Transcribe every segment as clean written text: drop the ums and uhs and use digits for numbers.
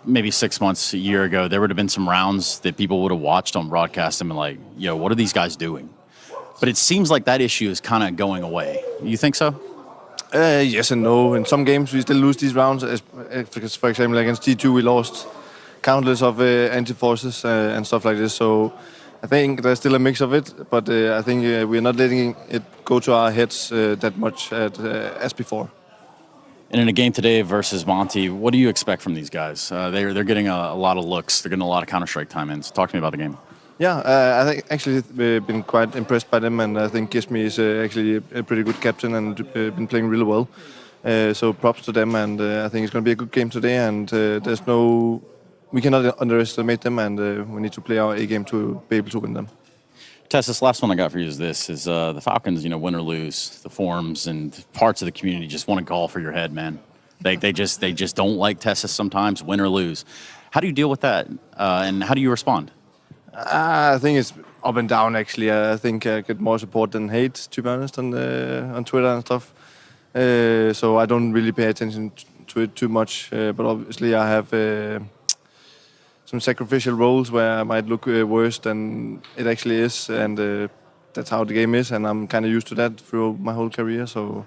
maybe 6 months, a year ago, there would have been some rounds that people would have watched on broadcast and been like, yo, what are these guys doing? But it seems like that issue is kind of going away. You think so? Yes and no. In some games, we still lose these rounds. Because, for example, against G2, we lost countless of anti-forces and stuff like this. So I think there's still a mix of it. But I think we're not letting it go to our heads that much as before. And in a game today versus Monte, what do you expect from these guys? They're getting a lot of looks. They're getting a lot of Counter-Strike time-ins. Talk to me about the game. Yeah, I think actually we've been quite impressed by them, and I think Gizmi is actually a pretty good captain and been playing really well. So props to them, and I think it's going to be a good game today. And we cannot underestimate them, and we need to play our A game to be able to win them. Tess, this last one I got for you is the Falcons, win or lose, the forums and parts of the community just want to call for your head, man. They just don't like Tessus sometimes, win or lose. How do you deal with that, and how do you respond? I think it's up and down, actually. I think I get more support than hate, to be honest, on Twitter and stuff. So I don't really pay attention to it too much. But obviously I have some sacrificial roles where I might look worse than it actually is. And that's how the game is. And I'm kind of used to that through my whole career. So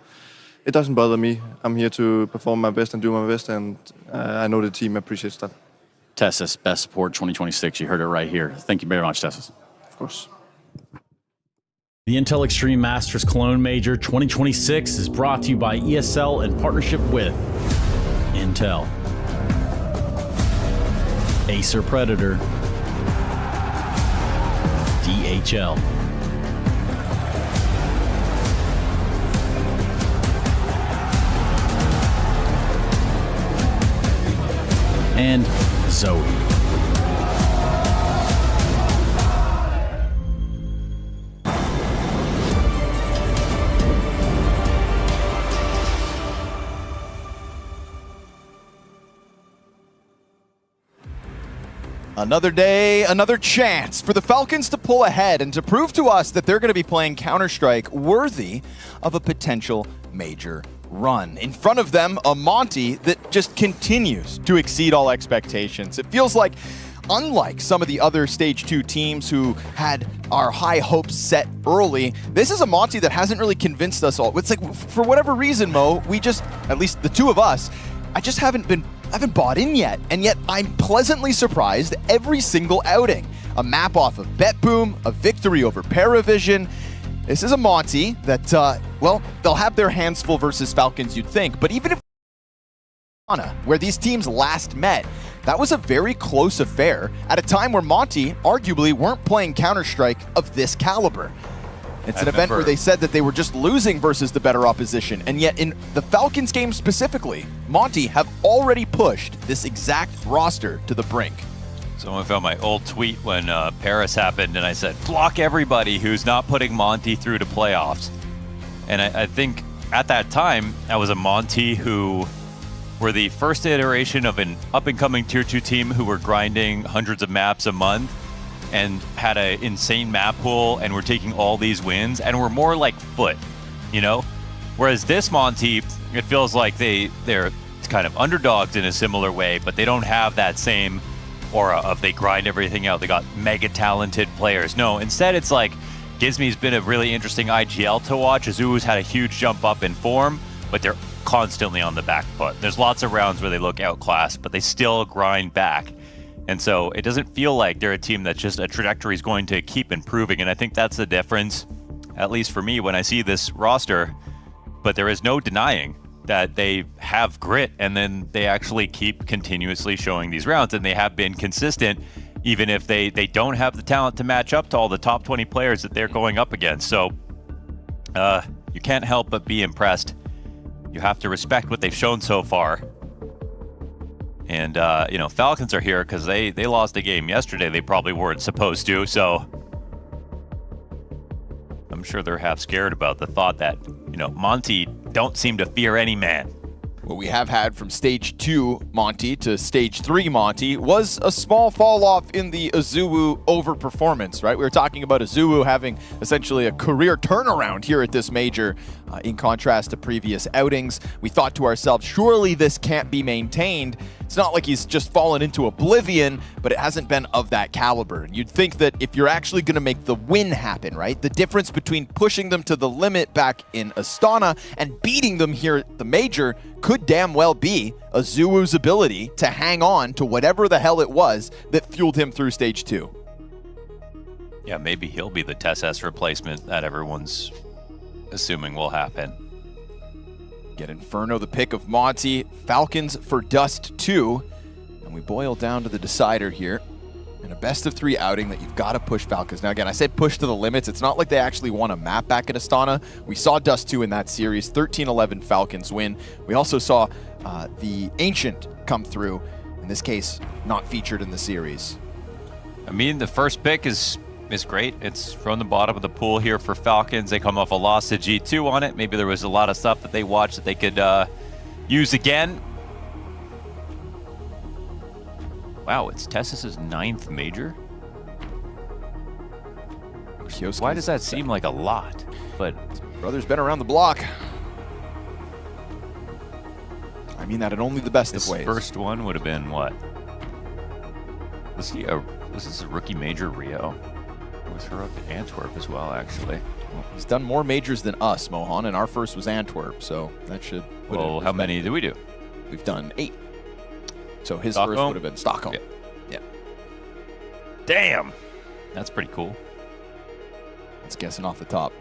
it doesn't bother me. I'm here to perform my best and do my best. And I know the team appreciates that. Tessus, Best Support 2026. You heard it right here. Thank you very much, Tessus. Of course. The Intel Extreme Masters Cologne Major 2026 is brought to you by ESL in partnership with Intel, Acer Predator, DHL, and Zoe. Another day, another chance for the Falcons to pull ahead and to prove to us that they're going to be playing Counter-Strike worthy of a potential major run. In front of them, a Monte that just continues to exceed all expectations. It feels like, unlike some of the other Stage 2 teams who had our high hopes set early, this is a Monte that hasn't really convinced us all. It's like, for whatever reason, Mo, we just, at least the two of us, I just haven't bought in yet. And yet I'm pleasantly surprised every single outing. A map off of Bet Boom, a victory over Paravision. This is a Monte that, well, they'll have their hands full versus Falcons, you'd think. But even if where these teams last met, that was a very close affair at a time where Monte arguably weren't playing Counter-Strike of this caliber. It's an event where they said that they were just losing versus the better opposition, and yet in the Falcons game specifically, Monte have already pushed this exact roster to the brink. Someone found my old tweet when Paris happened, and I said, block everybody who's not putting Monte through to playoffs. And I think at that time, that was a Monte who were the first iteration of an up-and-coming Tier 2 team who were grinding hundreds of maps a month and had an insane map pool and were taking all these wins and were more like Foot, Whereas this Monte, it feels like they're kind of underdogs in a similar way, but they don't have that same aura of they grind everything out. They got mega talented players. No, instead it's like Gizmi's been a really interesting IGL to watch. Azuu's had a huge jump up in form, but they're constantly on the back foot. There's lots of rounds where they look outclassed, but they still grind back. And so it doesn't feel like they're a team that's just a trajectory is going to keep improving. And I think that's the difference, at least for me, when I see this roster. But there is no denying that they have grit, and then they actually keep continuously showing these rounds, and they have been consistent, even if they don't have the talent to match up to all the top 20 players that they're going up against. So you can't help but be impressed. You have to respect what they've shown so far. And, Falcons are here because they lost a game yesterday they probably weren't supposed to, so I'm sure they're half scared about the thought that, Monte don't seem to fear any man. What we have had from Stage 2 Monte to Stage 3 Monte was a small fall off in the Azuu overperformance, right? We were talking about Azuu having essentially a career turnaround here at this major, in contrast to previous outings. We thought to ourselves, surely this can't be maintained. It's not like he's just fallen into oblivion, but it hasn't been of that caliber. And you'd think that if you're actually going to make the win happen, right? The difference between pushing them to the limit back in Astana and beating them here at the Major could damn well be Azuwu's ability to hang on to whatever the hell it was that fueled him through stage 2. Yeah, maybe he'll be the TESS replacement that everyone's assuming will happen. Get Inferno the pick of Monte, Falcons for Dust 2, and we boil down to the decider here. In a best-of-3 outing that you've got to push Falcons. Now again, I said push to the limits. It's not like they actually won a map back in Astana. We saw Dust 2 in that series, 13-11 Falcons win. We also saw the Ancient come through, in this case, not featured in the series. I mean, the first pick is great. It's from the bottom of the pool here for Falcons. They come off a loss to G2 on it. Maybe there was a lot of stuff that they watched that they could use again. Wow, it's TESS's 9th major? Why does that seem like a lot? But brother's been around the block. I mean that in only the best of ways. First one would have been what? Was this a rookie major, Rio? Was her up at Antwerp as well, actually. Well, he's done more majors than us, Mohan, and our first was Antwerp, so that should... Well, how many did we do? We've done 8. So his Stockholm? first would have been Stockholm. Yeah. Damn! That's pretty cool. It's guessing off the top.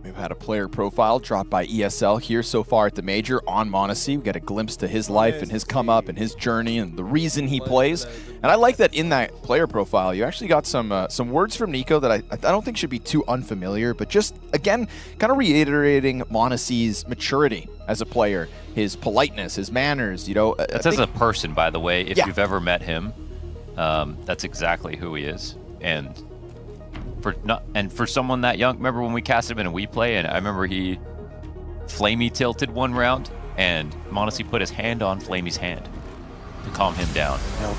We've had a player profile dropped by ESL here so far at the Major on Monte. We got a glimpse to his life and his come up and his journey and the reason he plays. And I like that in that player profile, you actually got some words from Nico that I don't think should be too unfamiliar, but just, again, kind of reiterating Monte's maturity as a player, his politeness, his manners, you know. That's as a person, by the way, if you've ever met him, that's exactly who he is. And for someone that young, remember when we cast him in a We Play, and I remember he Flamey tilted one round, and Monte put his hand on Flamey's hand to calm him down. No,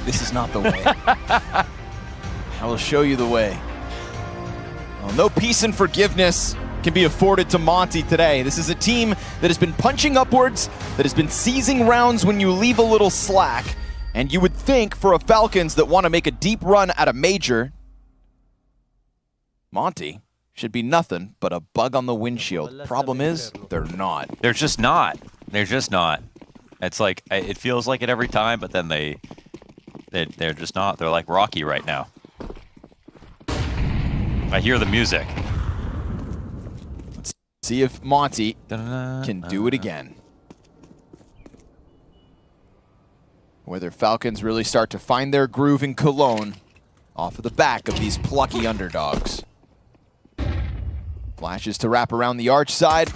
this is not the way. I will show you the way. Well, no peace and forgiveness can be afforded to Monte today. This is a team that has been punching upwards, that has been seizing rounds when you leave a little slack, and you would think for a Falcons that want to make a deep run at a major, Monte should be nothing but a bug on the windshield. Problem is, they're not. They're just not. They're just not. It's like, it feels like it every time, but then they're just not. They're like Rocky right now. I hear the music. Let's see if Monte can do it again. Whether Falcons really start to find their groove in Cologne off of the back of these plucky underdogs. Flashes to wrap around the arch side.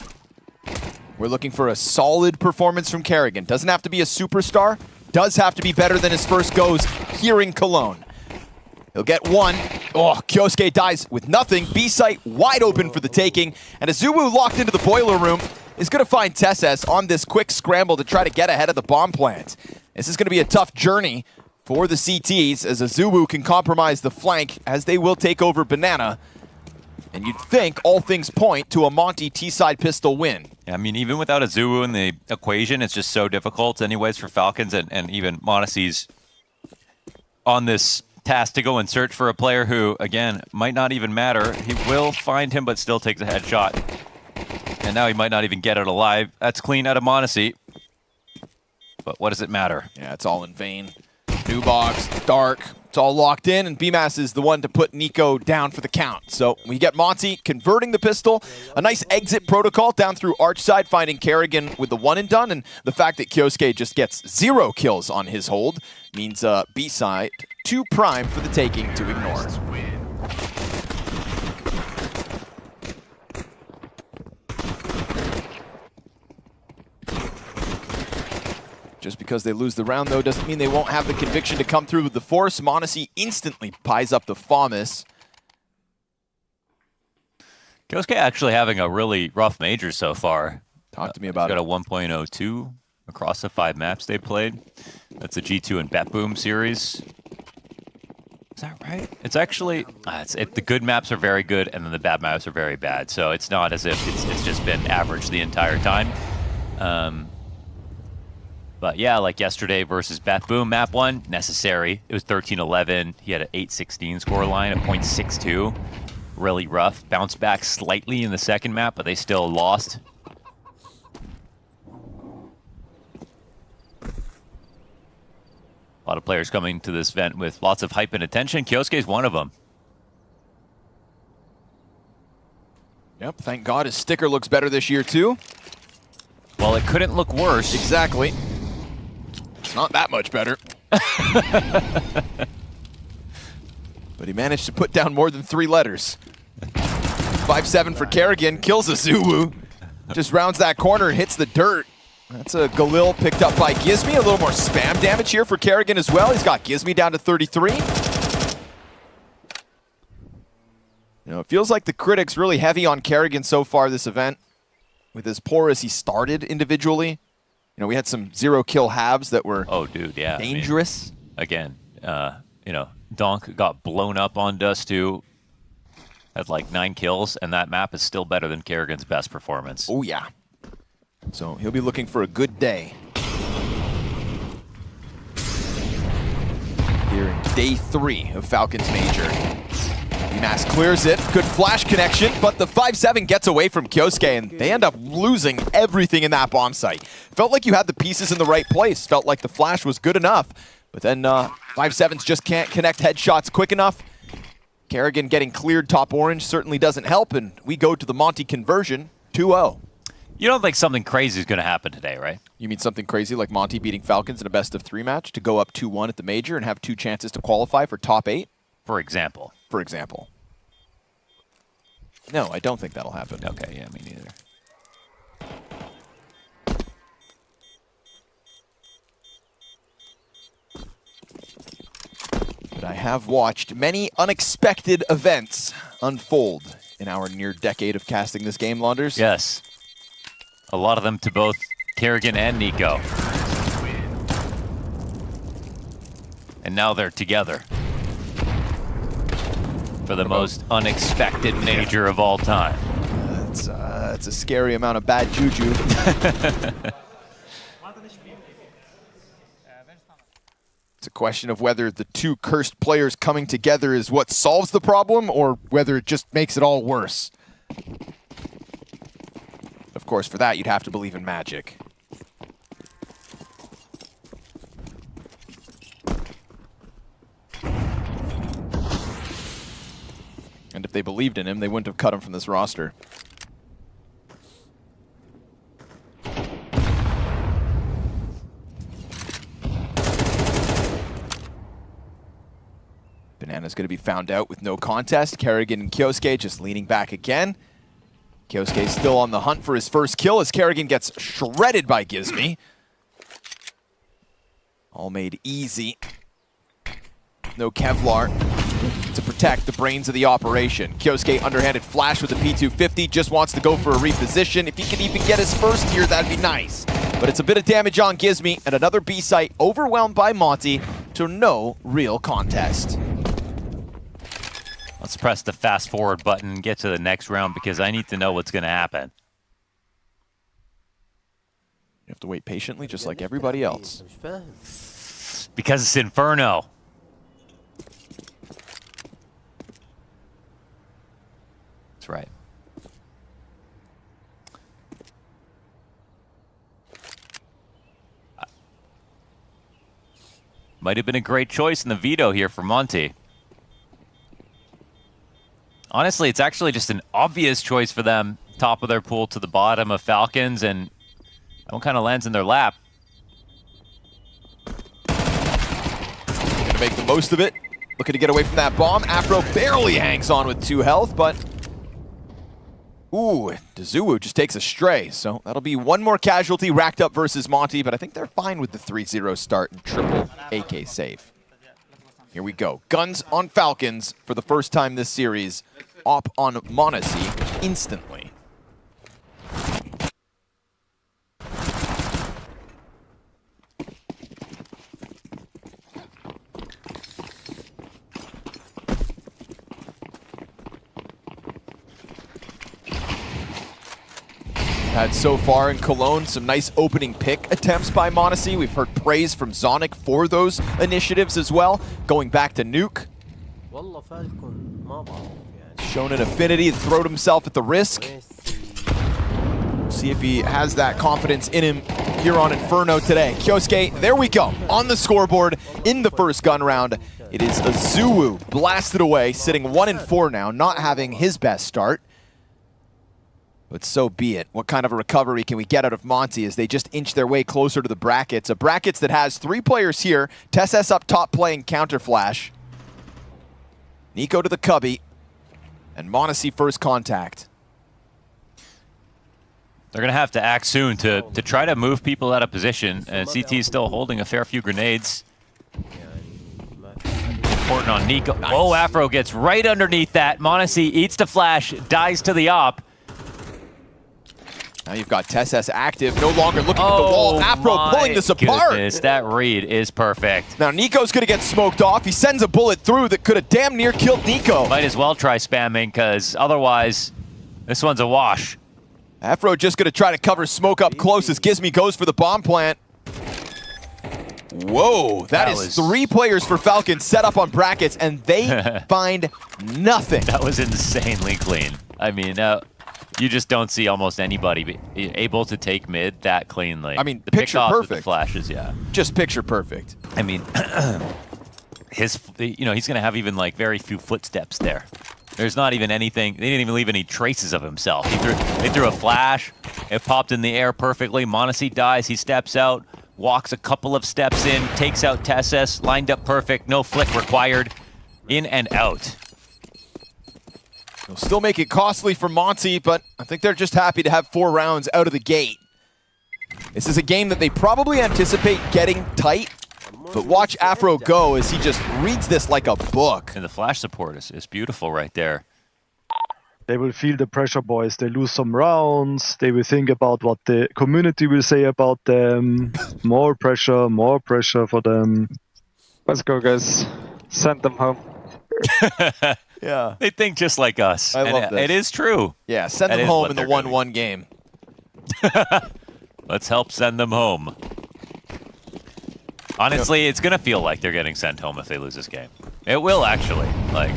We're looking for a solid performance from Kerrigan. Doesn't have to be a superstar. Does have to be better than his first goes here in Cologne. He'll get one. Oh, Kyosuke dies with nothing. B-site wide open for the taking. And Azuwu locked into the boiler room is going to find TESS on this quick scramble to try to get ahead of the bomb plant. This is going to be a tough journey for the CTs as Azuwu can compromise the flank as they will take over Banana. And you'd think all things point to a Monte T-side pistol win. Yeah, I mean, even without Azuwu in the equation, it's just so difficult anyways for Falcons, and even Monte's on this task to go and search for a player who, again, might not even matter. He will find him, but still takes a headshot. And now he might not even get it alive. That's clean out of Monte. But what does it matter? Yeah, it's all in vain. New box, dark. It's all locked in, and BMAS is the one to put Nico down for the count. So we get Monte converting the pistol. A nice exit protocol down through arch side, finding Kerrigan with the one and done. And the fact that Kyosuke just gets 0 kills on his hold means B-side 2 prime for the taking to ignore. Just because they lose the round, though, doesn't mean they won't have the conviction to come through with the force. Monte instantly pies up the FAMAS. Kyosuke actually having a really rough major so far. Talk to me about it. Got a 1.02 across the 5 maps they played. That's a G2 and Bet Boom series. Is that right? It's actually the good maps are very good, and then the bad maps are very bad. So it's not as if it's just been average the entire time. But yeah, like yesterday versus Beth Boom, map 1, necessary. It was 13-11. He had an 8-16 score line, a .62. Really rough. Bounced back slightly in the second map, but they still lost. A lot of players coming to this event with lots of hype and attention. Kyosuke's one of them. Yep, thank God his sticker looks better this year too. Well, it couldn't look worse. Exactly. It's not that much better. But he managed to put down more than 3 letters. 5-7 for Kerrigan, kills a Zulu. Just rounds that corner and hits the dirt. That's a Galil picked up by Gizmi. A little more spam damage here for Kerrigan as well. He's got Gizmi down to 33. You know, it feels like the critics really heavy on Kerrigan so far this event. With as poor as he started individually. You know, we had some 0-kill halves that were dangerous. I mean, again, you know, Donk got blown up on Dust 2. Had like 9 kills, and that map is still better than Kerrigan's best performance. Oh, yeah. So he'll be looking for a good day. Here in day 3 of Falcon's Major. Mass clears it. Good flash connection, but the 5-7 gets away from Kyosuke, and they end up losing everything in that bomb site. Felt like you had the pieces in the right place. Felt like the flash was good enough, but then 5-7s just can't connect headshots quick enough. Kerrigan getting cleared top orange certainly doesn't help, and we go to the Monte conversion, 2-0. You don't think something crazy is going to happen today, right? You mean something crazy like Monte beating Falcons in a best-of-3 match to go up 2-1 at the Major and have 2 chances to qualify for top 8? For example. For example. No, I don't think that'll happen. Okay, yeah, me neither. But I have watched many unexpected events unfold in our near decade of casting this game, Launders. Yes. A lot of them to both Kerrigan and Nico. And now they're together. For the most unexpected major of all time. It's a scary amount of bad juju. It's a question of whether the 2 cursed players coming together is what solves the problem or whether it just makes it all worse. Of course, for that, you'd have to believe in magic. And if they believed in him, they wouldn't have cut him from this roster. Banana's going to be found out with no contest. Kerrigan and Kyosuke just leaning back again. Kyosuke's still on the hunt for his first kill as Kerrigan gets shredded by Gizmi. All made easy. No Kevlar to protect the brains of the operation. Kyosuke underhanded flash with the P250, just wants to go for a reposition. If he can even get his first here, that'd be nice. But it's a bit of damage on Gizmi, and another B site overwhelmed by Monte to no real contest. Let's press the fast forward button and get to the next round because I need to know what's going to happen. You have to wait patiently just like everybody else. Because it's Inferno. That's right. Might have been a great choice in the veto here for Monte. Honestly, it's actually just an obvious choice for them. Top of their pool to the bottom of Falcons, and that one kind of lands in their lap. Gonna make the most of it. Looking to get away from that bomb. Afro barely hangs on with 2 health, but... Ooh, Dezuwu just takes a stray, so that'll be 1 more casualty racked up versus Monte, but I think they're fine with the 3-0 start and triple AK save. Here we go. Guns on Falcons for the first time this series. Op on Monte instantly. had so far in Cologne. Some nice opening pick attempts by Monte. We've heard praise from Zonic for those initiatives as well. Going back to Nuke. Shown an affinity to throw himself at the risk. See if he has that confidence in him here on Inferno today. Kyosuke, there we go. On the scoreboard in the first gun round. It is a Zuu blasted away, sitting 1-4 now, not having his best start. But so be it. What kind of a recovery can we get out of Monte as they just inch their way closer to the brackets? A brackets that has 3 players here. TeSS up top playing counter flash. Nico to the cubby. And Monte first contact. They're going to have to act soon to try to move people out of position. And CT is still holding a fair few grenades. Important on Nico. Nice. Oh, Afro gets right underneath that. Monte eats the flash, dies to the op. Now you've got TeSS active, no longer looking at the wall. Afro pulling this apart. Goodness, that read is perfect. Now Nico's going to get smoked off. He sends a bullet through that could have damn near killed Nico. Might as well try spamming, because otherwise, this one's a wash. Afro just going to try to cover smoke up close as Gizmy goes for the bomb plant. Whoa, that is 3 players for Falcon set up on brackets, and they find nothing. That was insanely clean. I mean, you just don't see almost anybody be able to take mid that cleanly. I mean, the picture pickoffs with perfect. the flashes, yeah. Just picture perfect. I mean, he's going to have even like very few footsteps there. There's not even anything. They didn't even leave any traces of himself. They threw a flash. It popped in the air perfectly. Monte dies. He steps out, walks a couple of steps in, takes out TeSS, lined up perfect. No flick required. In and out. They'll still make it costly for Monte, but I think they're just happy to have 4 rounds out of the gate. This is a game that they probably anticipate getting tight, but watch Afro go as he just reads this like a book. And the flash support is beautiful right there. They will feel the pressure, boys. They lose some rounds. They will think about what the community will say about them. More pressure for them. Let's go, guys. Send them home. Yeah. They think just like us. I love this. It is true. Yeah, send That them is home what in the they're 1-1 game. Let's help send them home. Honestly, it's going to feel like they're getting sent home if they lose this game. It will, actually. Like,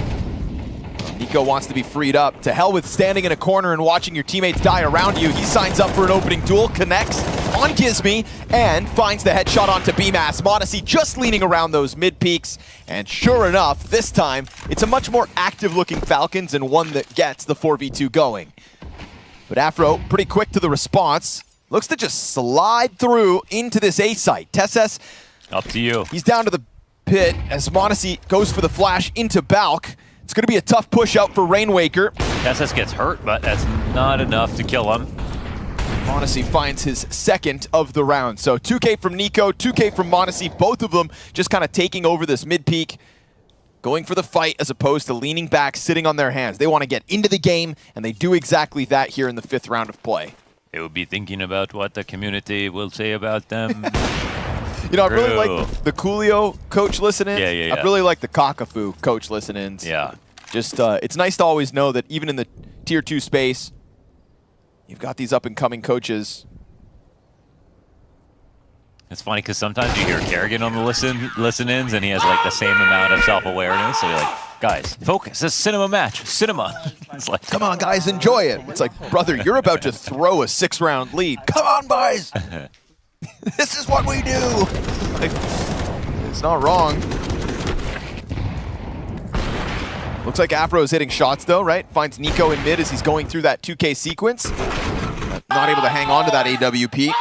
Nico wants to be freed up. To hell with standing in a corner and watching your teammates die around you. He signs up for an opening duel, connects on Gizmy, and finds the headshot onto BMAS. Monte just leaning around those mid peaks. And sure enough, this time, it's a much more active-looking Falcons and one that gets the 4v2 going. But Afro, pretty quick to the response. Looks to just slide through into this A site. TeSS, up to you. he's down to the pit as Monte goes for the flash into Balk. It's going to be a tough push out for Rainwaker. TeSS gets hurt, but that's not enough to kill him. Monte finds his second of the round. So 2K from Nico, 2K from Monte, both of them just kind of taking over this mid-peak, going for the fight as opposed to leaning back, sitting on their hands. They want to get into the game, and they do exactly that here in the 5th round of play. They will be thinking about what the community will say about them. You know, I really like the Coolio coach listen-ins. Yeah. I really like the Kakafu coach listen-ins. Yeah. Just, it's nice to always know that even in the Tier 2 space, you've got these up-and-coming coaches. It's funny because sometimes you hear Kerrigan on the listen-ins and he has like the same amount of self-awareness. So you're like, guys, focus. This is cinema match. Cinema. It's like, Come on, guys, enjoy it. It's like, brother, you're about to throw a 6-round lead. Come on, boys. This is what we do. Like, it's not wrong. Looks like Afro is hitting shots, though, right? Finds Nico in mid as he's going through that 2K sequence. Not able to hang on to that AWP.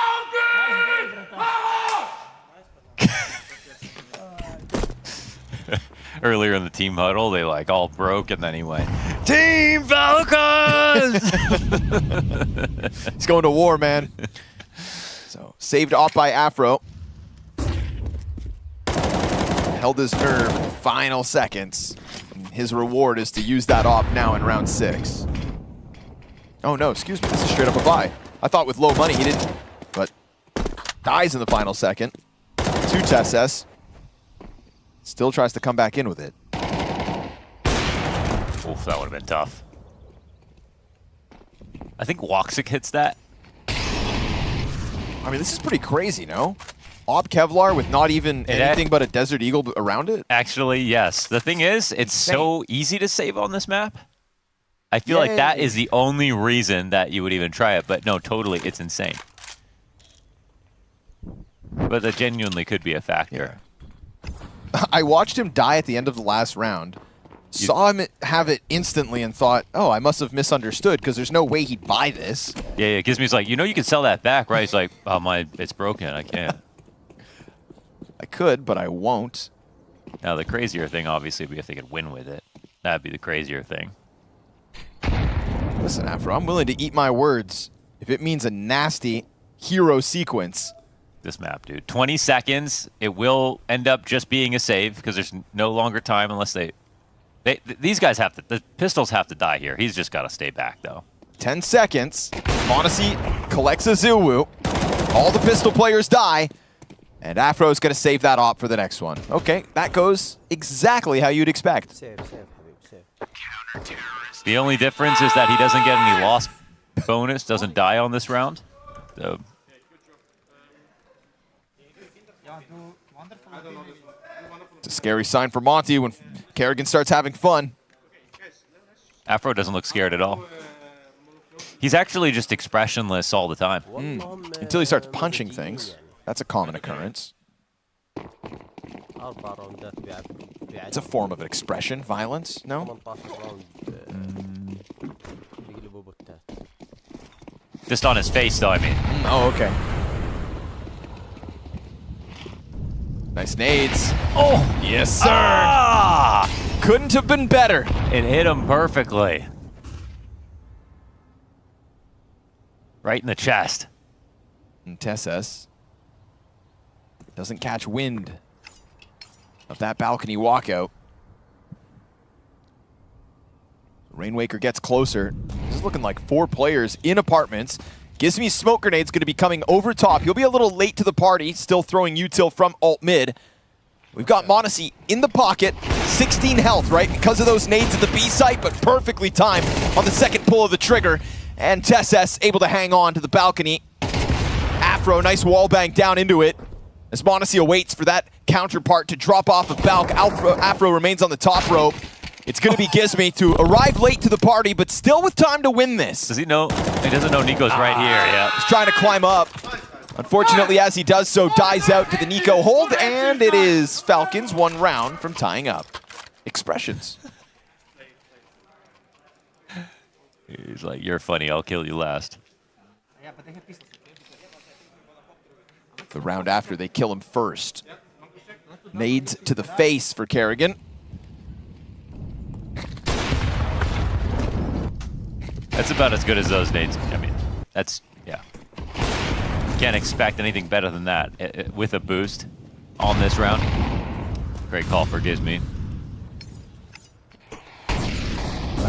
earlier in the team huddle, they like all broke, and then he went, Team Falcons! He's going to war, man. So saved off by Afro. Held his nerve in the final seconds. And his reward is to use that op now in round 6. Oh no, excuse me, this is straight up a buy. I thought with low money he didn't, but dies in the final second. 2 TeSS. Still tries to come back in with it. Oof, that would have been tough. I think Woxic hits that. I mean, this is pretty crazy, no? Ob Kevlar with not even anything but a Desert Eagle around it? Actually, yes. The thing is, it's so easy to save on this map. I feel like that is the only reason that you would even try it. But no, totally, it's insane. But that genuinely could be a factor. Yeah. I watched him die at the end of the last round. Saw him have it instantly and thought, oh, I must have misunderstood because there's no way he'd buy this. Yeah, Gizme's like, you know you can sell that back, right? He's like, oh, it's broken. I can't. I could, but I won't. Now, the crazier thing, obviously, would be if they could win with it. That'd be the crazier thing. Listen, Afro, I'm willing to eat my words if it means a nasty hero sequence. This map, dude. 20 seconds. It will end up just being a save because there's no longer time unless these guys have to, the pistols have to die here. He's just got to stay back, though. 10 seconds. Monte collects a Zilwu. All the pistol players die. And Afro's going to save that op for the next one. Okay, that goes exactly how you'd expect. The only difference is that he doesn't get any loss bonus, doesn't die on this round. So. It's a scary sign for Monte when Kerrigan starts having fun. Afro doesn't look scared at all. He's actually just expressionless all the time. Until he starts punching things. That's a common occurrence. It's a form of expression, violence, no? Just on his face, though, I mean. Oh, okay. Nice nades. Oh! Yes, sir! Ah! Couldn't have been better. It hit him perfectly. Right in the chest. And Tessus doesn't catch wind of that balcony walkout. Rainwaker gets closer. This is looking like 4 players in apartments. Gives me smoke grenade's going to be coming over top. He'll be a little late to the party, still throwing util from alt mid. We've got Monte in the pocket, 16 health, right? Because of those nades at the B site, but perfectly timed on the second pull of the trigger. And Tessus able to hang on to the balcony. Afro, nice wall bang down into it. As Monte awaits for that counterpart to drop off of Balk, Afro remains on the top rope. It's going to be Gizme to arrive late to the party, but still with time to win this. Does he know? He doesn't know Nico's right here, yeah. He's trying to climb up. Unfortunately, as he does so, dies out to the Nico hold, and it is Falcons 1 round from tying up. Expressions. He's like, you're funny, I'll kill you last. The round after, they kill him first. Nades to the face for Kerrigan. That's about as good as those nades. I mean, that's, yeah. Can't expect anything better than that with a boost on this round. Great call for Gizme.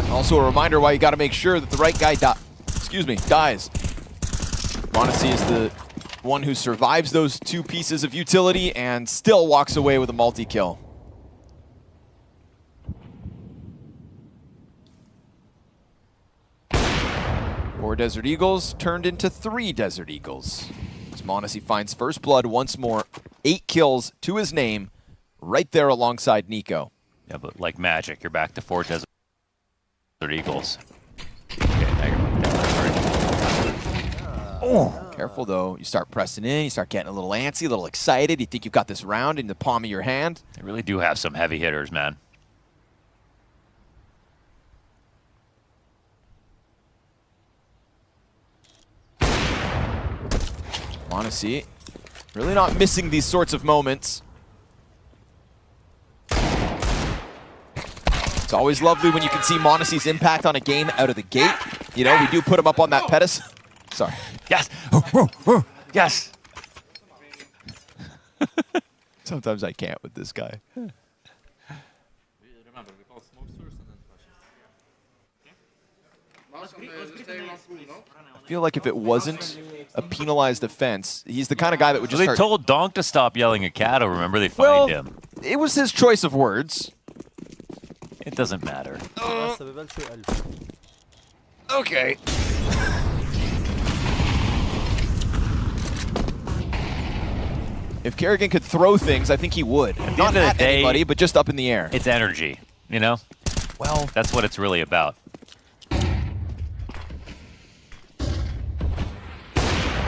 Also a reminder why you got to make sure that the right guy dies. Monte is the one who survives those 2 pieces of utility and still walks away with a multi-kill. Four Desert Eagles turned into 3 Desert Eagles. As Monte finds first blood once more, 8 kills to his name, right there alongside Nico. Yeah, but like magic, you're back to 4 Desert Eagles. Okay, now you're Oh, careful though. You start pressing in, you start getting a little antsy, a little excited. You think you've got this round in the palm of your hand. They really do have some heavy hitters, man. Monte really not missing these sorts of moments. It's always lovely when you can see Monte's impact on a game out of the gate. You know, we do put him up on that pedestal. Sorry. Yes. Yes. Sometimes I can't with this guy. I feel like if it wasn't a penalized offense, he's the kind of guy that would just They told Donk to stop yelling at Kato, remember? They fined him. It was his choice of words. It doesn't matter. Okay. 10 If Kerrigan could throw things, I think he would. At the Not end of the at day, anybody, but just up in the air. It's energy, you know? Well, That's what it's really about.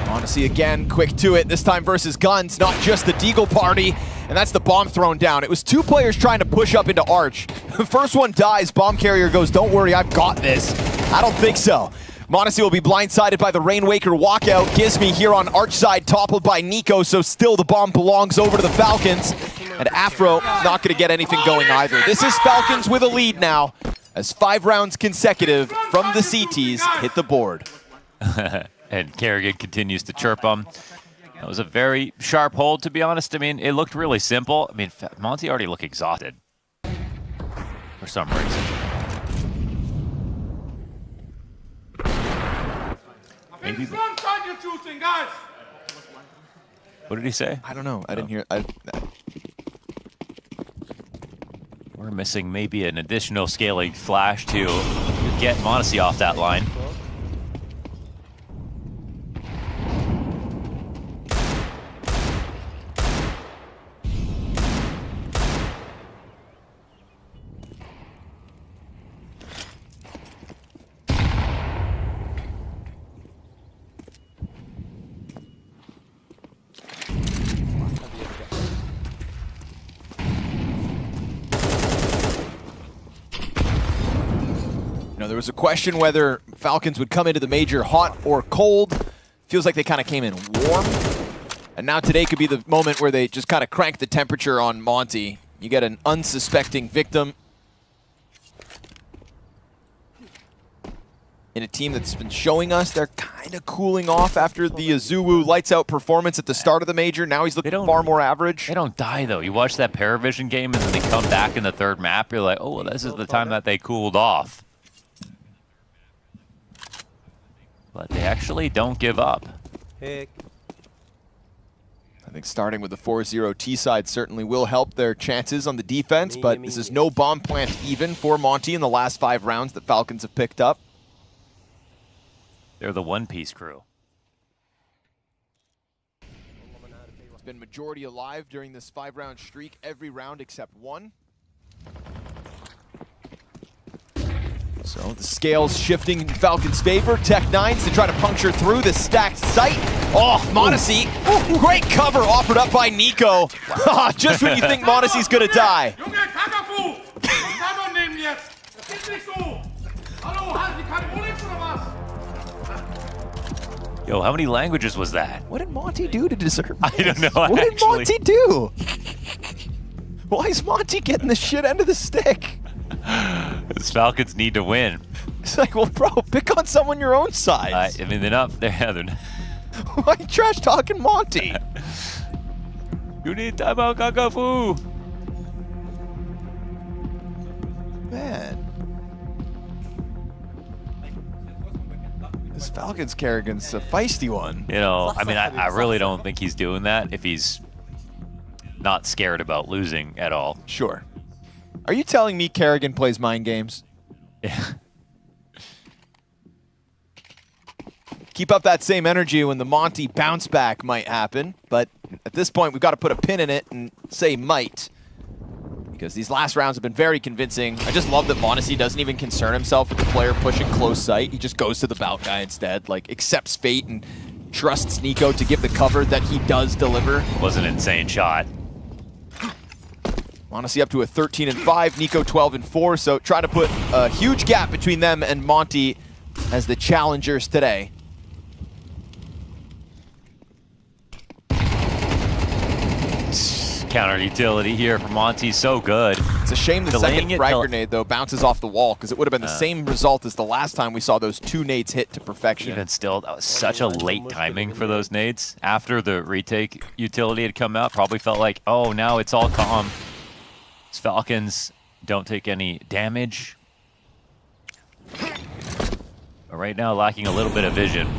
Odyssey again, quick to it, this time versus guns, not just the Deagle party, and that's the bomb thrown down. It was two players trying to push up into Arch. The first one dies, bomb carrier goes, don't worry, I've got this. I don't think so. Monte will be blindsided by the Rainwaker walkout. Gizmy here on Arch side, toppled by Nico, so still the bomb belongs over to the Falcons. And Afro not gonna get anything going either. This is Falcons with a lead now, as 5 rounds consecutive from the CTs hit the board. And Kerrigan continues to chirp him. That was a very sharp hold, to be honest. I mean, it looked really simple. I mean, Monte already looked exhausted for some reason. Maybe. What did he say? I don't know, I didn't hear. We're missing maybe an additional scaling flash to get Monte off that line. There was a question whether Falcons would come into the major hot or cold. Feels like they kind of came in warm. And now today could be the moment where they just kind of crank the temperature on Monte. You get an unsuspecting victim in a team that's been showing us they're kind of cooling off after the Azuwu lights out performance at the start of the major. Now he's looking far more average. They don't die, though. You watch that Paravision game and then they come back in the third map. You're like, oh, well, this is the time that they cooled off. But they actually don't give up. I think starting with the 4-0 T side certainly will help their chances on the defense, but this is no bomb plant even for Monte in the last 5 rounds that Falcons have picked up. They're the one-piece crew. It's been majority alive during this 5-round streak, every round except one. So the scales shifting in Falcons' favor. Tech-9s to try to puncture through the stacked site. Oh, Monte, great cover offered up by Nico. Just when you think Monte's gonna die. Yo, how many languages was that? What did Monte do to deserve this? I don't know, What did actually. Monte do? Why is Monte getting the shit end of the stick? The Falcons need to win. It's like, well, bro, pick on someone your own size. I mean, they're not. They're not. Why are you trash talking Monte? You need timeout, Kakafu. Man. This Falcons Kerrigan's a feisty one. You know, I mean, I really don't think he's doing that if he's not scared about losing at all. Sure. Are you telling me Kerrigan plays mind games? Yeah. Keep up that same energy when the Monte bounce back might happen, but at this point we've got to put a pin in it and say might, because these last rounds have been very convincing. I just love that Monte doesn't even concern himself with the player pushing close sight. He just goes to the bout guy instead, like accepts fate and trusts Nico to give the cover that he does deliver. Was an insane shot. Monte up to a 13-5, Nico 12-4, so try to put a huge gap between them and Monte as the challengers today. Counter utility here for Monte, so good. It's a shame the Delaying second it, frag grenade, though, bounces off the wall, because it would have been the same result as the last time we saw those 2 nades hit to perfection. Even still, that was such a late timing for those nades. After the retake utility had come out, probably felt like, oh, now it's all calm. These Falcons don't take any damage. But right now, lacking a little bit of vision.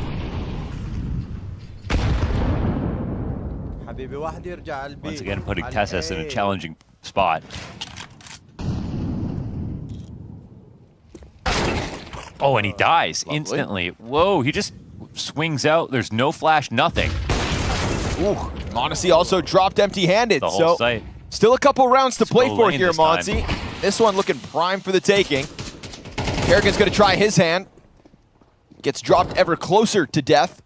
Once again, putting Tessus in a challenging spot. Oh, and he dies instantly. Whoa, he just swings out. There's no flash, nothing. Ooh, Monte also dropped empty-handed, The whole so site. still a couple rounds to play go for lane here, this time. Monte. This one looking prime for the taking. Kerrigan's gonna try his hand. Gets dropped ever closer to death.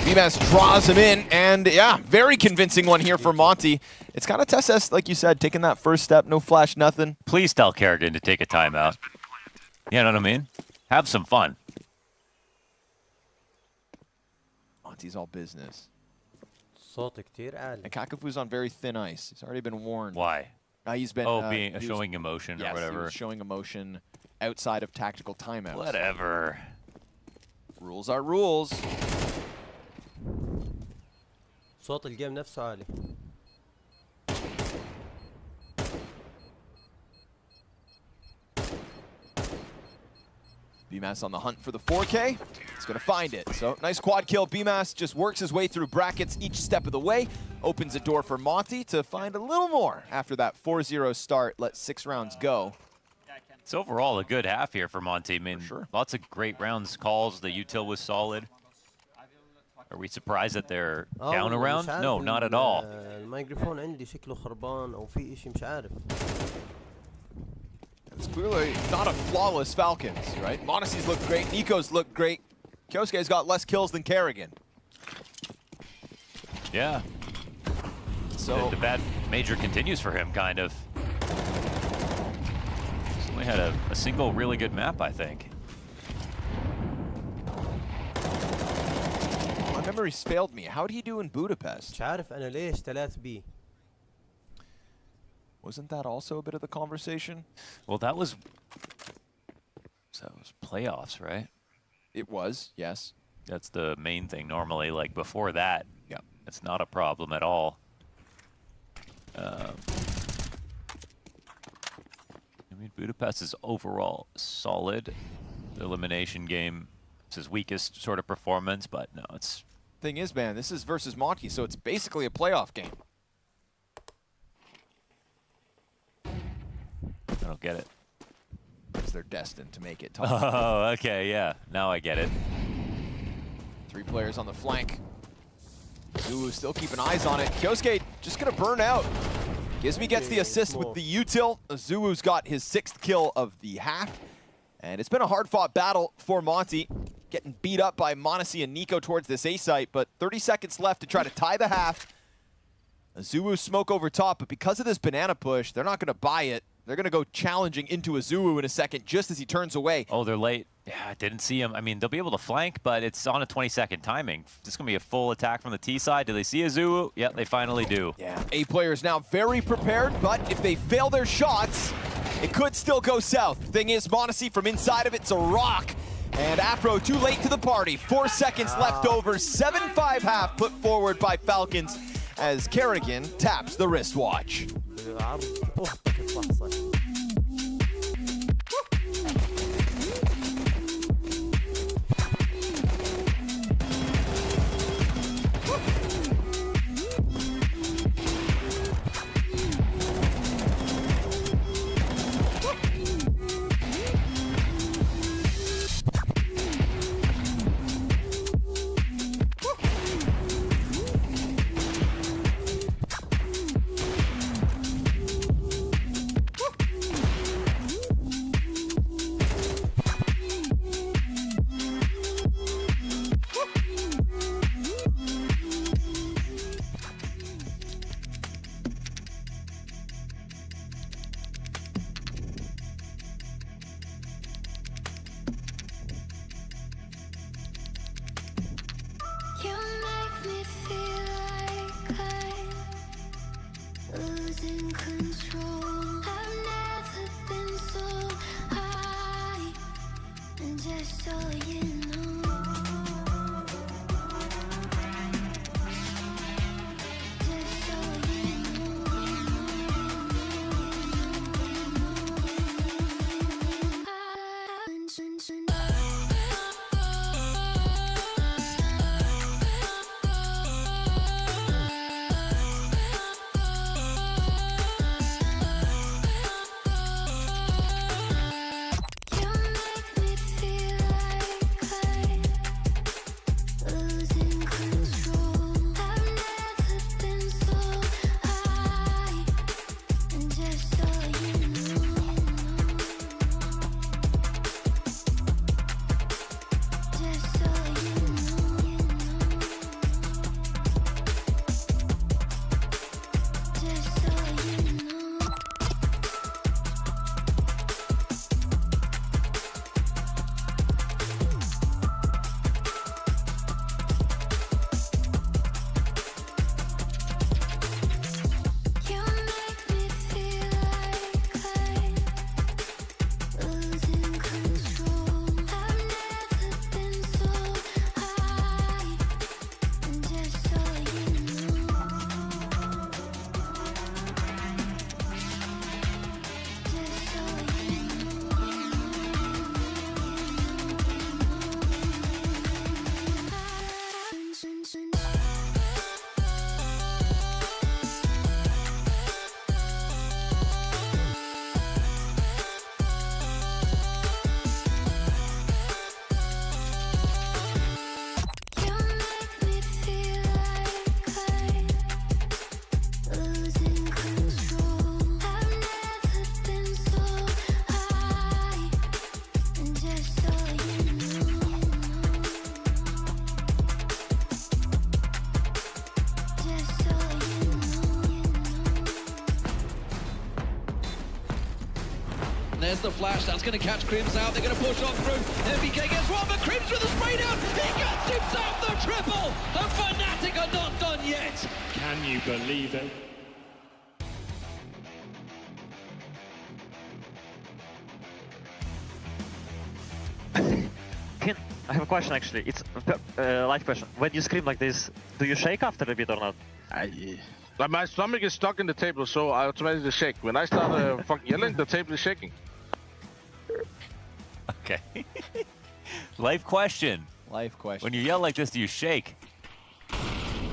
BMAS draws him in, and yeah, very convincing one here for Monte. It's kind of TSS, like you said, taking that first step, no flash, nothing. Please tell Kerrigan to take a timeout. You know what I mean? Have some fun. Monte's all business. صوت كتير عالي. And Kakafu's on very thin ice. He's already been warned. Why? He's been Being he was- showing emotion yes, or whatever. he was showing emotion outside of tactical timeouts. Whatever. Rules are rules. صوت الجيم نفسه عالي. BMAS on the hunt for the 4K. He's going to find it. So nice quad kill. BMAS just works his way through brackets each step of the way. Opens a door for Monte to find a little more after that 4-0 start. Let 6 rounds go. It's overall a good half here for Monte. I mean, sure. lots of great rounds calls. The util was solid. Are we surprised that they're down a round? No, not at all. الميكروفون عندي شكله خربان أو في إشي مش عارف. It's clearly not a flawless Falcons, right? Monte's look great. Nico's look great. Kyosuke's got less kills than Kerrigan. Yeah. So The bad major continues for him, kind of. He's only had a single really good map, I think. my memory's failed me. How'd he do in Budapest? مش عارف أنا ليش 3B. Wasn't that also a bit of the conversation? Well, that was playoffs, right? It was, yes. That's the main thing normally. Like before that, Yeah. it's not a problem at all. I mean, Budapest is overall solid. The elimination game is his weakest sort of performance, but no, it's... Thing is, man, this is versus Monte, so it's basically a playoff game. I don't get it. Because they're destined to make it top. Oh, okay, yeah. Now I get it. 3 players on the flank. Zulu still keeping eyes on it. Kyosuke just gonna burn out. Gizmi gets the assist with the util. Zulu's got his 6th kill of the half. And it's been a hard-fought battle for Monte. Getting beat up by Monte and Nico towards this A site, but 30 seconds left to try to tie the half. Zulu smoke over top, but because of this banana push, they're not gonna buy it. They're going to go challenging into a Zulu in a second just as he turns away. Oh, they're late. Yeah, I didn't see him. I mean, they'll be able to flank, but it's on a 20-second timing. This is going to be a full attack from the T side. Do they see a Zulu? Yeah, they finally do. Yeah, A players now very prepared, but if they fail their shots, it could still go south. Thing is, Monte from inside of it's a rock. And Afro too late to the party. 4 seconds left over. 7-5 half put forward by Falcons as Kerrigan taps the wristwatch. بالعرض تطلع صح. You make me feel like I'm losing control. I've never been so high, and just so you know, just so you know. And there's the flash, that's going to catch Crims out, they're going to push on through, MBK gets one, but Crims with the spray down, he gets himself the triple, and Fnatic are not done yet. Can you believe it? I have a question actually. It's a live question. When you scream like this, do you shake after a bit or not? My stomach is stuck in the table, so I automatically shake. When I start fucking yelling, the table is shaking. Okay. Life question. Life question. When you yell like this, do you shake?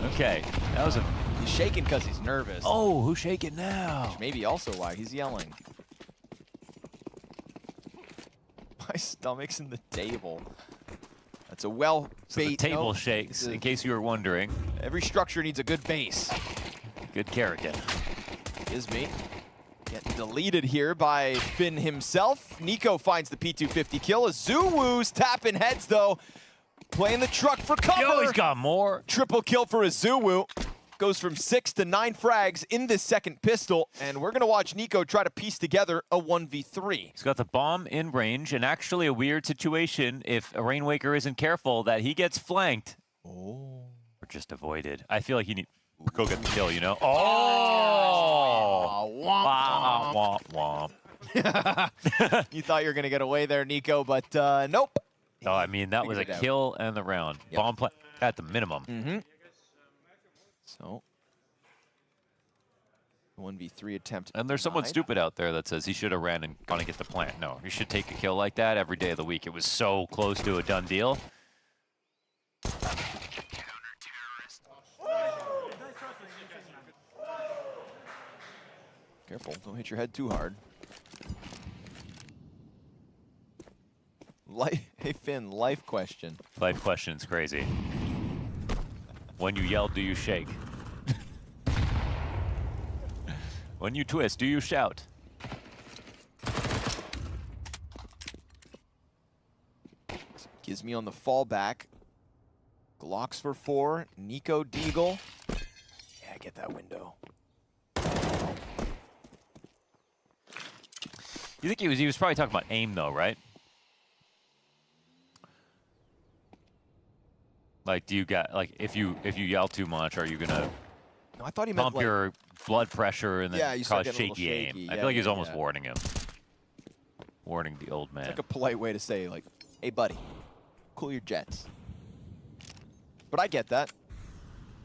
Okay. That was a... He's shaking because he's nervous. Oh, who's shaking now? Maybe also why he's yelling. My stomach's in the table. That's a well So the table shakes, in case you were wondering. Every structure needs a good base. Good Kerrigan. Is me. Getting deleted here by Finn himself. Nico finds the P250 kill. Azuwu's tapping heads though. Playing the truck for cover. Yo, he's got more. Triple kill for Azuwu. Goes from 6 to 9 frags in this second pistol, and we're gonna watch Nico try to piece together a 1v3. He's got the bomb in range, and actually a weird situation if a Rainwaker isn't careful that he gets flanked. Oh. Or just avoided. I feel like you need to go get the kill, you know? Oh! Womp, Womp, womp. You thought you were gonna get away there, Nico, but nope. No, I mean, that was a Figured it out. kill and the round. Yep. Bomb play at the minimum. Mm-hmm. So, 1v3 attempt. And there's someone denied. stupid out there that says he should have ran and gone to get the plant. No, you should take a kill like that every day of the week. It was so close to a done deal. Careful, don't hit your head too hard. Hey Finn, life question. Life question's crazy. When you yell, do you shake? When you twist, do you shout? Gives me on the fallback. Glocks for 4. Nico Deagle. Yeah, get that window. You think he was probably talking about aim though, right? Like, do you get like if you yell too much, are you gonna No, I thought he meant pump like, your blood pressure and then Yeah, you start cause getting a little shaky aim? shaky. I Yeah, feel like he's yeah, almost yeah. warning him. Warning the old man. like a polite way to say like, hey buddy, cool your jets. But I get that.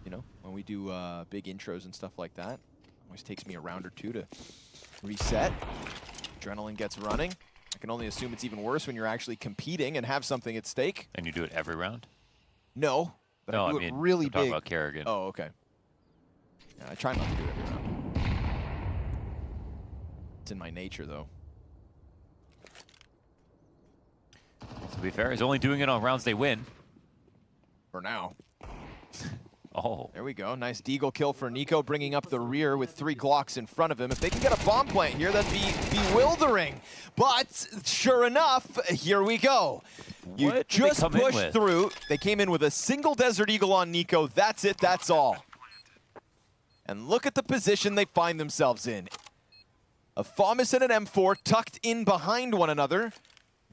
You know, when we do big intros and stuff like that, it always takes me a round or two to reset. Adrenaline gets running. I can only assume it's even worse when you're actually competing and have something at stake. And you do it every round? No, but No, I do I mean, it really I'm talking big. about Kerrigan. Oh, okay. Yeah, I try not to do it every round. It's in my nature, though. To be fair, he's only doing it on rounds they win. For now. Oh. There we go. Nice deagle kill for Nico, bringing up the rear with 3 Glocks in front of him. If they can get a bomb plant here, that'd be bewildering. But sure enough, here we go. You What did they just come in pushed with? through. They came in with a single Desert Eagle on Nico. That's it. That's all. And look at the position they find themselves in. A FAMAS and an M4 tucked in behind one another.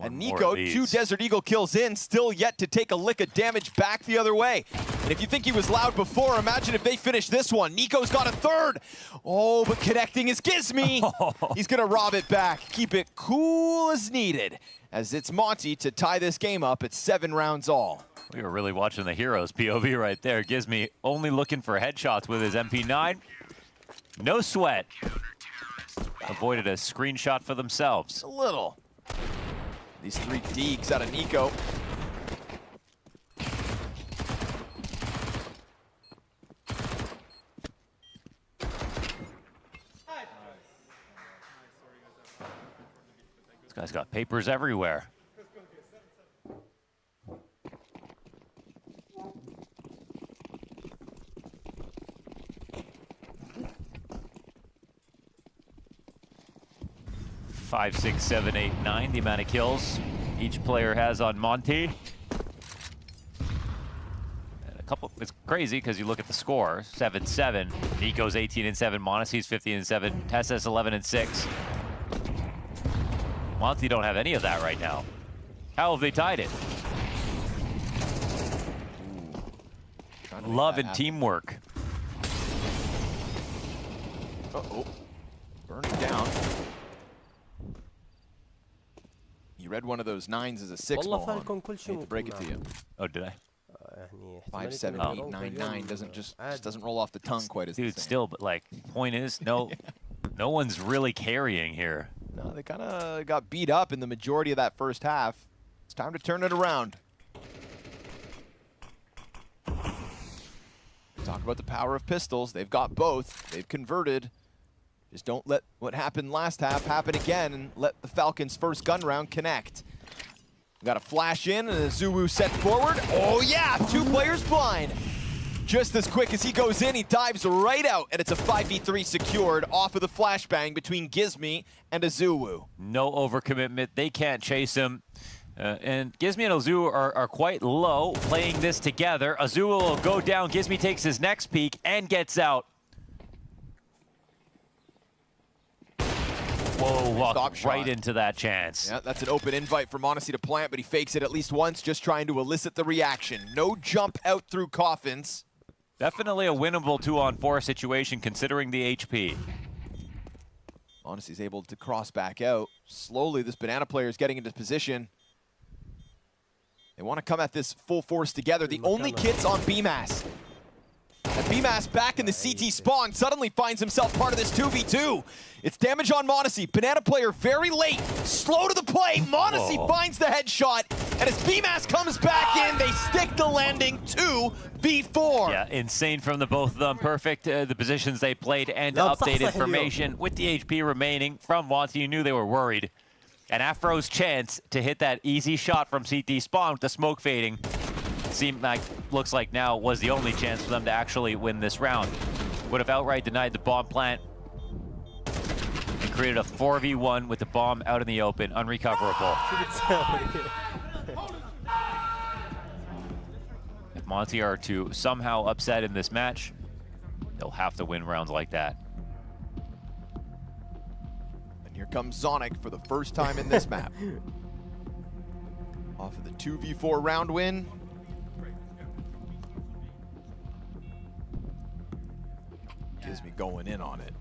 And more Nico, of these. 2 Desert Eagle kills in, still yet to take a lick of damage back the other way. And if you think he was loud before, imagine if they finish this one. Nico's got a 3rd. Oh, but connecting is Gizmy. He's gonna rob it back. Keep it cool as needed, as it's Monte to tie this game up at 7 rounds all. We were really watching the heroes POV right there. Gives me only looking for headshots with his MP9. No sweat. Avoided a screenshot for themselves. A little. These 3 deeks out of Nico. This guy's got papers everywhere. Five, 6, 7, 8, 9, the amount of kills each player has on Monte. And a couple, it's crazy because you look at the score, 7-7. Nico's 18-7, Monte's 15-7, Tessa's 11-6. Monte don't have any of that right now. How have they tied it? Love and teamwork. Uh-oh. Burning down. You read one of those 9s as a 6, والله Mohan. فالكون كل شيء Hate to break it to you. Oh, did I? يعني 5, 7, 8, 9, 9 doesn't just doesn't roll off the tongue quite as Dude, the same. still, but like, point is, no, no one's really carrying here. No, they kind of got beat up in the majority of that first half. It's time to turn it around. Talk about the power of pistols. They've got both. They've converted. Just don't let what happened last half happen again and let the Falcons' first gun round connect. We got a flash in and a Zuwu set forward. Oh yeah, 2 players blind. Just as quick as he goes in, he dives right out, and it's a 5v3 secured off of the flashbang between Gizmi and Azuwu. No overcommitment. They can't chase him. And Gizmi and Azuwu are quite low playing this together. Azuwu will go down. Gizmi takes his next peek and gets out. Whoa, walked right into that chance. Yeah, that's an open invite for Monte to plant, but he fakes it at least once, just trying to elicit the reaction. No jump out through coffins. Definitely a winnable 2-on-4 situation considering the HP. Monte's able to cross back out. Slowly, this Banana player is getting into position. They want to come at this full force together. The only kits on BMAS. And BMAS back in the CT spawn suddenly finds himself part of this 2v2. It's damage on Monte. Banana player very late. Slow to the play. Monte finds the headshot. And as BMAS comes back in, they stick the landing 2v4. Yeah, insane from the both of them. Perfect the positions they played and updated formation with the HP remaining from Monte. You knew they were worried. And Afro's chance to hit that easy shot from CT spawn with the smoke fading seemed like, looks like now was the only chance for them to actually win this round. Would have outright denied the bomb plant and created a 4v1 with the bomb out in the open, unrecoverable. If Monte are to somehow upset in this match, they'll have to win rounds like that. And here comes Zonic for the first time in this map. Off of the 2v4 round win. Gives me going in on it.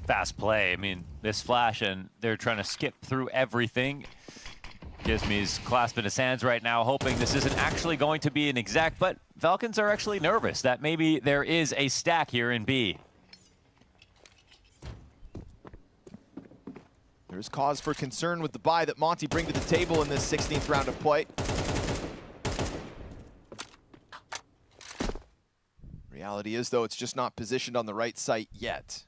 Fast play. I mean, this flash, and they're trying to skip through everything. Gizmi's clasping his hands right now, hoping this isn't actually going to be an exact, but Falcons are actually nervous that maybe there is a stack here in B. There's cause for concern with the buy that Monte bring to the table in this 16th round of play. Reality is, though, it's just not positioned on the right site yet.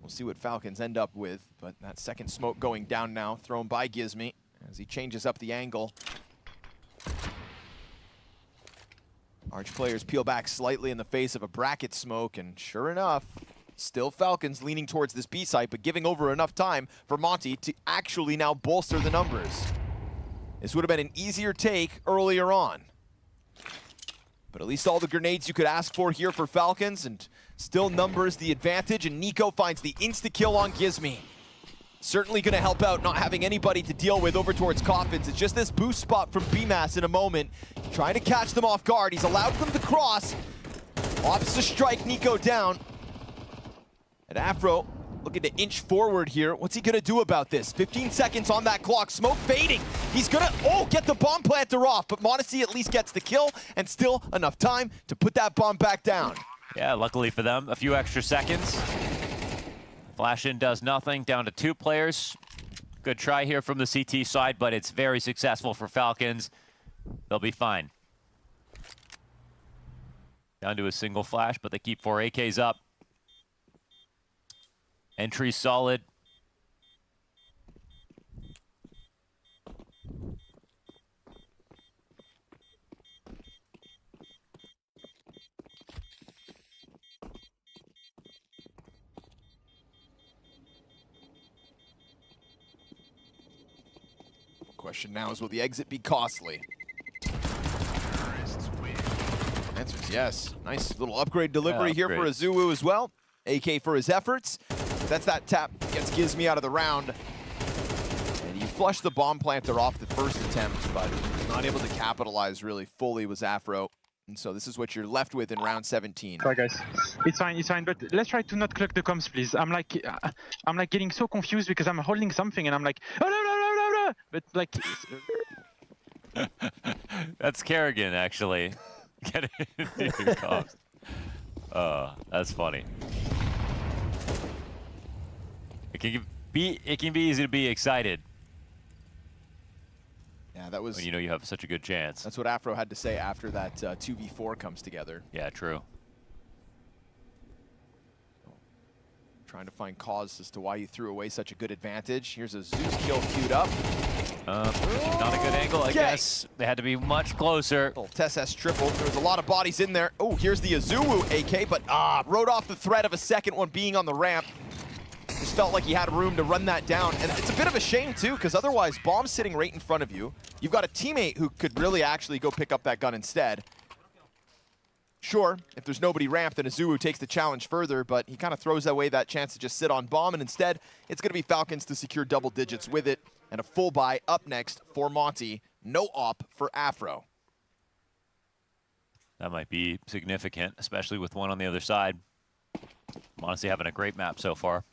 We'll see what Falcons end up with, but that second smoke going down now, thrown by Gizmi as he changes up the angle. Arch players peel back slightly in the face of a bracket smoke, and sure enough, still Falcons leaning towards this B site, but giving over enough time for Monte to actually now bolster the numbers. This would have been an easier take earlier on. But at least all the grenades you could ask for here for Falcons, and still numbers the advantage, and Nico finds the insta-kill on Gizmi. Certainly going to help out not having anybody to deal with over towards Coffins. It's just this boost spot from BMAS in a moment. Trying to catch them off guard. He's allowed them to cross. Opts to strike Nico down. And Afro looking to inch forward here. What's he going to do about this? 15 seconds on that clock. Smoke fading. He's going to, get the bomb planter off. But Monte at least gets the kill, and still enough time to put that bomb back down. Yeah, luckily for them, a few extra seconds. Flash in does nothing, down to 2 players. Good try here from the CT side, but it's very successful for Falcons. They'll be fine. Down to a single flash, but they keep 4 AKs up. Entry solid. Question now is, will the exit be costly? Answer is yes. Nice little upgrade delivery here for Azuwu as well. AK for his efforts. That's that tap. Gets Gizmi out of the round. And you flush the bomb planter off the first attempt, but not able to capitalize really fully was Afro. And so this is what you're left with in round 17. Sorry guys, it's fine, but let's try to not clock the comms, please. I'm like getting so confused because I'm holding something and I'm like, oh no, but like. That's Kerrigan actually. Get it into your comms. That's funny. It can be easy to be excited. Yeah, that was... when you know you have such a good chance. That's what Afro had to say after that 2v4 comes together. Yeah, true. Trying to find cause as to why you threw away such a good advantage. Here's a Zeus kill queued up. Not a good angle, I guess. They had to be much closer. Little TSS triple. There was a lot of bodies in there. Oh, here's the Azuwu AK, but wrote off the threat of a second one being on the ramp. Just felt like he had room to run that down. And it's a bit of a shame, too, because otherwise, bomb's sitting right in front of you. You've got a teammate who could really actually go pick up that gun instead. Sure, if there's nobody ramped, then Azuwu takes the challenge further, but he kind of throws away that chance to just sit on bomb, and instead, it's going to be Falcons to secure double digits with it, and a full buy up next for Monte. No op for Afro. That might be significant, especially with one on the other side. Honestly, having a great map so far.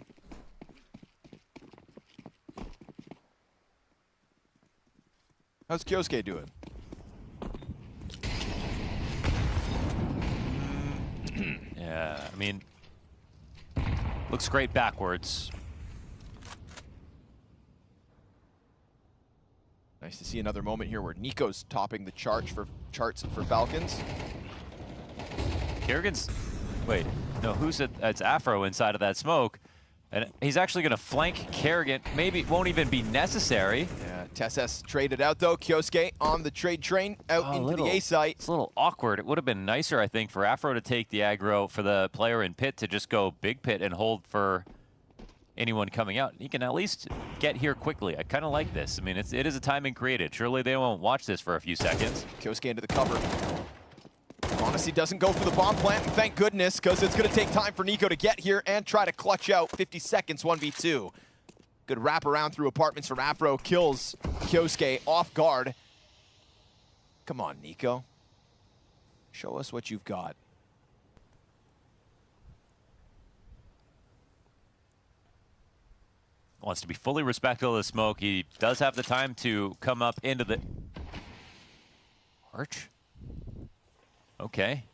How's Kyosuke doing? Yeah, I mean, looks great backwards. Nice to see another moment here where Nico's topping the charts for Falcons. Kerrigan's... wait, no, who's it? It's Afro inside of that smoke. And he's actually going to flank Kerrigan. Maybe it won't even be necessary. Yeah, TSS traded out, though. Kyosuke on the trade train out into the A site. It's a little awkward. It would have been nicer, I think, for Afro to take the aggro, for the player in pit to just go big pit and hold for anyone coming out. He can at least get here quickly. I kind of like this. I mean, it is a timing created. Surely they won't watch this for a few seconds. Kyosuke into the cover. Honestly, doesn't go for the bomb plant, and thank goodness, because it's going to take time for Nico to get here and try to clutch out 50 seconds, 1v2. Good wrap around through apartments from Afro, kills Kyosuke off guard. Come on, Nico. Show us what you've got. Wants to be fully respectful of the smoke. He does have the time to come up into the... Arch? Okay.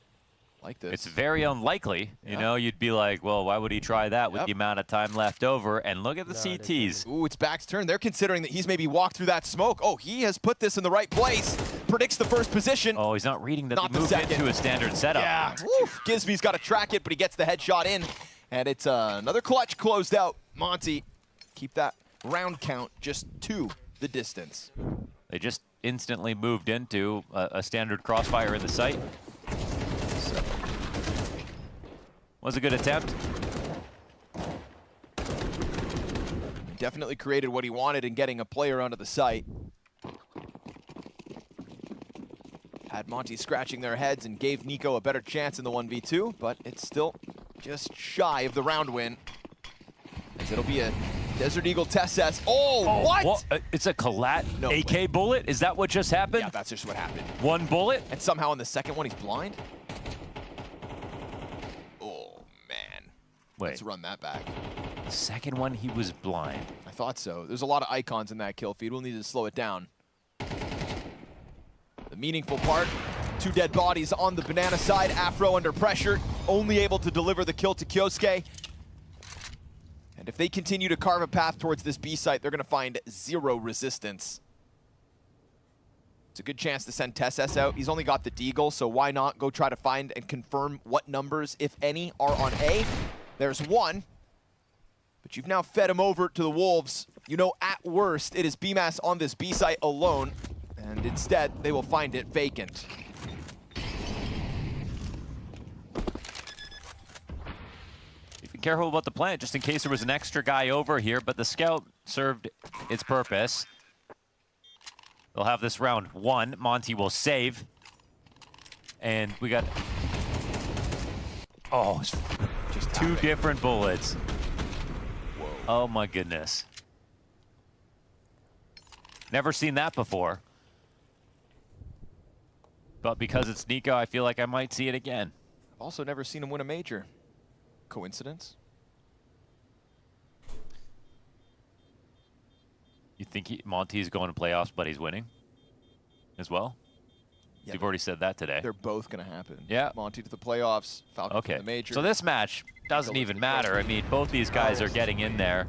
Like this. It's very unlikely. Yeah. You know, you'd be like, well, why would he try that with the amount of time left over? And look at the CTs. Ooh, it's back's turn. They're considering that he's maybe walked through that smoke. Oh, he has put this in the right place. Predicts the first position. Oh, he's not reading that they moved into a standard setup. Yeah. Gizmi's got to track it, but he gets the headshot in. And it's another clutch closed out. Monte, keep that round count just to the distance. They just instantly moved into a standard crossfire in the site. Was a good attempt. Definitely created what he wanted in getting a player onto the site. Had Monte scratching their heads and gave Nico a better chance in the 1v2, but it's still just shy of the round win. As it'll be a Desert Eagle TSS. Oh, what? It's a collat AK bullet? Is that what just happened? Yeah, that's just what happened. One bullet? And somehow in the second one, he's blind? Wait. Let's run that back. The second one, he was blind. I thought so. There's a lot of icons in that kill feed. We'll need to slow it down. The meaningful part, 2 dead bodies on the banana side. Afro under pressure, only able to deliver the kill to Kyosuke. And if they continue to carve a path towards this B site, they're going to find 0 resistance. It's a good chance to send TSS out. He's only got the Deagle, so why not go try to find and confirm what numbers, if any, are on A. There's 1, but you've now fed him over to the Wolves. You know, at worst, it is BMAS on this B site alone, and instead, they will find it vacant. Be careful about the plant, just in case there was an extra guy over here, but the scout served its purpose. They'll have this round won. Monte will save. And we got... Oh, just two different bullets. Whoa. Oh my goodness. Never seen that before. But because it's Nico, I feel like I might see it again. I've also never seen him win a major. Coincidence? You think Monte's going to playoffs, but he's winning as well? Yeah, You've already said that today. They're both going to happen. Yeah. Monte to the playoffs, Falcon to the major. So this match doesn't even matter. I mean, both these guys are getting in there.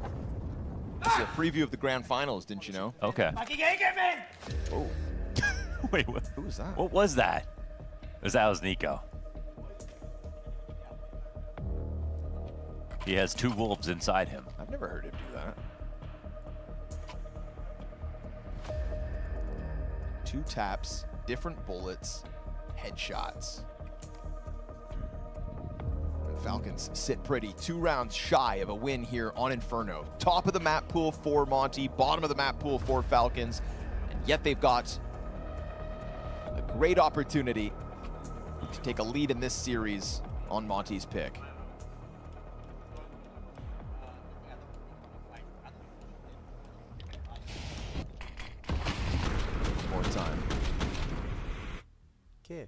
This is a preview of the grand finals, didn't you know? Okay. Oh. Wait, what? Who was that? What was that? That was Nico. He has two wolves inside him. I've never heard him do that. 2 taps, different bullets, headshots. And Falcons sit pretty. 2 rounds shy of a win here on Inferno. Top of the map pool for Monte, bottom of the map pool for Falcons, and yet they've got a great opportunity to take a lead in this series on Monte's pick. More time. كيف؟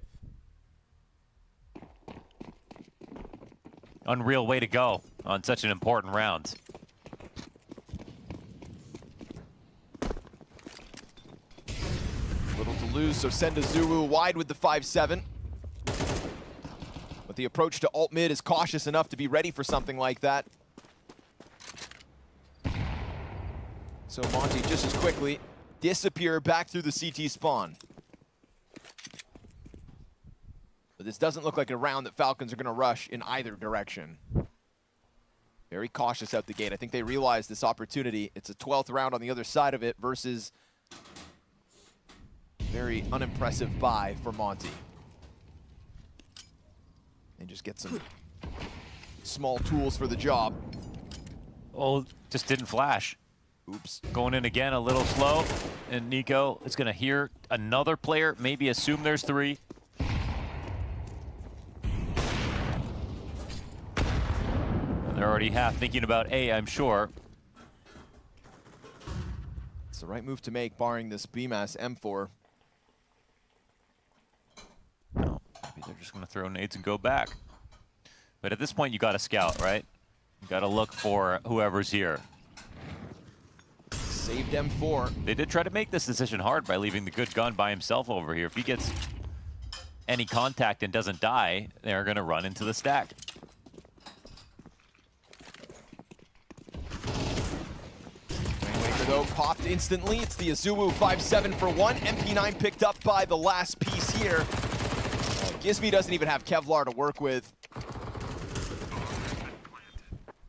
Unreal way to go on such an important round. Little to lose, so send a Zulu wide with the 5-7. But the approach to alt mid is cautious enough to be ready for something like that. So Monte just as quickly disappear back through the CT spawn. But this doesn't look like a round that Falcons are going to rush in either direction. Very cautious out the gate. I think they realize this opportunity. It's a 12th round on the other side of it versus very unimpressive buy for Monte. And just get some small tools for the job. Oh, just didn't flash. Oops. Going in again, a little slow. And Nico is going to hear another player, maybe assume there's 3. And they're already half thinking about A, I'm sure. It's the right move to make, barring this BMAS M4. No, maybe they're just going to throw nades and go back. But at this point, you got to scout, right? You got to look for whoever's here. Saved M4. They did try to make this decision hard by leaving the good gun by himself over here. If he gets any contact and doesn't die, they're going to run into the stack. Rainmaker, though, popped instantly. It's the Azuwu 5-7 for 1. MP9 picked up by the last piece here. Gizmi doesn't even have Kevlar to work with.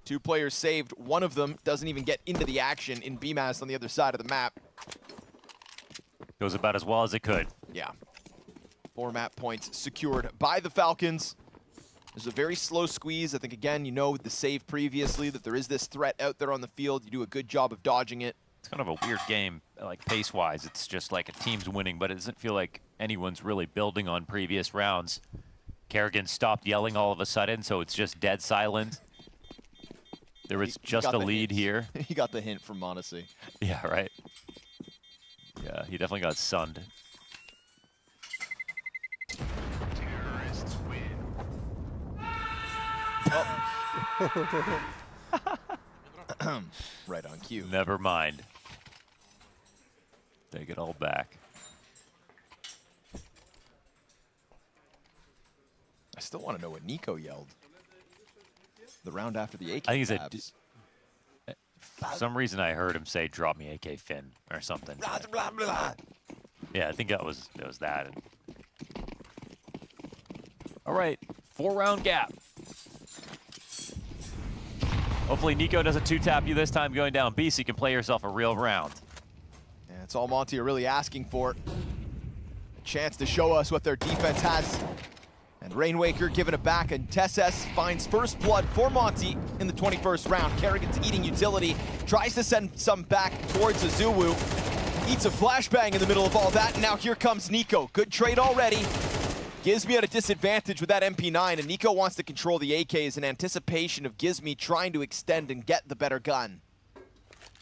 2 players saved. One of them doesn't even get into the action in BMAS on the other side of the map. Goes about as well as it could. Yeah. 4 map points secured by the Falcons. There's a very slow squeeze. I think, again, you know with the save previously that there is this threat out there on the field. You do a good job of dodging it. It's kind of a weird game, like pace-wise. It's just like a team's winning, but it doesn't feel like anyone's really building on previous rounds. Kerrigan stopped yelling all of a sudden, so it's just dead silent. There was just a lead here. He got the hint from Monte. Yeah, right. Yeah, he definitely got sunned. Terrorists win. Right on cue. Never mind. Take it all back. I still want to know what Nico yelled. The round after the AK. I think he tabs. said, for some reason I heard him say, "Drop me AK Finn" or something. Blah, blah, blah. Yeah, I think that was that. All right, 4-round gap. Hopefully Nico doesn't 2-tap you this time going down B, so you can play yourself a real round. And it's all Monte are really asking for. A chance to show us what their defense has. And Rainmaker giving it back, and Tesses finds first blood for Monte in the 21st round. Kerrigan's eating utility, tries to send some back towards Azuwu. Eats a flashbang in the middle of all that, and now here comes Nico. Good trade already. Gizmy at a disadvantage with that MP9, and Nico wants to control the AKs in anticipation of Gizmy trying to extend and get the better gun.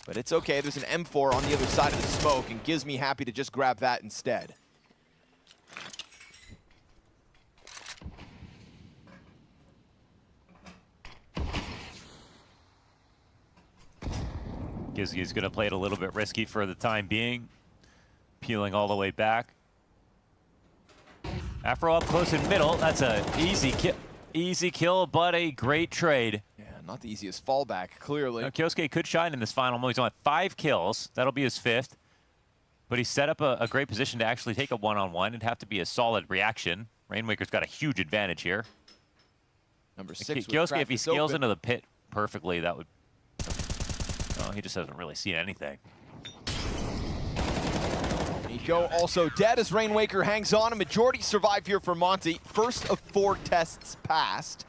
But it's okay, there's an M4 on the other side of the smoke, and Gizmy happy to just grab that instead. Gizzy's going to play it a little bit risky for the time being. Peeling all the way back. Afro up close in middle. That's a easy kill, but a great trade. Yeah, not the easiest fallback, clearly. Now, Kyosuke could shine in this final moment. He's only 5 kills. That'll be his 5th. But he set up a great position to actually take a one-on-one. It'd have to be a solid reaction. Rainmaker's got a huge advantage here. Number 6. Kyosuke, if he scales into the pit perfectly, that would... Oh, he just hasn't really seen anything. Nico also dead as Rainmaker hangs on. A majority survive here for Monte. First of 4 tests passed.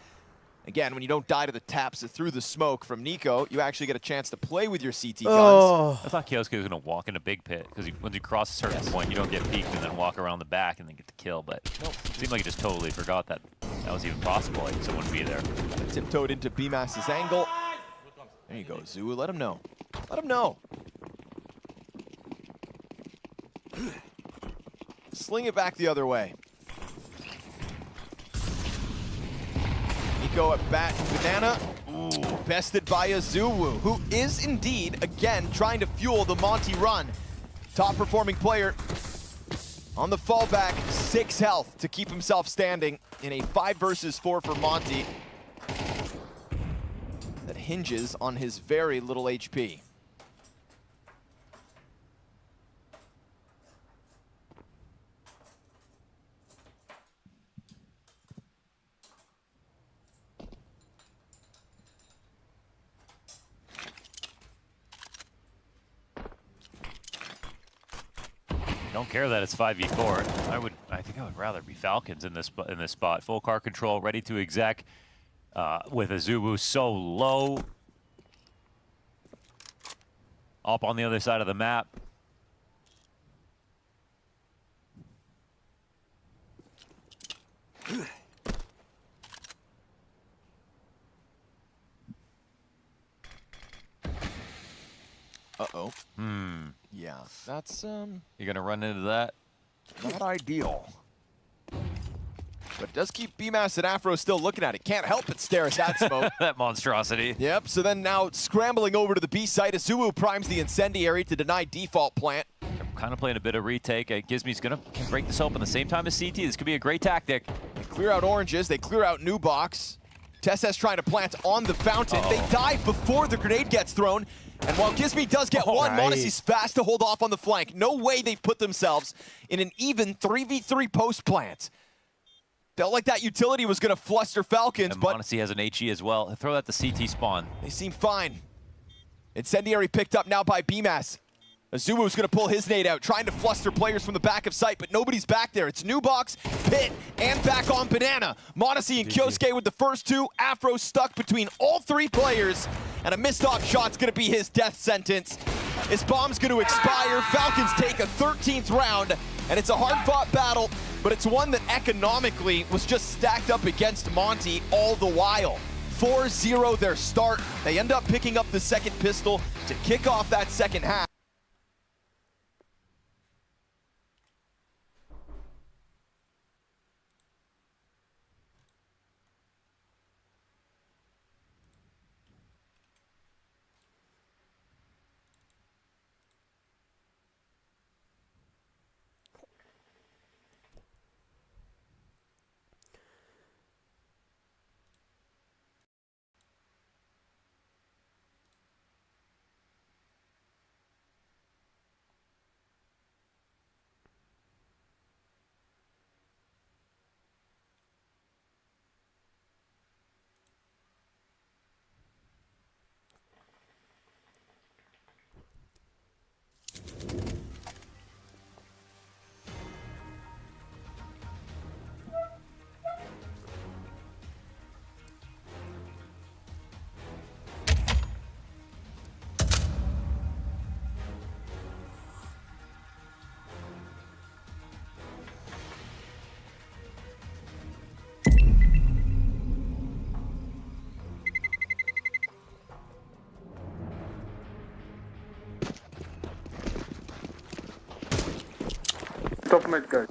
Again, when you don't die to the taps through the smoke from Nico, you actually get a chance to play with your CT guns. I thought Kyosuke was going to walk in a big pit, because once you cross a certain point, you don't get peeked and then walk around the back and then get the kill. But it seemed like he just totally forgot that was even possible. Like someone would be there. Tiptoed into BMAS's angle. There you go, Zuu. Let him know. Let him know. Sling it back the other way. Nico at bat, banana. Ooh, bested by a Zuu, who is indeed, again, trying to fuel the Monte run. Top performing player on the fallback, 6 health to keep himself standing in a 5 versus 4 for Monte. That hinges on his very little HP. Don't care that it's 5v4. I think I would rather be Falcons in this spot. Full car control, ready to exec. With a Zubu so low. Up on the other side of the map. Uh-oh. Yeah, that's, You're gonna run into that? not ideal. But it does keep BMAS and Afro still looking at it. Can't help but stare at that smoke. That monstrosity. Yep, so then now scrambling over to the B site as Zuu primes the incendiary to deny default plant. I'm kind of playing a bit of retake. Gizmy's gonna break this open at the same time as CT. This could be a great tactic. They clear out oranges, they clear out new box. Tess trying to plant on the fountain. They die before the grenade gets thrown. And while Gizmy does get one, Monte's fast to hold off on the flank. No way they've put themselves in an even 3v3 post plant. Felt like that utility was going to fluster Falcons, and but Monte has an HE as well. Throw that to CT spawn. they seem fine. Incendiary picked up now by BMAS. Azubu's going to pull his nade out, trying to fluster players from the back of sight, but nobody's back there. It's new box, pit, and back on banana. Monte and Kyosuke with the first 2. Afro stuck between all 3 players, and a missed off shot's going to be his death sentence. His bomb's going to expire. Falcons take a 13th round, and it's a hard-fought battle, but it's one that economically was just stacked up against Monte all the while. 4-0 their start. They end up picking up the second pistol to kick off that second half. Top mid, guys.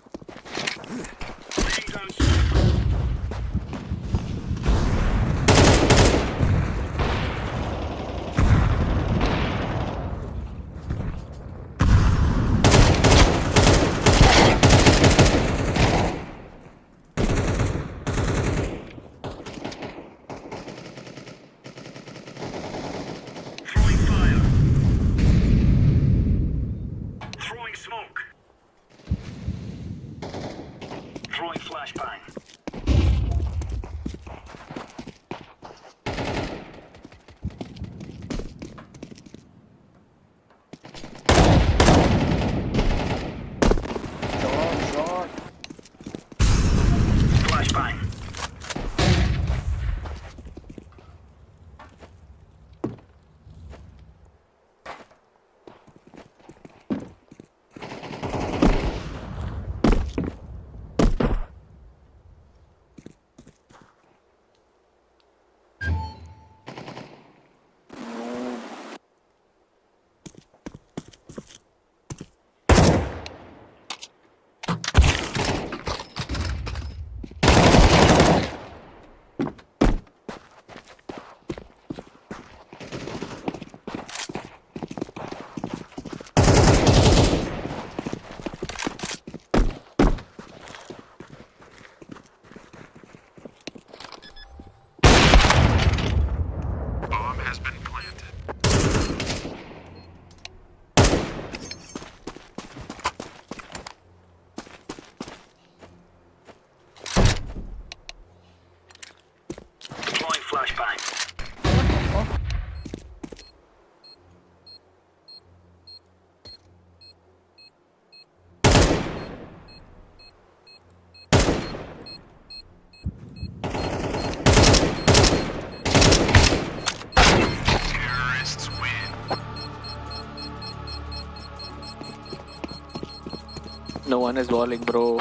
No one is walling, bro.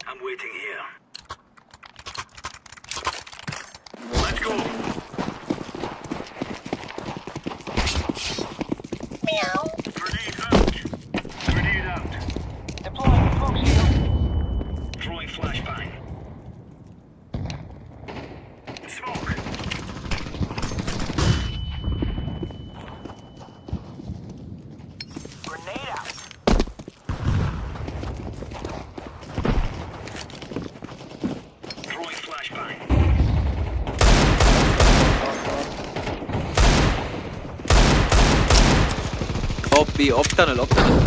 I'm waiting here. Let's go. Meow. Grenade out. Grenade out. Deploying smoke shield. Throwing flashbang. Smoke. Grenade out. Throwing flashbang. Op B, op tunnel, op tunnel.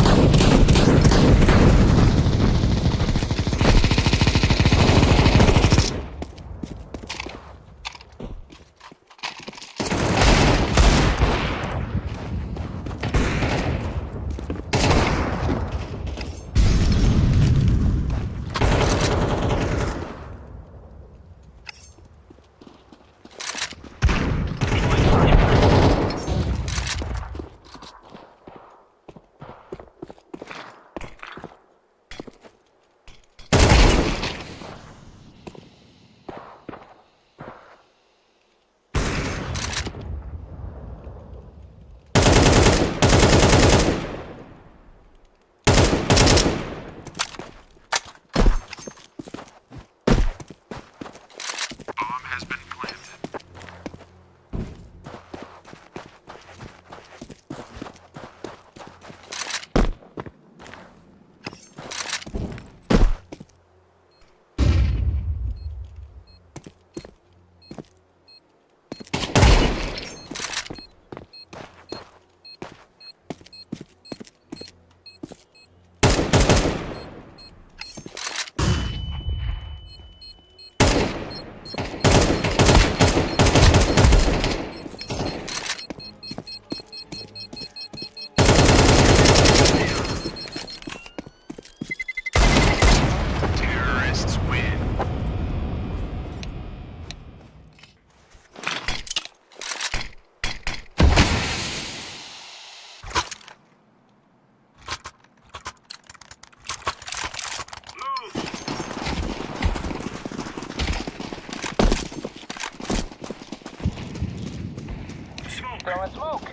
Throwing smoke.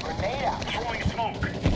Grenade out. Throwing smoke.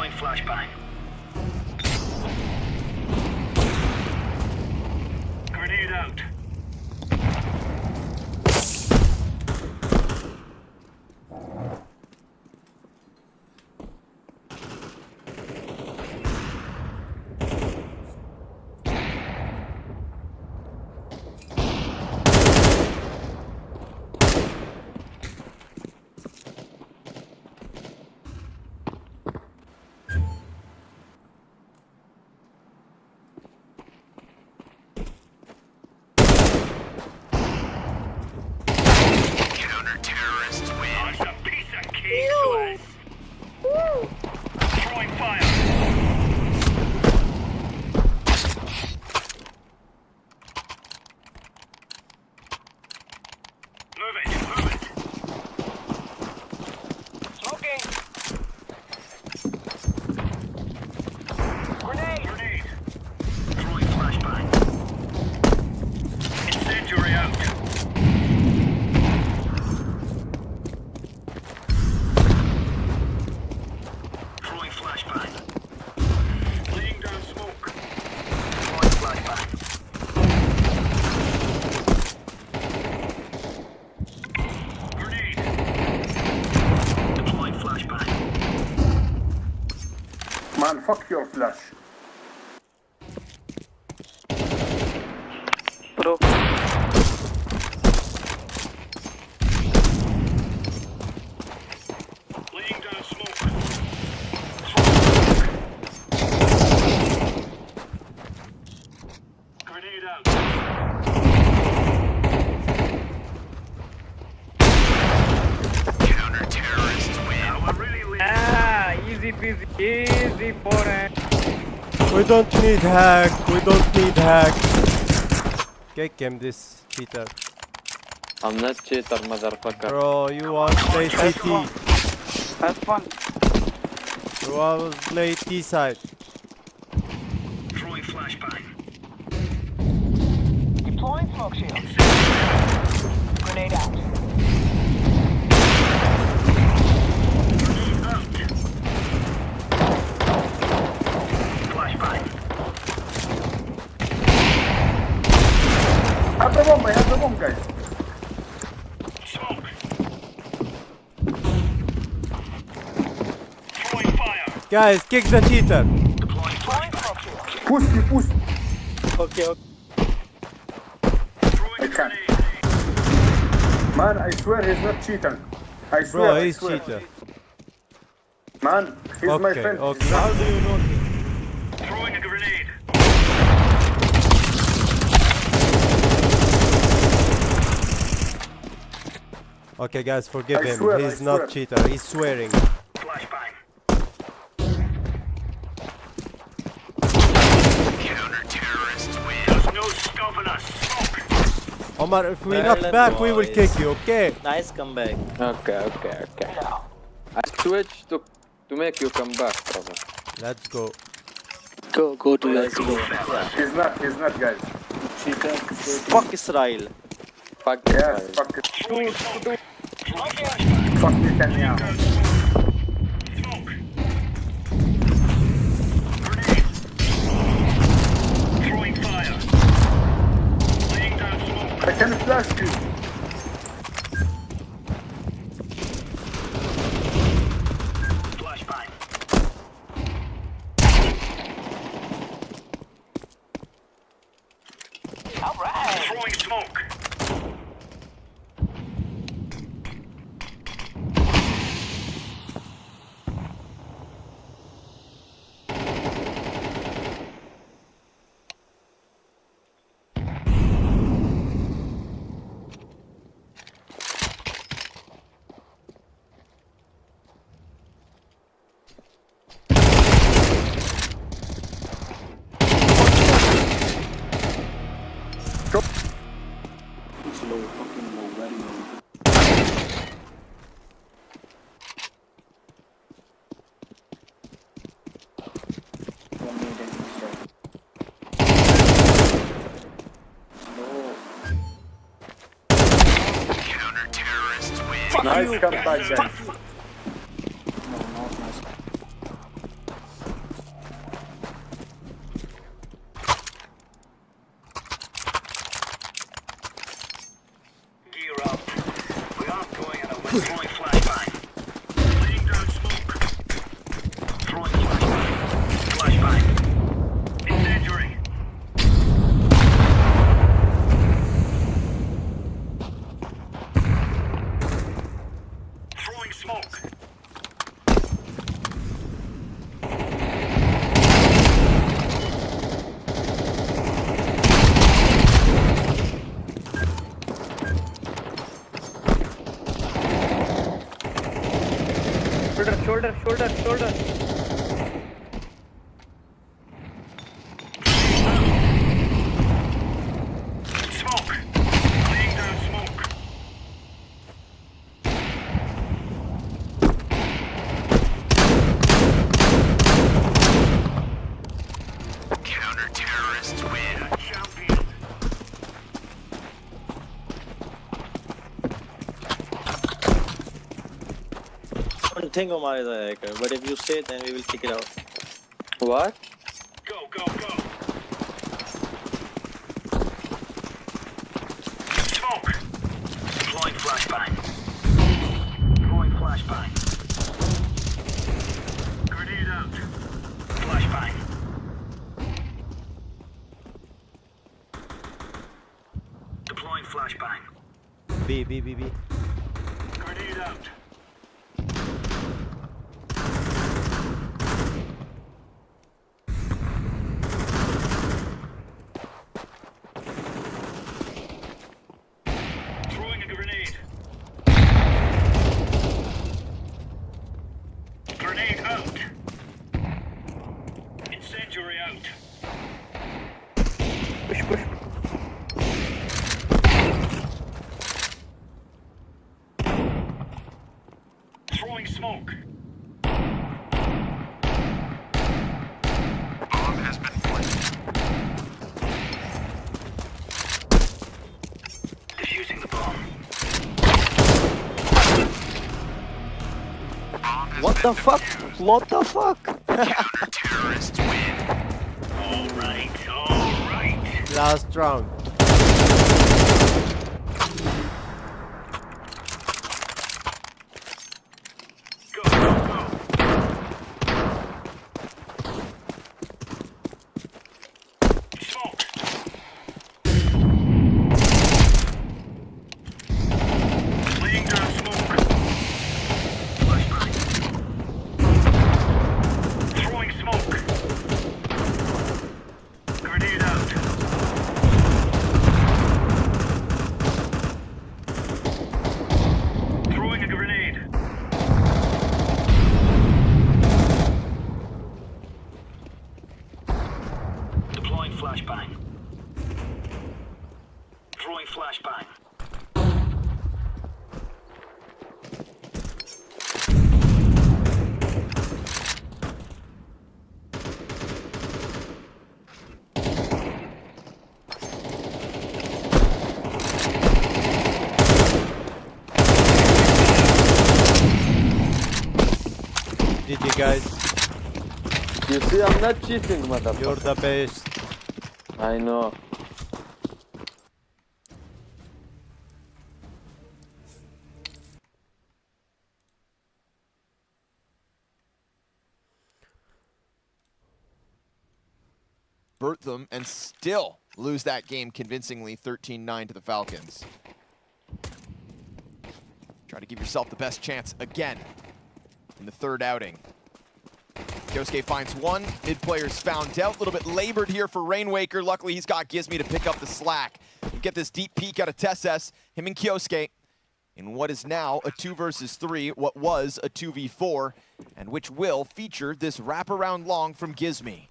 Deploying flashbang. Grenade out. Throwing fire. Move it, move it. Smoking. Grenade. Grenade. Throwing flashbang. Incendiary out. Man, fuck your flash. Bro. Laying down smoke. Grenade out. Counter-terrorist win. Now we're really leading. Easy peasy, easy for it. We don't need hack. We don't need hack. Kick him, this cheater. I'm not cheater, motherfucker. Bro, you want to play CT. Have fun. You want to play T side. Throwing flashbang. Deploying smoke shield. Grenade out. Grenade out. Flashbang. Have the bomb, guys. Smoke. Throwing fire. Guys, kick the cheater. Deploying flashbang. Push. Okay. Throwing a grenade. Man, I swear he's not cheating. I swear. Bro, I he's swear. cheater. Man, he's my Okay, friend. okay. How do you know this? Throwing a grenade. Okay, guys, forgive I him. swear, He's I not swear. cheater. He's swearing. Flashbang. Counter-terrorist win. There's no stopping us. Smoke. Omar, if we knock back, we will kick you, okay? Nice comeback. Okay. I switched to make you come back, brother. Let's go. Go to let's go. He's not, guys. Fuck Israel. Fuck Yes, this guy. fuck it. Throwing smoke. Throwing flashbang. Fuck Netanyahu. Smoke. Grenade. Throwing fire. Laying down smoke. I can flash you. Flashbang. Alright. Throwing smoke. Counter-terrorist win. Nice comeback, guys. Throwing flashbang. Laying down smoke. Throwing flashbang. Flashbang. Incendiary. Throwing smoke. Shoulder. Smoke. Laying down smoke. Counter-terrorists win. Champion. Don't think Omar is a hacker, but if you say then we will kick it out. What? Go. Smoke. Deploying flashbang. Throwing flashbang. Grenade out. Flashbang. Deploying flashbang. B. Grenade out. Throwing a grenade. Grenade out. Incendiary out. Push. Throwing smoke. Bomb has been planted. Defusing the bomb. What the fuck? What the fuck? Counter-terrorists win. All right. Last round. Go. Smoke. Laying down smoke. Flashbang. Throwing smoke. Grenade out. Throwing a grenade. Deploying flashbang. Throwing flashbang. GG guys. You see, I'm not cheating, motherfucker. You're the best. I know. Burt them and still lose that game convincingly 13-9 to the Falcons. Try to give yourself the best chance again in the third outing. Kyosuke finds one. Mid player's found out. A little bit labored here for Rainwaker. Luckily, he's got Gizmy to pick up the slack. You get this deep peek out of Tesses, him and Kyosuke, in what is now a 2 versus 3, what was a 2v4, and which will feature this wraparound long from Gizmy.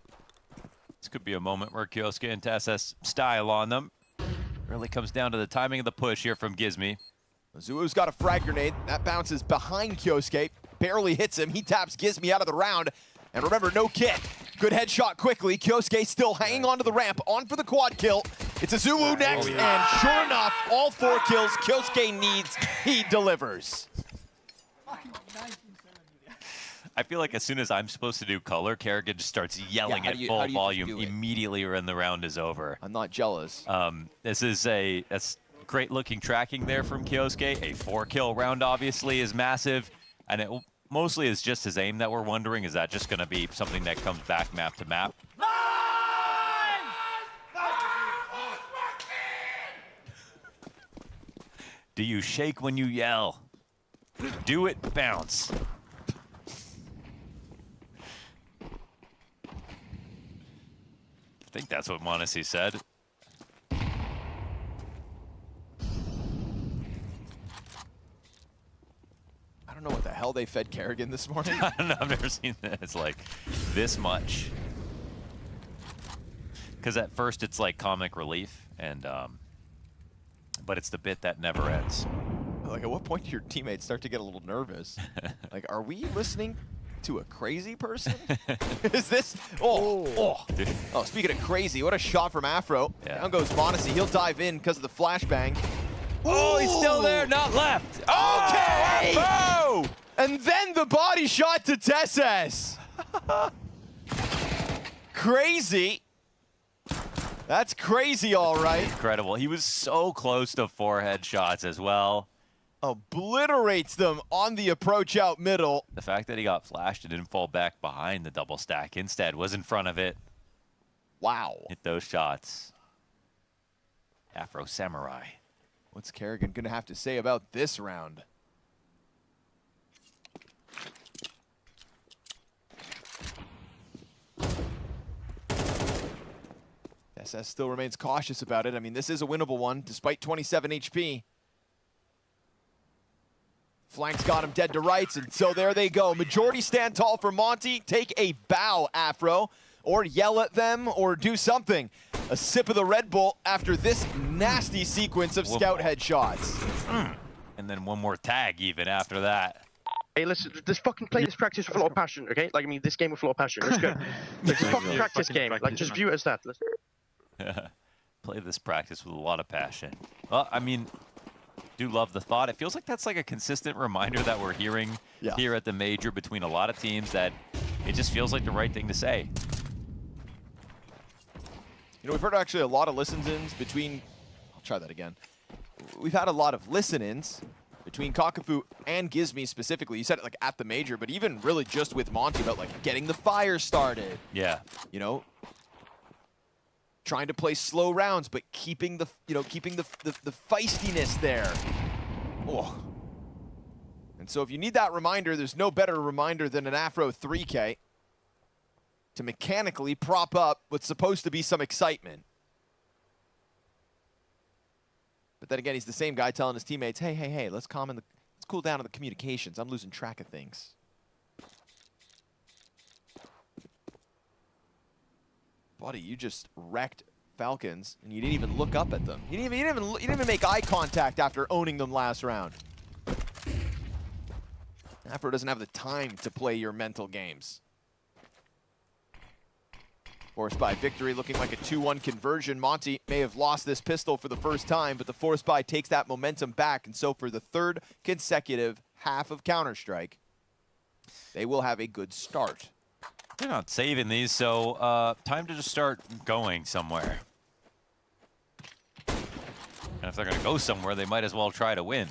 This could be a moment where Kyosuke and Tesses style on them. Really comes down to the timing of the push here from Gizmy. Zulu's got a frag grenade. That bounces behind Kyosuke. Barely hits him. He taps Gizmy out of the round. And remember, no kit. Good headshot quickly. Kyosuke still hanging onto the ramp, on for the quad kill. It's a Zulu next, and sure enough, all 4 kills Kyosuke needs, he delivers. I feel like as soon as I'm supposed to do color, Kerrigan just starts yelling at full volume immediately when the round is over. I'm not jealous. This is a Great looking tracking there from Kyosuke. A 4-kill round obviously is massive. And it mostly is just his aim that we're wondering. Is that just going to be something that comes back map to map? Do you shake when you yell? Do it, bounce. I think that's what Monte said. I don't know what the hell they fed Kerrigan this morning. I don't know, I've never seen this like this much. Because at first it's like comic relief, and but it's the bit that never ends. Like, at what point do your teammates start to get a little nervous? Like, are we listening to a crazy person? Is this? Oh, speaking of crazy, what a shot from Afro. Yeah. Down goes Monte. He'll dive in because of the flashbang. Oh, he's still there, not left. Okay! Oh! And then the body shot to Tesses. Crazy. That's crazy, all right. Incredible. He was so close to 4 headshots as well. Obliterates them on the approach out middle. The fact that he got flashed and didn't fall back behind the double stack, instead was in front of it. Wow. Hit those shots. Afro Samurai. What's Kerrigan going to have to say about this round? SS still remains cautious about it. I mean, this is a winnable one, despite 27 HP. Flanks got him dead to rights, and so there they go. Majority stand tall for Monte. Take a bow, Afro, or yell at them, or do something. A sip of the Red Bull after this nasty sequence of scout headshots. And then one more tag even after that. Hey, let's fucking play this practice with a lot of passion, okay? Like, I mean, this game with a lot of passion. Let's go. It's a fucking practice game. Like, just view it as that. Let's... Play this practice with a lot of passion. Well, I mean, do love the thought. It feels like that's like a consistent reminder that we're hearing here at the major between a lot of teams, that it just feels like the right thing to say. You know, we've heard actually a lot of listen-ins between... I'll try that again. We've had a lot of listen-ins between Kakafu and Gizmi specifically. You said it like at the major, but even really just with Monte about like getting the fire started. Yeah. You know, trying to play slow rounds, but keeping the feistiness there. Oh. And so if you need that reminder, there's no better reminder than an Afro 3K to mechanically prop up what's supposed to be some excitement. But then again, he's the same guy telling his teammates, hey, let's cool down on the communications. I'm losing track of things. Buddy, you just wrecked Falcons, and you didn't even look up at them. You didn't even make eye contact after owning them last round. Afro doesn't have the time to play your mental games. Forced by victory, looking like a 2-1 conversion. Monte may have lost this pistol for the first time, but the Force Buy takes that momentum back, and so for the third consecutive half of Counter-Strike, they will have a good start. They're not saving these, so time to just start going somewhere. And if they're going to go somewhere, they might as well try to win.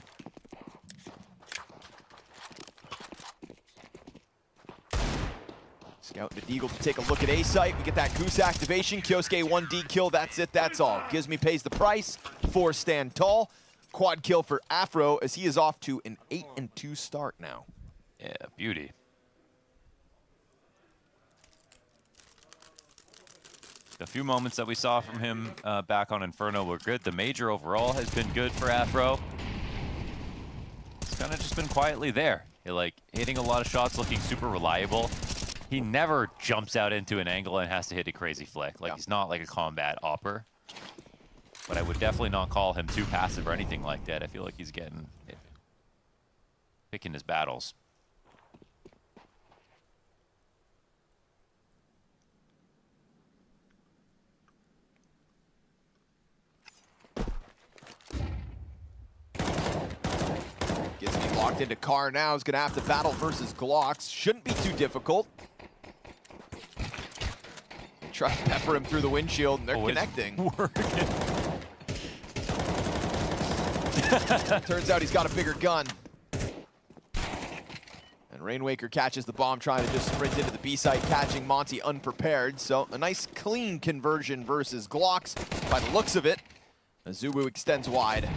Scout and Deagle to take a look at A site. We get that Goose activation. Kyosuke 1D kill. That's it. That's all. Gizmi pays the price. 4 stand tall. Quad kill for Afro as he is off to an 8-2 start now. Yeah, beauty. The few moments that we saw from him back on Inferno were good. The major overall has been good for Afro. It's kind of just been quietly there. Like hitting a lot of shots, looking super reliable. He never jumps out into an angle and has to hit a crazy flick. Like he's not like a combat opper. But I would definitely not call him too passive or anything like that. I feel like he's picking his battles. Gizmi locked into car now. He's going to have to battle versus Glocks. Shouldn't be too difficult. Try to pepper him through the windshield, and they're connecting. Turns out he's got a bigger gun. And Rainwaker catches the bomb, trying to just sprint into the B site, catching Monte unprepared. So a nice clean conversion versus Glocks by the looks of it. Azubu extends wide.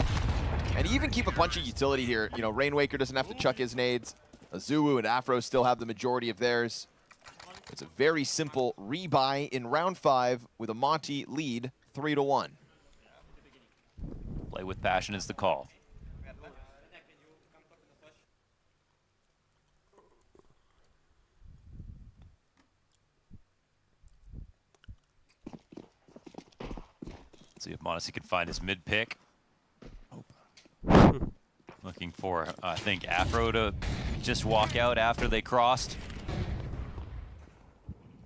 And you even keep a bunch of utility here. You know, Rainwaker doesn't have to chuck his nades. Azubu and Afro still have the majority of theirs. It's a very simple rebuy in round 5 with a Monte lead 3-1. Play with passion is the call. See if Monte can find his mid pick. Looking for, I think, Afro to just walk out after they crossed.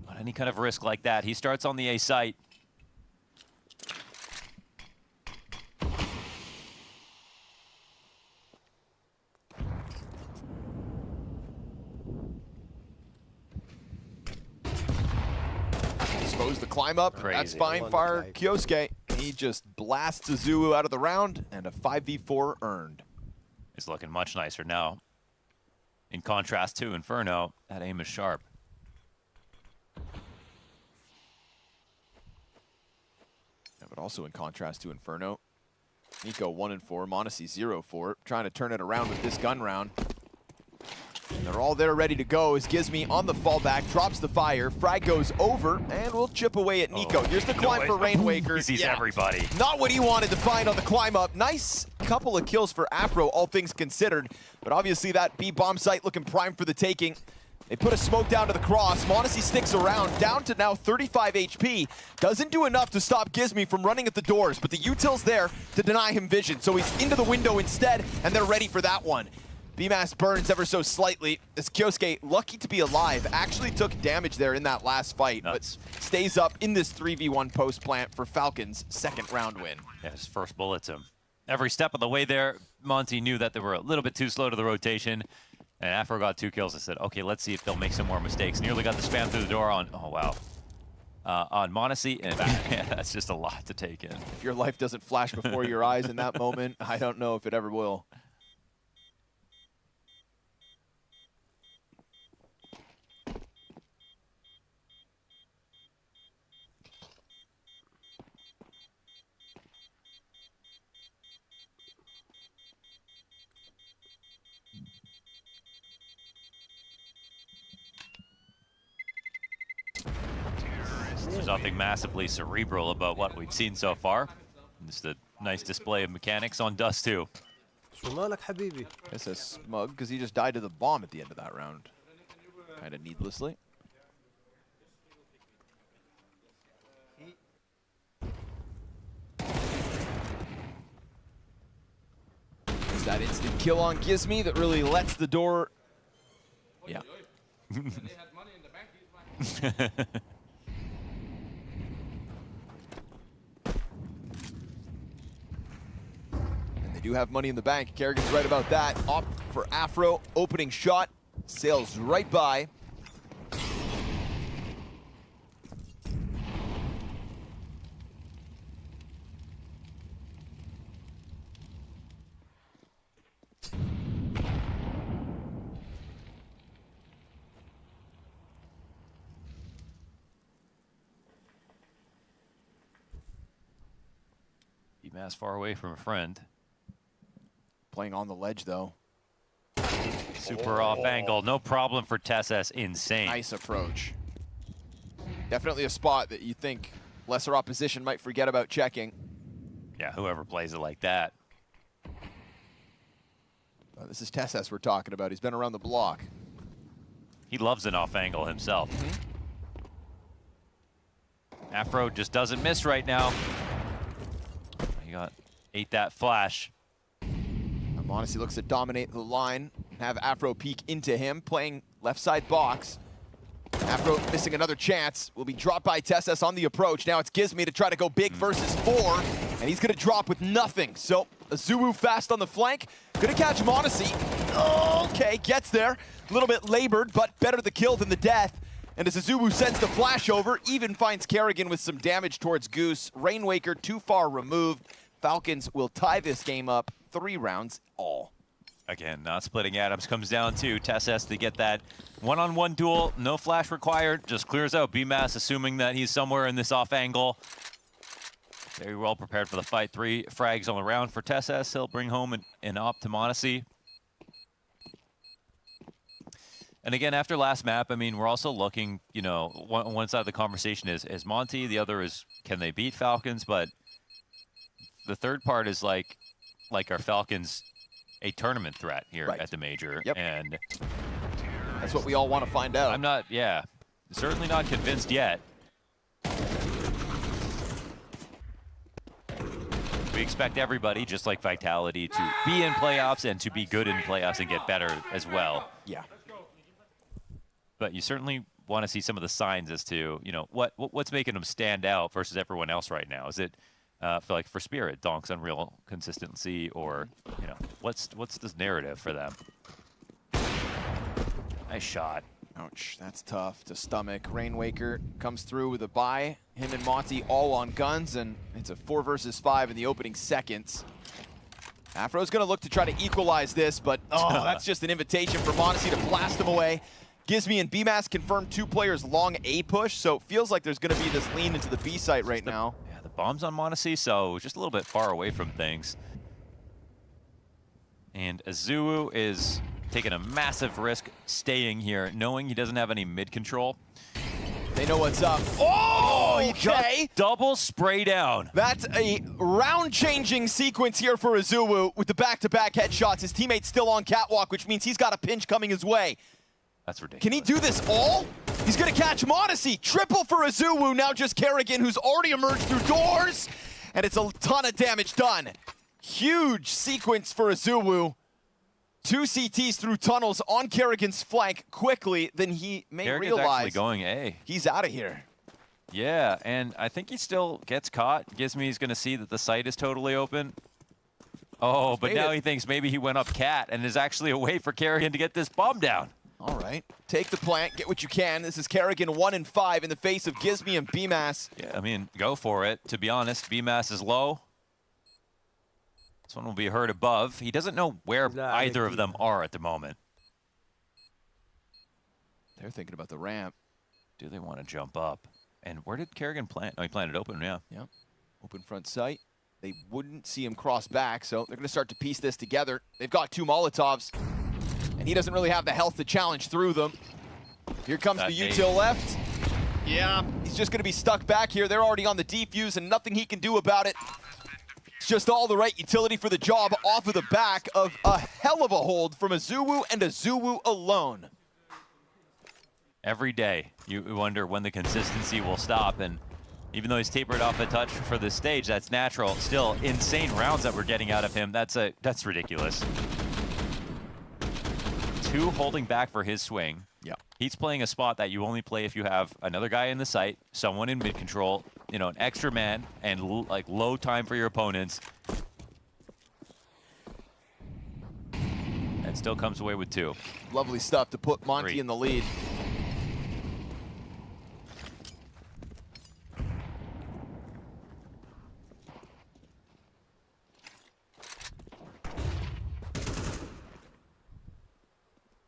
But any kind of risk like that, he starts on the A site. Exposed the climb up. Crazy. That's fine. Fire Kyosuke. He just blasts Zulu out of the round, and a 5v4 earned. He's looking much nicer now. In contrast to Inferno, that aim is sharp. Yeah, but also in contrast to Inferno, Nico 1-4, Monte 0-4, trying to turn it around with this gun round. And they're all there ready to go as Gizmy on the fallback, drops the fire, frag goes over, and we'll chip away at Nico. Here's the climb for Rainwaker. He sees everybody. Not what he wanted to find on the climb up. Nice couple of kills for Afro, all things considered. But obviously that B bomb site looking prime for the taking. They put a smoke down to the cross. Monte sticks around, down to now 35 HP. Doesn't do enough to stop Gizmy from running at the doors, but the util's there to deny him vision. So he's into the window instead, and they're ready for that one. BMAS burns ever so slightly as Kyosuke, lucky to be alive, actually took damage there in that last fight, but stays up in this 3v1 post plant for Falcon's second round win. Yeah, his first bullets him. Every step of the way there, Monte knew that they were a little bit too slow to the rotation, and Afro got 2 kills and said, okay, let's see if they'll make some more mistakes. Nearly got the spam through the door on, oh wow, on Monte, and yeah, that's just a lot to take in. If your life doesn't flash before your eyes in that moment, I don't know if it ever will. There's nothing massively cerebral about what we've seen so far. Just a nice display of mechanics on Dust 2. This is smug because he just died to the bomb at the end of that round. Kind of needlessly. It's that instant kill on Gizmy that really lets the door... Yeah. They do have money in the bank. Kerrigan's right about that. Opt for Afro. Opening shot. Sails right by. BMAS far away from a friend. Playing on the ledge, though. Super off angle. No problem for TSS. Insane. Nice approach. Definitely a spot that you think lesser opposition might forget about checking. Yeah, whoever plays it like that. This is TSS we're talking about. He's been around the block. He loves an off angle himself. Afro just doesn't miss right now. He ate that flash. Monte looks to dominate the line, have Afro peek into him, playing left side box. Afro missing another chance, will be dropped by TSS on the approach. Now it's Gizmy to try to go big versus 4, and he's gonna drop with nothing. So Azubu fast on the flank, gonna catch Monte. Okay, gets there, a little bit labored, but better the kill than the death. And as Azubu sends the flash over, even finds Kerrigan with some damage towards Goose. Rainwaker too far removed. Falcons will tie this game up 3 rounds all. Again, not splitting atoms comes down to TeSS to get that one-on-one duel. No flash required, just clears out BMAS, assuming that he's somewhere in this off angle. Very well prepared for the fight. 3 frags on the round for TeSS. He'll bring home an op to Monte. And again, after last map, I mean, we're also looking, you know, one side of the conversation is Monte, the other is can they beat Falcons, but the third part is like our Falcons a tournament threat here at the major. Yep. And that's what we all want to find out. I'm not, certainly not convinced yet. We expect everybody, just like Vitality, to be in playoffs and to be good in playoffs and get better as well. Yeah. But you certainly want to see some of the signs as to, you know, what's making them stand out versus everyone else right now. Is it for Spirit, Donk's unreal consistency, or, you know, what's this narrative for them? Nice shot. Ouch, that's tough to stomach. Rainwaker comes through with a buy. Him and Monte all on guns, and it's a 4 versus 5 in the opening seconds. Afro's going to look to try to equalize this, but that's just an invitation for Monte to blast him away. Gizmi and BMAS confirmed 2 players long A push, so it feels like there's going to be this lean into the B site right now. Yeah, the bomb's on Monte, so just a little bit far away from things. And Azuwu is taking a massive risk staying here, knowing he doesn't have any mid control. They know what's up. Oh, okay. Just double spray down. That's a round-changing sequence here for Azuwu with the back-to-back headshots. His teammate's still on catwalk, which means he's got a pinch coming his way. That's ridiculous. Can he do this all? He's going to catch Monte. Triple for Azuwu. Now just Kerrigan, who's already emerged through doors. And it's a ton of damage done. Huge sequence for Azuwu. 2 CTs through tunnels on Kerrigan's flank quickly than he may Kerrigan's realize. actually going A. He's out of here. Yeah, and I think he still gets caught. Gizmi's going to see that the site is totally open. Oh, but now he thinks maybe he went up cat and is actually a way for Kerrigan to get this bomb down. All right, take the plant, get what you can. This is Kerrigan 1 and 5 in the face of Gizmi and BMAS. Yeah, I mean, go for it. To be honest, BMAS is low. This one will be heard above. He doesn't know where either of them are at the moment. They're thinking about the ramp. Do they want to jump up? And where did Kerrigan plant? Oh, he planted open, yeah. Yep, open front sight. They wouldn't see him cross back, so they're going to start to piece this together. They've got 2 Molotovs. And he doesn't really have the health to challenge through them. Here comes the util left. Yeah, he's just going to be stuck back here. They're already on the defuse and nothing he can do about it. It's just all the right utility for the job off of the back of a hell of a hold from Azuwu and Azuwu alone. Every day, you wonder when the consistency will stop, and even though he's tapered off a touch for this stage, that's natural. Still, insane rounds that we're getting out of him. That's ridiculous. 2 holding back for his swing. Yeah. He's playing a spot that you only play if you have another guy in the site, someone in mid control, you know, an extra man, and like low time for your opponents. And still comes away with 2. Lovely stuff to put Monte 3 in the lead.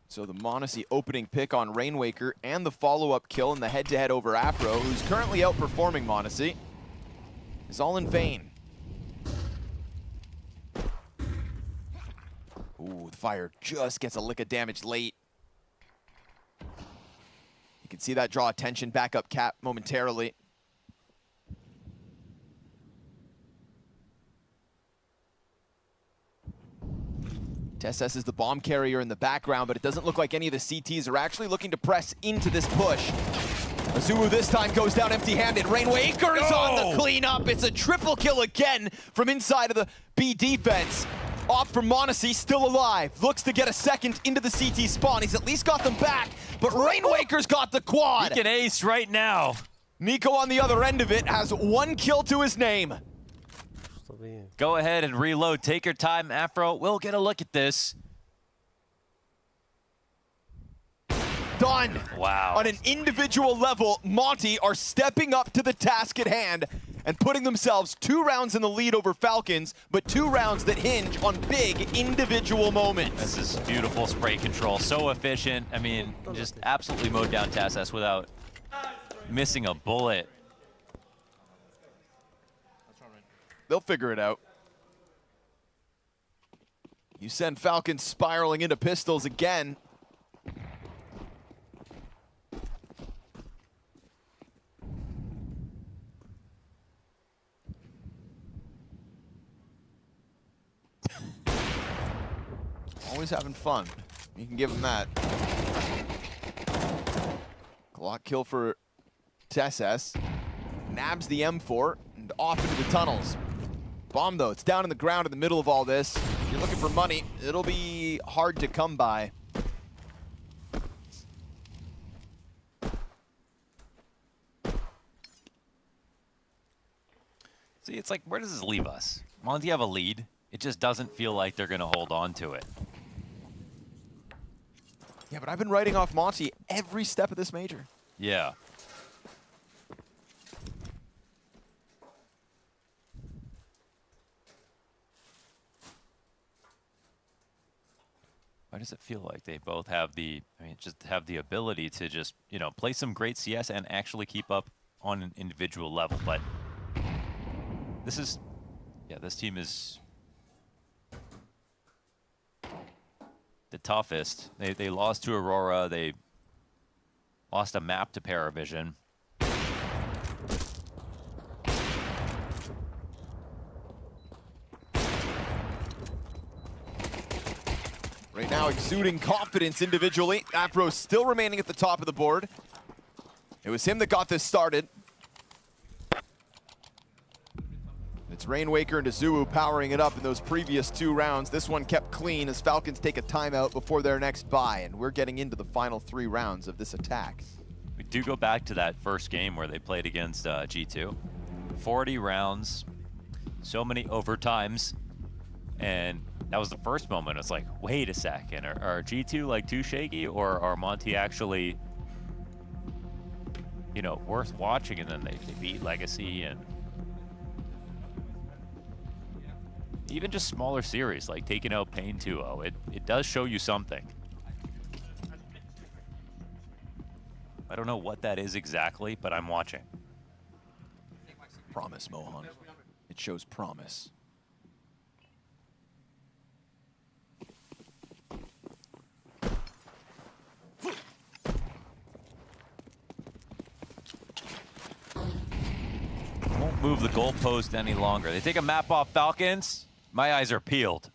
So the Monte opening pick on Rainwaker and the follow-up kill in the head-to-head over Afro, who's currently outperforming Monte, is all in vain. Ooh, the fire just gets a lick of damage late. You can see that draw attention back up cap momentarily. TeSS is the bomb carrier in the background, but it doesn't look like any of the CTs are actually looking to press into this push. Azuwu this time goes down empty-handed. Rainwaker is on the cleanup. It's a triple kill again from inside of the B defense. Off from Monte, still alive. Looks to get a second into the CT spawn. He's at least got them back, but Rainwaker's got the quad. He can ace right now. Nico on the other end of it has 1 kill to his name. Go ahead and reload. Take your time, Afro. We'll get a look at this. Done. Wow. On an individual level, Monte are stepping up to the task at hand and putting themselves 2 rounds in the lead over Falcons, but 2 rounds that hinge on big individual moments. This is beautiful spray control, so efficient. I mean, just absolutely mowed down TSS without missing a bullet. They'll figure it out. You send Falcons spiraling into pistols again. Always having fun. You can give him that. Glock kill for TSS. Nabs the M4 and off into the tunnels. Bomb though, it's down in the ground in the middle of all this. If you're looking for money, it'll be hard to come by. See, it's like, where does this leave us? Monte have a lead. It just doesn't feel like they're going to hold on to it. Yeah, but I've been writing off Monte every step of this major. Yeah. Why does it feel like they both have the, just have the ability to just, play some great CS and actually keep up on an individual level? But this is, this team is the toughest. They lost to Aurora. They lost a map to Paravision. Right now, exuding confidence individually. Afro still remaining at the top of the board. It was him that got this started. It's Rainwaker and Azuu powering it up in those previous 2 rounds. This one kept clean as Falcons take a timeout before their next bye, and we're getting into the final 3 rounds of this attack. We do go back to that first game where they played against G2. 40 rounds, so many overtimes, and that was the first moment. It's like, wait a second, are G2 like too shaky, or are Monte actually, worth watching? And then they beat Legacy, and even just smaller series like taking out Pain 2-0, it does show you something. I don't know what that is exactly, but I'm watching. Promise, Mohan. It shows promise. Won't move the goalpost any longer. They take a map off Falcons. My eyes are peeled.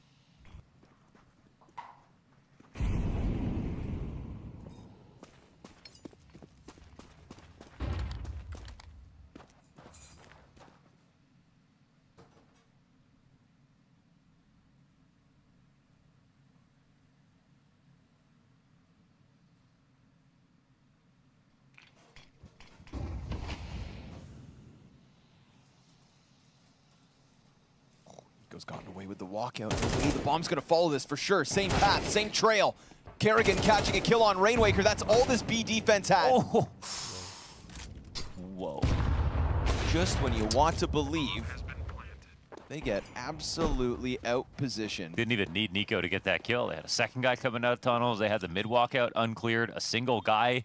Nico's gotten away with the walkout. The bomb's going to follow this for sure. Same path, same trail. Kerrigan catching a kill on Rainwaker. That's all this B defense had. Oh. Whoa. Just when you want to believe, they get absolutely outpositioned. Didn't even need Nico to get that kill. They had a second guy coming out of tunnels. They had the mid walkout uncleared. A single guy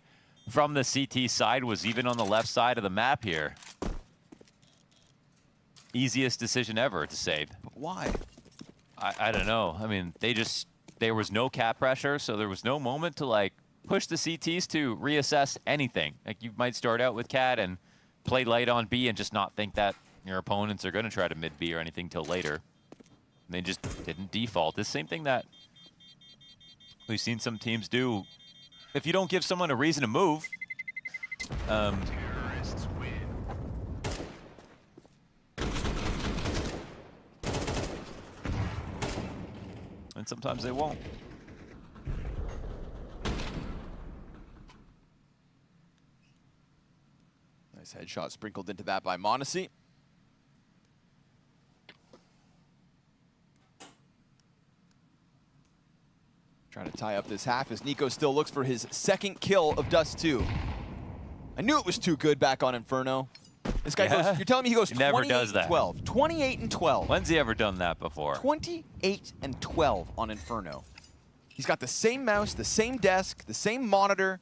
from the CT side was even on the left side of the map here. Easiest decision ever to save. But why? I don't know. I mean, there was no cap pressure, so there was no moment to like push the CTs to reassess anything. Like you might start out with Cat and play light on B and just not think that your opponents are going to try to mid B or anything till later. And they just didn't default. The same thing that we've seen some teams do. If you don't give someone a reason to move, Terrorists win. and sometimes they won't. Nice headshot sprinkled into that by Monte. Trying to tie up this half as Nico still looks for his second kill of Dust 2. I knew it was too good back on Inferno. This guy goes, you're telling me he goes He never 28 does that. and 12. 28 and 12. When's he ever done that before? 28 and 12 on Inferno. He's got the same mouse, the same desk, the same monitor,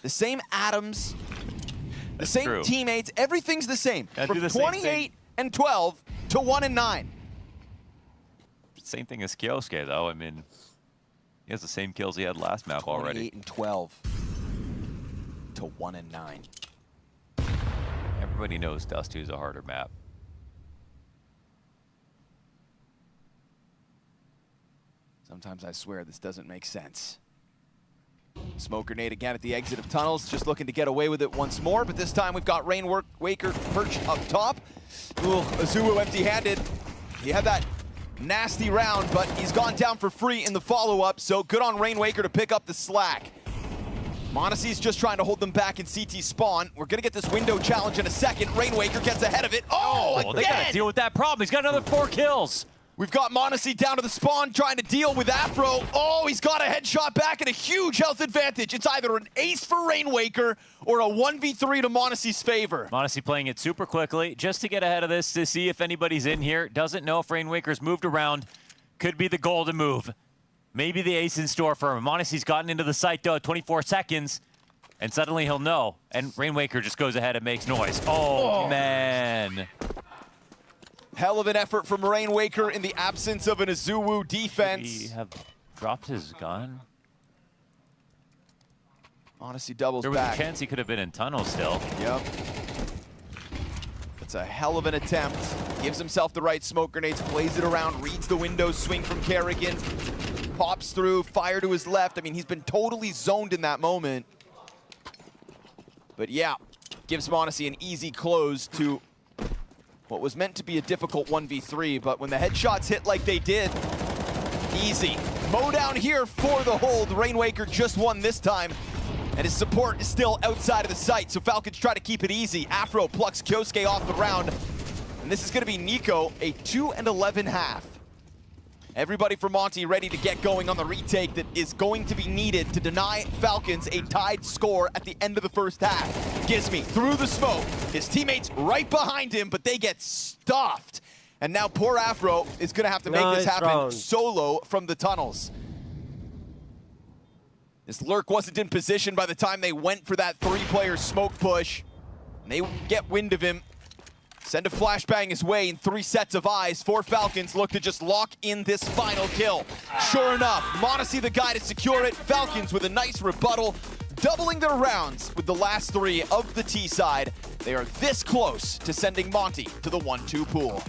the same atoms, the same true. teammates. Everything's the same. I From do the same 28 and 12 to 1 and 9. Same thing as Kyosuke, though. I mean, he has the same kills he had last map already. 28 and 12 to 1 and 9. Everybody knows Dust 2 is a harder map. Sometimes I swear this doesn't make sense. Smoke grenade again at the exit of tunnels, just looking to get away with it once more, but this time we've got Rainwaker perched up top. Ooh, Azuwu empty-handed. He had that nasty round, but he's gone down for free in the follow-up, so good on Rainwaker to pick up the slack. Monte's just trying to hold them back in CT spawn. We're gonna get this window challenge in a second. Rainwaker gets ahead of it. Oh, They gotta deal with that problem. He's got another 4 kills. We've got Monte down to the spawn trying to deal with Afro. Oh, he's got a headshot back and a huge health advantage. It's either an ace for Rainwaker or a 1v3 to Monte's favor. Monte playing it super quickly just to get ahead of this, to see if anybody's in here. Doesn't know if Rainwaker's moved around. Could be the golden move. Maybe the ace in store for him. Monte's gotten into the site, though, 24 seconds. And suddenly he'll know. And Rainwaker just goes ahead and makes noise. Oh, man. Hell of an effort from Rainwaker in the absence of an Azuwu defense. He have dropped his gun. Monte doubles there was back. a chance he could have been in tunnel still. Yep. It's a hell of an attempt. Gives himself the right smoke grenades, plays it around, reads the window swing from Kerrigan. Pops through, fire to his left. I mean, he's been totally zoned in that moment. But yeah, gives Monte an easy close to what was meant to be a difficult 1v3, but when the headshots hit like they did, easy. Mow down here for the hold. Rainwaker just won this time, and his support is still outside of the site, so Falcons try to keep it easy. Afro plucks Kyosuke off the round, and this is going to be Nico, a 2-11 half. Everybody from Monte ready to get going on the retake that is going to be needed to deny Falcons a tied score at the end of the first half. Gizmy through the smoke. His teammates right behind him, but they get stuffed. And now poor Afro is going to have to make this happen solo from the tunnels. This lurk wasn't in position by the time they went for that 3-player smoke push. And they get wind of him. Send a flashbang his way in 3 sets of eyes. 4 Falcons look to just lock in this final kill. Sure enough, Monte the guy to secure it. Falcons with a nice rebuttal, doubling their rounds with the last 3 of the T side. They are this close to sending Monte to the 1-2 pool.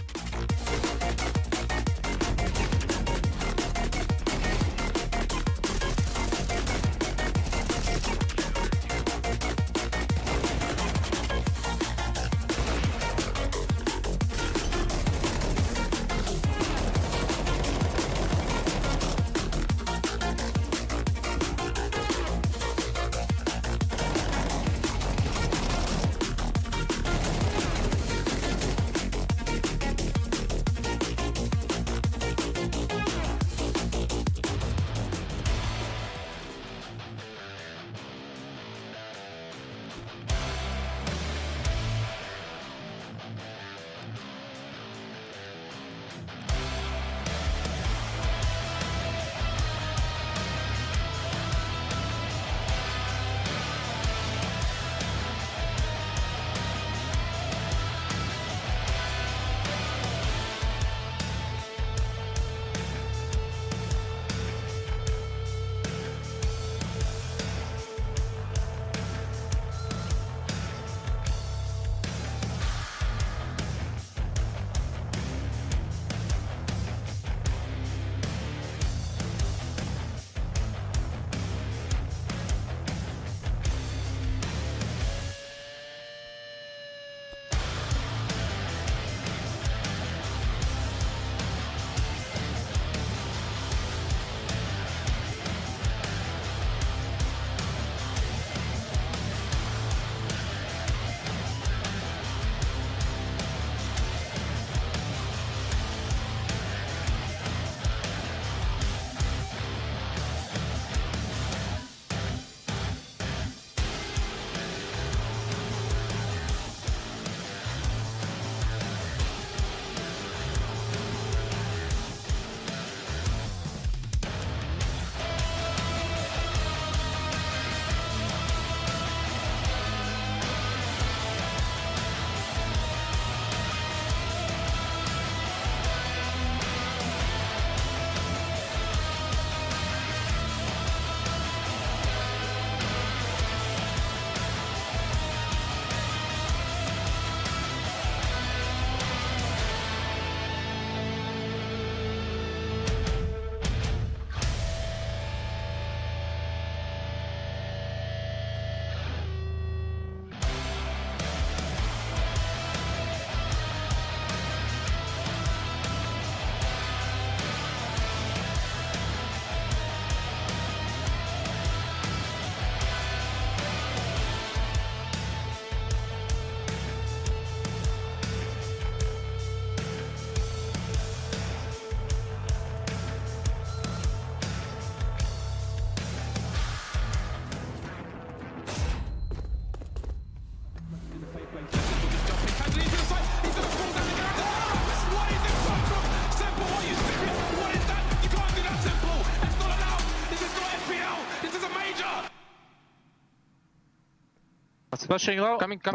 Flashing low. Coming. I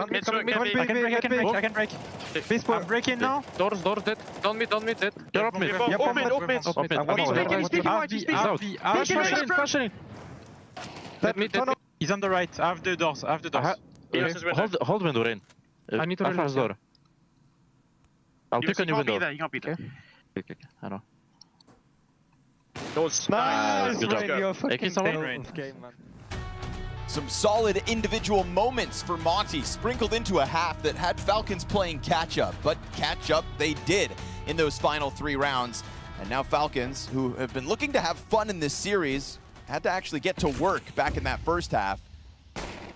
can break. Please break in now. Doors dead. Don't mid it. You're up mid. Open mid. Flashing. He's on the right. I have the doors. Hold window in. I need to flash door. I'll pick a new window. You can't be there. Okay. I know. Nice. Good job. You're fucking fucking Some solid individual moments for Monte, sprinkled into a half that had Falcons playing catch-up, but catch-up they did in those final 3 rounds. And now Falcons, who have been looking to have fun in this series, had to actually get to work back in that first half.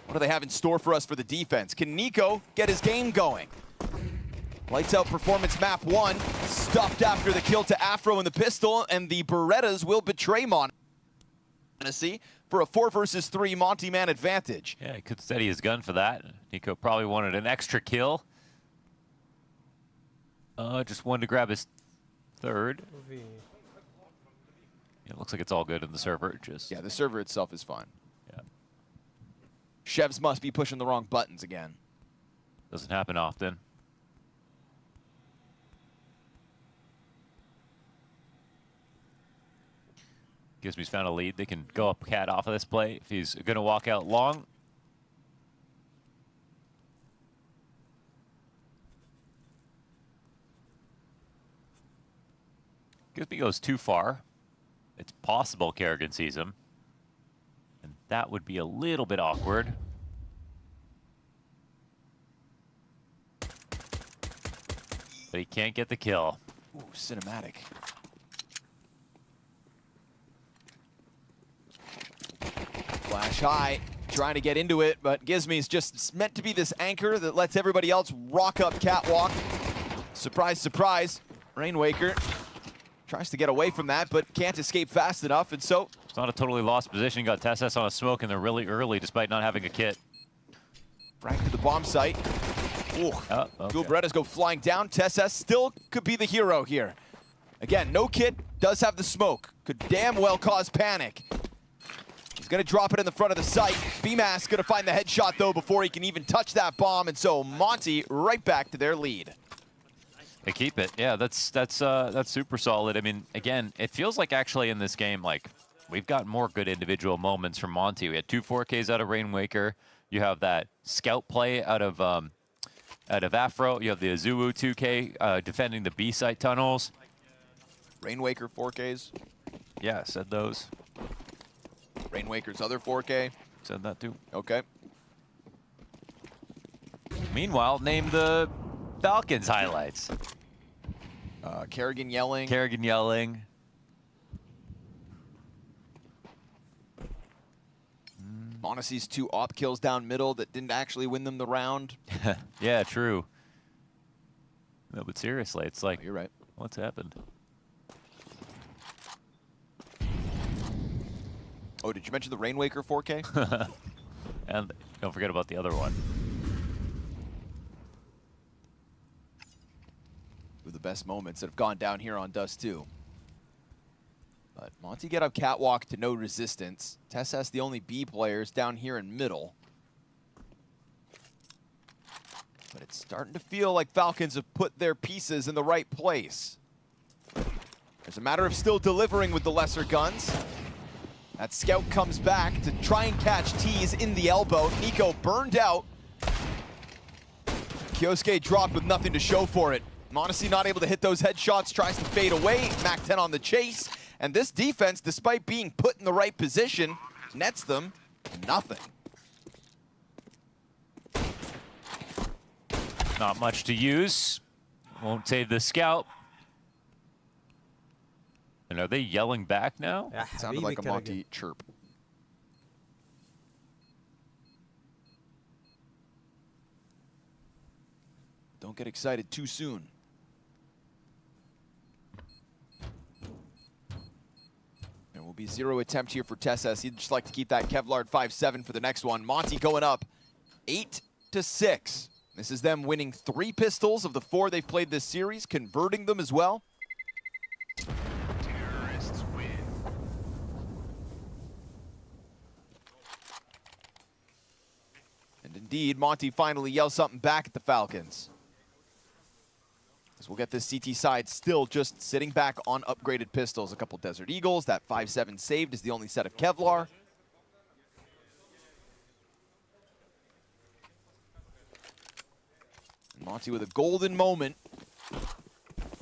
What do they have in store for us for the defense? Can Nico get his game going? Lights out performance map 1, stuffed after the kill to Afro in the pistol, and the Berettas will betray Monte for a 4 versus 3 Monte man advantage. Yeah, he could steady his gun for that. Nico probably wanted an extra kill. Just wanted to grab his 3rd. Yeah, it looks like it's all good in the server. Yeah, the server itself is fine. Yeah. Chevs must be pushing the wrong buttons again. Doesn't happen often. Gizmy's found a lead. They can go up cat off of this play if he's going to walk out long. Gizmy goes too far. It's possible Kerrigan sees him. And that would be a little bit awkward. But he can't get the kill. Ooh, cinematic. Flash high, trying to get into it, but Gizmy's just meant to be this anchor that lets everybody else rock up catwalk. Surprise, surprise. Rainwaker tries to get away from that, but can't escape fast enough, and so... It's not a totally lost position. Got TSS on a smoke, and they're really early despite not having a kit. Frank to the bomb site. Ooh, Dual Berettas go flying down. TSS still could be the hero here. Again, no kit, does have the smoke. Could damn well cause panic. He's gonna drop it in the front of the site. BMAS gonna find the headshot though before he can even touch that bomb, and so Monte right back to their lead. They keep it. Yeah, that's super solid. I mean, again, it feels like actually in this game, like we've got more good individual moments from Monte. We had 2 4Ks out of Rainwaker. You have that scout play out of Afro. You have the Azuwu 2K defending the B site tunnels. Rainwaker 4Ks. Yeah, said those. Rainwaker's other 4K. Said that too. Okay. Meanwhile, name the Falcons highlights. Kerrigan yelling. Kerrigan yelling. Monacy's 2 op kills down middle that didn't actually win them the round. Yeah, true. No, but seriously, it's like, you're right. What's happened? Oh, did you mention the Rainwaker 4K? And don't forget about the other one. With the best moments that have gone down here on Dust 2. But Monte get up catwalk to no resistance. TSS the only B players down here in middle. But it's starting to feel like Falcons have put their pieces in the right place. It's a matter of still delivering with the lesser guns. That scout comes back to try and catch T's in the elbow. Nico burned out. Kyosuke dropped with nothing to show for it. Monte not able to hit those headshots, tries to fade away. Mac 10 on the chase. And this defense, despite being put in the right position, nets them nothing. Not much to use. Won't save the scout. And are they yelling back now? Yeah, sounded like a Monte chirp. Don't get excited too soon. There will be 0 attempt here for TSS. He'd just like to keep that Kevlar 5-7 for the next one. Monte going up 8-6. This is them winning 3 pistols of the 4 they've played this series, converting them as well. Terrorists win. And indeed. Monte finally yells something back at the Falcons. As we'll get this CT side still just sitting back on upgraded pistols. A couple Desert Eagles. That 5.7 saved is the only set of Kevlar. Monte with a golden moment.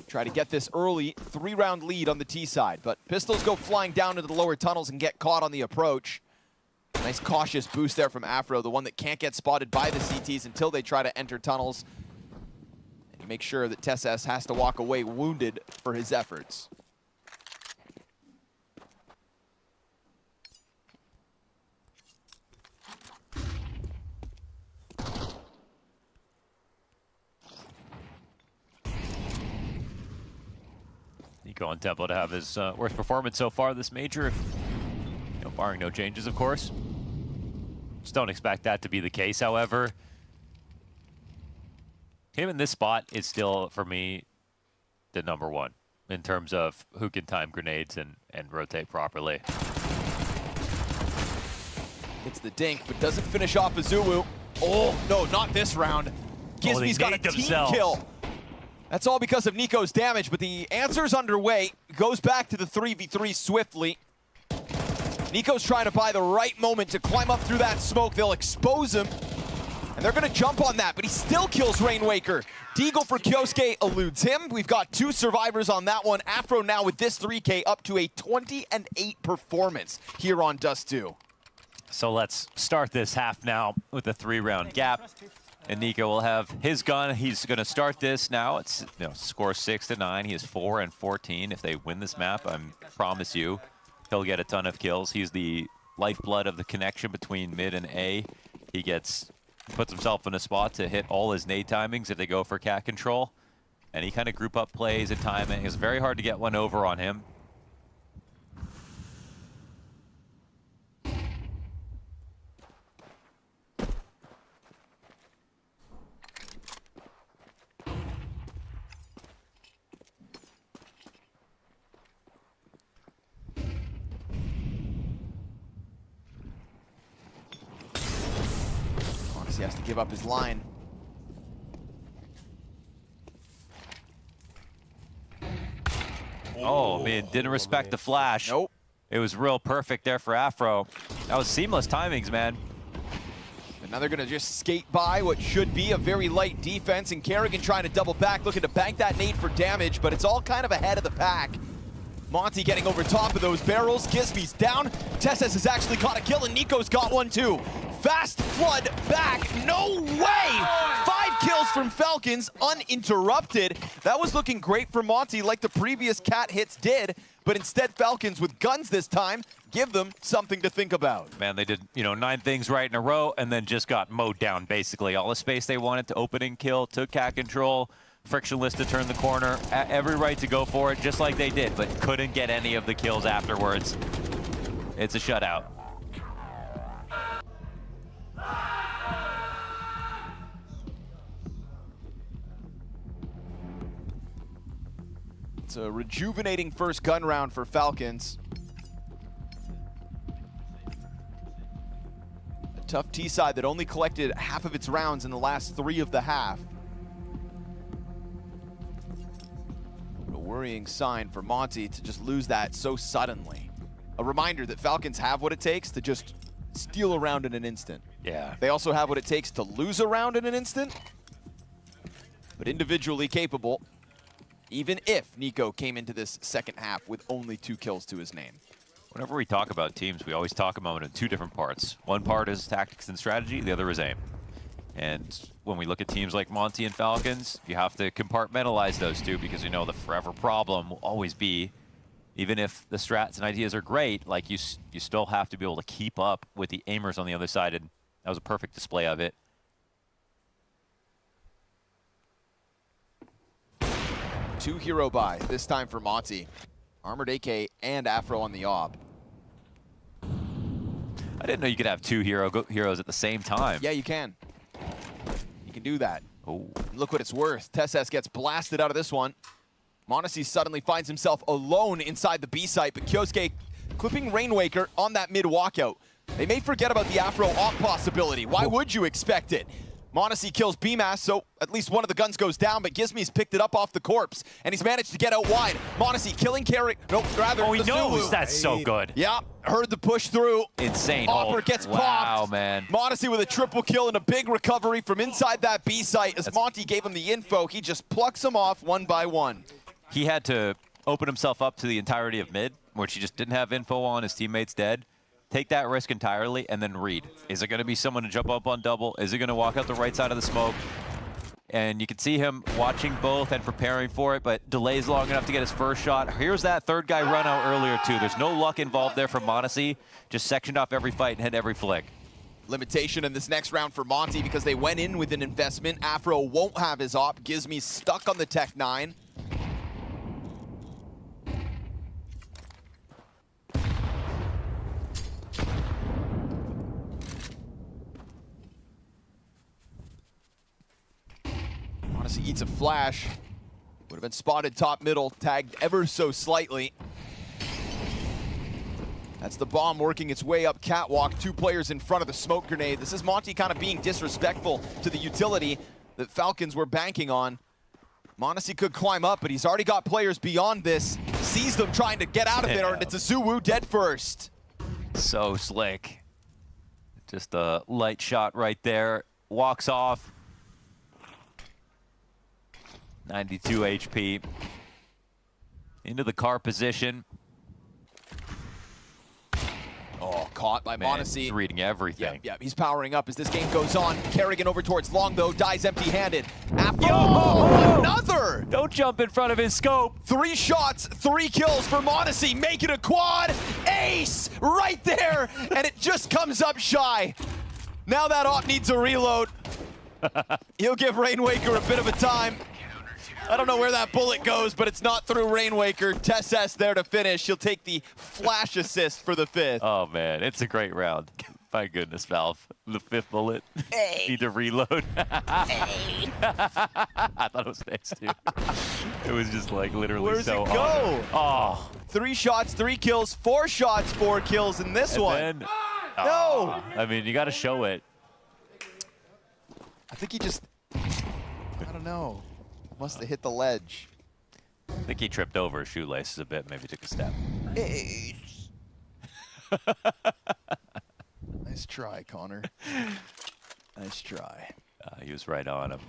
Try to get this early 3-round lead on the T side, but pistols go flying down into the lower tunnels and get caught on the approach. Nice cautious boost there from Afro, the one that can't get spotted by the CTs until they try to enter tunnels. And you make sure that TeSS has to walk away wounded for his efforts. Nico on tempo to have his worst performance so far this major, barring no changes, of course. Just don't expect that to be the case, however. Him in this spot is still, for me, the #1 in terms of who can time grenades and rotate properly. Hits the dink, but doesn't finish off Azulu. Oh, no, not this round. Gizby's got a team kill. That's all because of Nico's damage, but the answer's underway. Goes back to the 3v3 swiftly. Nico's trying to buy the right moment to climb up through that smoke. They'll expose him, and they're going to jump on that, but he still kills Rainwaker. Deagle for Kyosuke eludes him. We've got 2 survivors on that one. Afro now with this 3K up to a 20-8 performance here on Dust 2. So let's start this half now with a 3-round gap. And Nico will have his gun. He's going to start this now. It's score 6-9. He is 4-14. If they win this map, I promise you, he'll get a ton of kills. He's the lifeblood of the connection between mid and A. He puts himself in a spot to hit all his nade timings if they go for cat control. And he kind of group up plays and timing. It's very hard to get one over on him. He has to give up his line. Oh, man, didn't respect the flash. Nope. It was real perfect there for Afro. That was seamless timings, man. And now they're going to just skate by what should be a very light defense, and Kerrigan trying to double back, looking to bank that nade for damage, but it's all kind of ahead of the pack. Monte getting over top of those barrels. Gizby's down. TeSS has actually caught a kill, and Nico's got one too. Fast flood back. No way! 5 kills from Falcons uninterrupted. That was looking great for Monte like the previous cat hits did, but instead Falcons with guns this time give them something to think about. Man, they did 9 things right in a row and then just got mowed down basically. All the space they wanted to open and kill, took cat control, frictionless to turn the corner, every right to go for it just like they did, but couldn't get any of the kills afterwards. It's a shutout. It's a rejuvenating first gun round for Falcons. A tough T side that only collected half of its rounds in the last 3 of the half. A worrying sign for Monte to just lose that so suddenly. A reminder that Falcons have what it takes to just steal a round in an instant. Yeah. They also have what it takes to lose a round in an instant, but individually capable, even if Nico came into this second half with only 2 kills to his name. Whenever we talk about teams, we always talk about it in 2 different parts. One part is tactics and strategy, the other is aim. And when we look at teams like Monte and Falcons, you have to compartmentalize those 2 because the forever problem will always be, even if the strats and ideas are great, like you still have to be able to keep up with the aimers on the other side, and that was a perfect display of it. 2 hero buy, this time for Monte. Armored AK and Afro on the AWP. I didn't know you could have 2 heroes at the same time. Yeah, you can. You can do that. Oh. Look what it's worth. TeSS gets blasted out of this one. Monte suddenly finds himself alone inside the B site, but Kyosuke clipping Rainwaker on that mid walkout. They may forget about the Afro op possibility. Why would you expect it? Monte kills BMAS, so at least one of the guns goes down, but Gizmi's picked it up off the corpse, and he's managed to get out wide. Monte killing Carry. Nope, rather. Oh, he the knows. Zulu. That's so good. Yeah, heard the push through. Insane. Opera gets popped. Wow, man. Monte with a triple kill and a big recovery from inside that B site. As Monte gave him the info, he just plucks them off one by one. He had to open himself up to the entirety of mid, which he just didn't have info on. His teammate's dead. Take that risk entirely and then read. Is it going to be someone to jump up on double? Is it going to walk out the right side of the smoke? And you can see him watching both and preparing for it, but delays long enough to get his first shot. Here's that third guy run out earlier too. There's no luck involved there for Monte. Just sectioned off every fight and hit every flick. Limitation in this next round for Monte because they went in with an investment. Afro won't have his op. Gizmi's stuck on the Tech 9. Monte eats a flash. Would have been spotted top middle, tagged ever so slightly. That's the bomb working its way up catwalk. 2 players in front of the smoke grenade. This is Monte kind of being disrespectful to the utility that Falcons were banking on. Monte could climb up, but he's already got players beyond this. Sees them trying to get out of there, and it's a Zulu dead first. So slick. Just a light shot right there. Walks off. 92 HP. Into the car position. Oh, caught by Monte. He's reading everything. Yeah, he's powering up as this game goes on. Kerrigan over towards Long, though, dies empty-handed. Afro, another! Don't jump in front of his scope. 3 shots, 3 kills for Monte. Make it a quad. Ace! Right there! And it just comes up shy. Now that op needs a reload. He'll give Rainwaker a bit of a time. I don't know where that bullet goes, but it's not through Rainwaker. Tess there to finish. He'll take the flash assist for the 5th. Oh, man. It's a great round. My goodness, Valve. The 5th bullet. Hey. Need to reload. Hey. I thought it was nice, too. It was just, like, literally Where's so it go? Oh. 3 shots, 3 kills, 4 shots, 4 kills in this And one. then, no! I mean, you got to show it. I think he just... I don't know. Must have hit the ledge. I think he tripped over his shoelaces a bit, maybe took a step. Ace. Nice try, Connor. Nice try. He was right on him.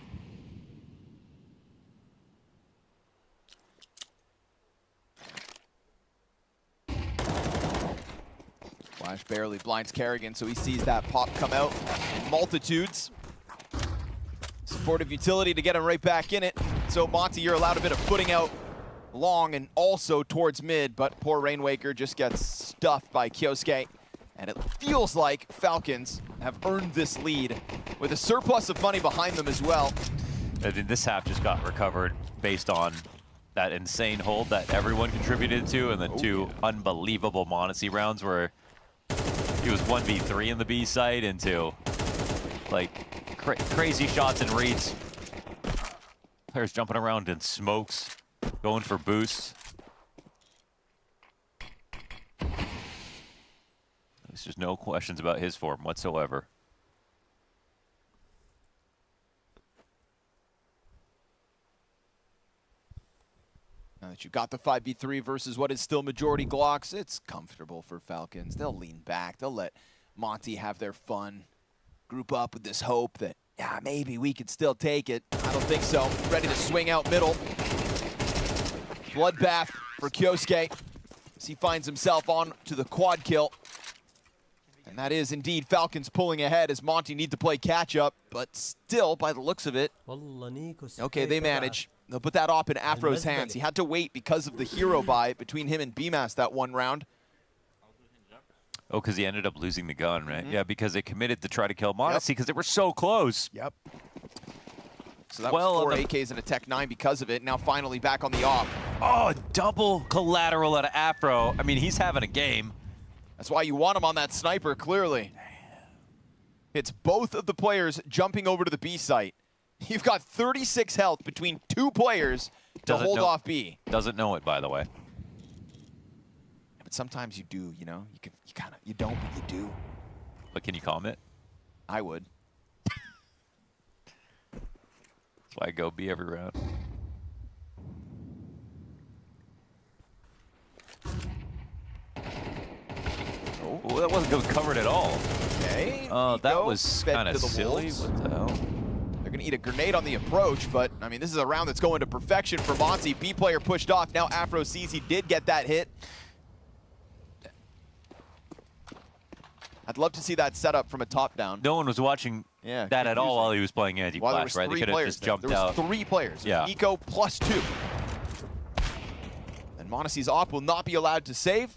Flash barely blinds Kerrigan, so he sees that pop come out in multitudes. Supportive utility to get him right back in it. So Monte, you're allowed a bit of footing out long and also towards mid, but poor Rainwaker just gets stuffed by Kyosuke. And it feels like Falcons have earned this lead with a surplus of money behind them as well. This half just got recovered based on that insane hold that everyone contributed to, and then 2 unbelievable Monte rounds where he was 1v3 in the B site into like crazy shots and reads. Players jumping around in smokes, going for boosts. There's just no questions about his form whatsoever. Now that you've got the 5v3 versus what is still majority Glocks, it's comfortable for Falcons. They'll lean back. They'll let Monte have their fun. Group up with this hope that, yeah, maybe we could still take it. I don't think so. Ready to swing out middle. Bloodbath for Kyosuke as he finds himself on to the quad kill. And that is indeed Falcons pulling ahead as Monte need to play catch up, but still, by the looks of it, okay, they manage. They'll put that op in Afro's hands. He had to wait because of the hero buy between him and BMAS that one round. Oh, because he ended up losing the gun, right? Yeah, because they committed to try to kill Monte because they were so close. Yep. So that was 4 AKs and a Tech 9 because of it. Now finally back on the op. Oh, double collateral out of Afro. I mean, he's having a game. That's why you want him on that sniper, clearly. It's both of the players jumping over to the B site. You've got 36 health between 2 players to hold off B. Doesn't know it, by the way. But sometimes you do, you know? You don't, but you do. But can you comment? I would. That's why I go B every round. Oh, that wasn't covered at all. Okay. Oh, that Nico was fed kind to of the silly. wolves. What the hell? They're going to eat a grenade on the approach, but, I mean, this is a round that's going to perfection for Monte. B player pushed off. Now Afro sees he did get that hit. I'd love to see that setup from a top down. No one was watching that at all while he was playing anti-flash, right? They could have just jumped out. There was 3 players. Yeah. Nico plus 2. And Monte's op will not be allowed to save.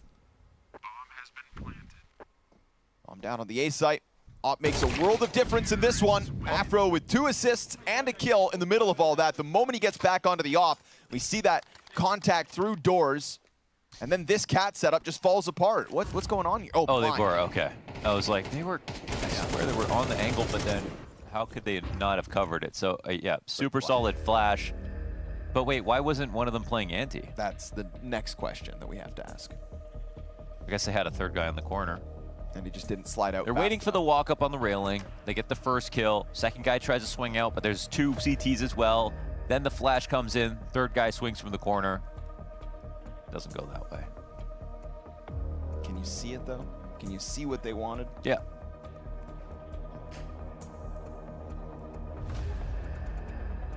Bomb down on the A site. Op makes a world of difference in this one. Afro with 2 assists and a kill in the middle of all that. The moment he gets back onto the op, we see that contact through doors. And then this cat setup just falls apart. What's going on here? Oh, they were, okay. I was like, I swear they were on the angle, but then how could they not have covered it? So, yeah, super solid flash. But wait, why wasn't one of them playing anti? That's the next question that we have to ask. I guess they had a third guy in the corner. And he just didn't slide out. They're waiting for the walk up on the railing. They get the first kill. Second guy tries to swing out, but there's 2 CTs as well. Then the flash comes in. Third guy swings from the corner. Doesn't go that way. Can you see it though? Can you see what they wanted? Yeah.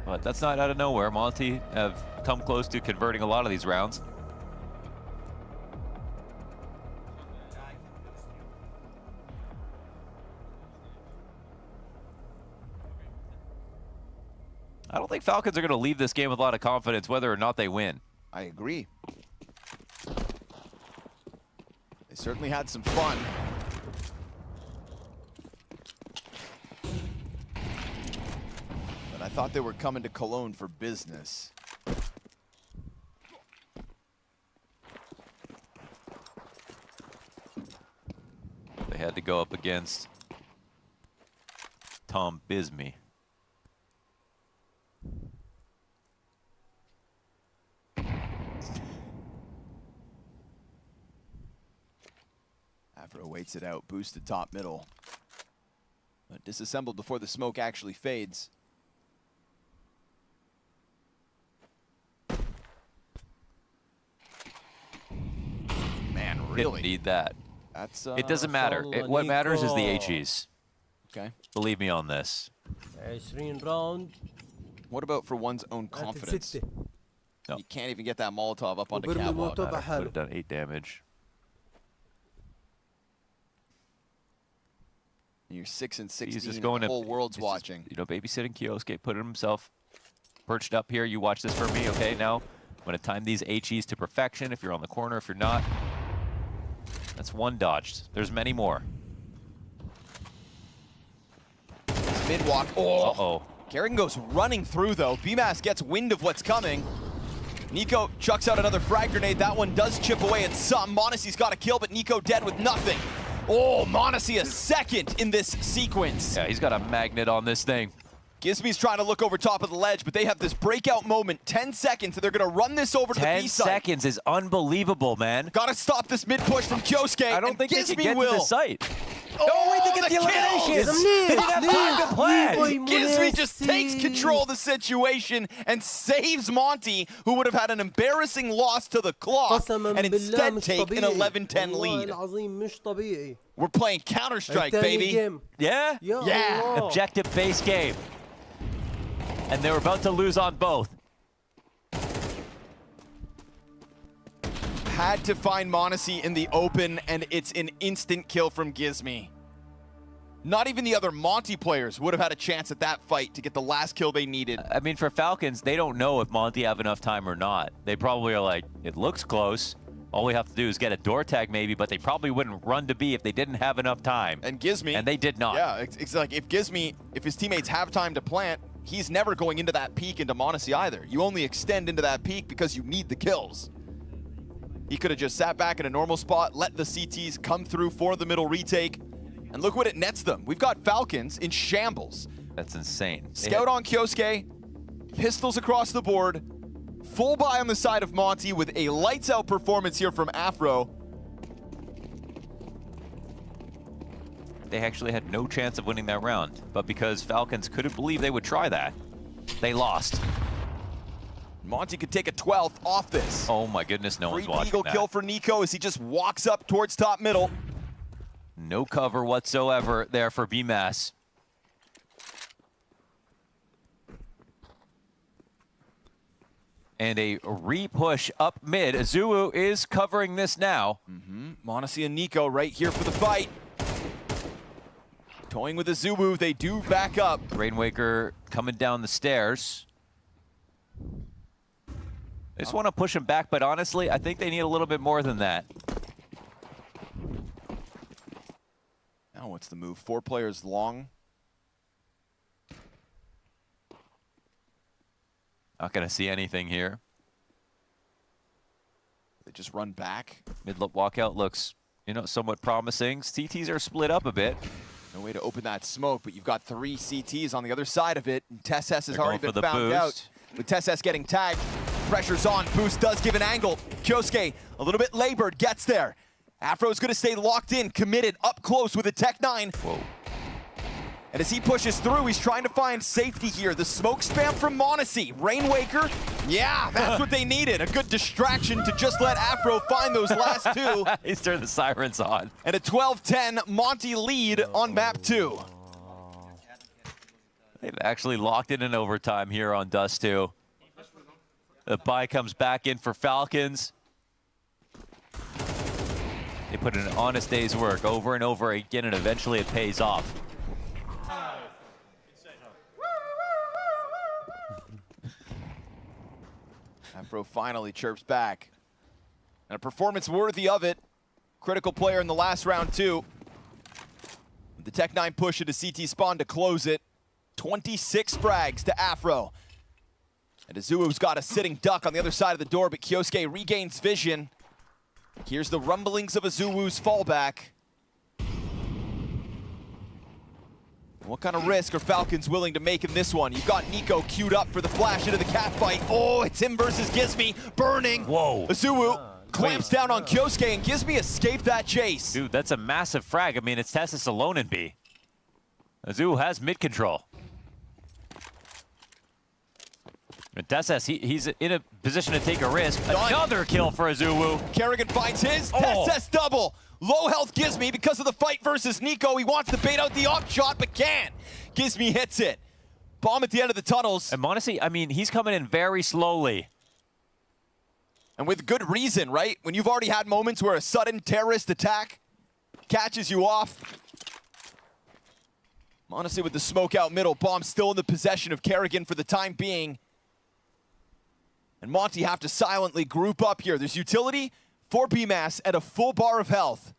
But that's not out of nowhere. Monte have come close to converting a lot of these rounds. I don't think Falcons are going to leave this game with a lot of confidence whether or not they win. I agree. They certainly had some fun. But I thought they were coming to Cologne for business. They had to go up against Tom Bisbee. Afro waits it out, boosted top middle. But disassembled before the smoke actually fades. Man, really? Didn't need that. That's it doesn't matter. What matters is the HEs. Okay. Believe me on this. 20 round. What about for one's own confidence? No. You can't even get that Molotov up onto catwalk. Would have done 8 damage. You're 6 and 16. He's just going the whole world's watching. Just, babysitting Kiosuke, putting himself perched up here. You watch this for me, okay? Now I'm going to time these HEs to perfection. If you're on the corner, if you're not. That's 1 dodged. There's many more. Mid-walk. Oh! Uh-oh. Garrigan goes running through, though. BMAS gets wind of what's coming. Nico chucks out another frag grenade. That one does chip away at some. Monacy's got a kill, but Nico dead with nothing. Oh, Monacy a second in this sequence. Yeah, he's got a magnet on this thing. Gizme's trying to look over top of the ledge, but they have this breakout moment. 10 seconds, and they're going to run this over to the B 10 site. seconds is unbelievable, man. Got to stop this mid-push from Kiosuke. I don't think Gizme they can get will. to the site. Oh, wait, they get the elimination. They didn't have time to plan. Gizme just takes control of the situation and saves Monte, who would have had an embarrassing loss to the clock and instead take an 11-10 lead. We're playing Counter-Strike, baby. Yeah? Yeah. Objective-based game. And they were about to lose on both. Had to find Monacy in the open, and it's an instant kill from Gizme. Not even the other Monte players would have had a chance at that fight to get the last kill they needed. I mean, for Falcons, they don't know if Monte have enough time or not. They probably are like, it looks close. All we have to do is get a door tag maybe, but they probably wouldn't run to B if they didn't have enough time. And Gizme... And they did not. Yeah, it's like if Gizme, if his teammates have time to plant, he's never going into that peak into Monacy either. You only extend into that peak because you need the kills. He could have just sat back in a normal spot, let the CTs come through for the middle retake, and look what it nets them. We've got Falcons in shambles. That's insane. Scout on Kiosuke, pistols across the board, full buy on the side of Monte with a lights-out performance here from Afro. they actually had no chance of winning that round. But because Falcons couldn't believe they would try that, they lost. Monte could take a 12th off this. Oh my goodness, no one's watching Eagle that. kill for Nico as he just walks up towards top middle. No cover whatsoever there for BMAS. And a re-push up mid. Azuwu is covering this now. Monte and Nico right here for the fight. Toying with Azuwu, they do back up. Rainwaker coming down the stairs. They just want to push him back, but honestly, I think they need a little bit more than that. Now what's the move? 4 players long. Not going to see anything here. They just run back. Mid-lip walkout looks, you know, somewhat promising. CTs are split up a bit. No way to open that smoke, but you've got 3 CTs on the other side of it. And TessS has already been found out. With TessS getting tagged, pressure's on. Boost does give an angle. Kyosuke, a little bit labored, gets there. Afro's going to stay locked in, committed, up close with a Tech 9. Whoa. And as he pushes through, he's trying to find safety here. The smoke spam from Monte. Rainwaker, yeah, that's what they needed. A good distraction to just let Afro find those last 2. He's turned the sirens on. And a 12-10 Monte lead on map 2. They've actually locked it in overtime here on Dust 2. The buy comes back in for Falcons. They put in an honest day's work over and over again, and eventually it pays off. Afro finally chirps back. And a performance worthy of it. Critical player in the last round, too. The Tech 9 push into CT spawn to close it. 26 frags to Afro. And Azuu's got a sitting duck on the other side of the door, but Kyosuke regains vision. Here's the rumblings of Azuu's fallback. What kind of risk are Falcons willing to make in this one? You've got Nico queued up for the flash into the cat fight. Oh, it's him versus Gizmi, burning. Whoa. Azuwu clamps down on Kyosuke, and Gizmi escaped that chase. Dude, that's a massive frag. I mean, it's TessS alone in B. Azuwu has mid control. But TessS, he's in a position to take a risk. Another kill for Azuwu. Kerrigan finds his. TessS double. Low health Gizmi because of the fight versus Nico. He wants to bait out the op shot, but can't. Gizmi hits it. Bomb at the end of the tunnels. And Monte, I mean, he's coming in very slowly. And with good reason, right? When you've already had moments where a sudden terrorist attack catches you off. Monte with the smoke out middle. Bomb still in the possession of Kerrigan for the time being. And Monte have to silently group up here. There's utility for BMAS at a full bar of health.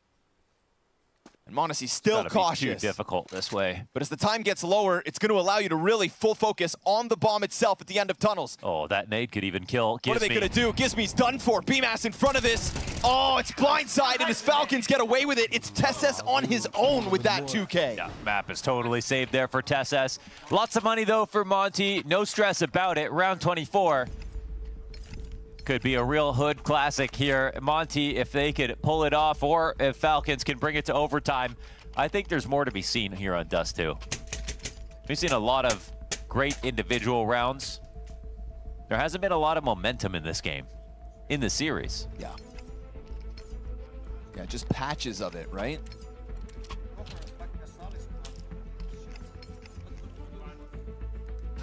And Monte still cautious. Too difficult this way. But as the time gets lower, it's going to allow you to really full focus on the bomb itself at the end of tunnels. Oh, that nade could even kill Gizmi. What are they going to do? Gizmi's done for. BMAS in front of this. Oh, it's blindside, as Falcons get away with it. It's TessS on his own with that 2K. Yeah, map is totally saved there for TessS. Lots of money, though, for Monte. No stress about it. Round 24. Could be a real hood classic here. Monte, if they could pull it off, or if Falcons can bring it to overtime, I think there's more to be seen here on Dust 2. We've seen a lot of great individual rounds. There hasn't been a lot of momentum in this game, in the series. Yeah. Yeah, just patches of it, right?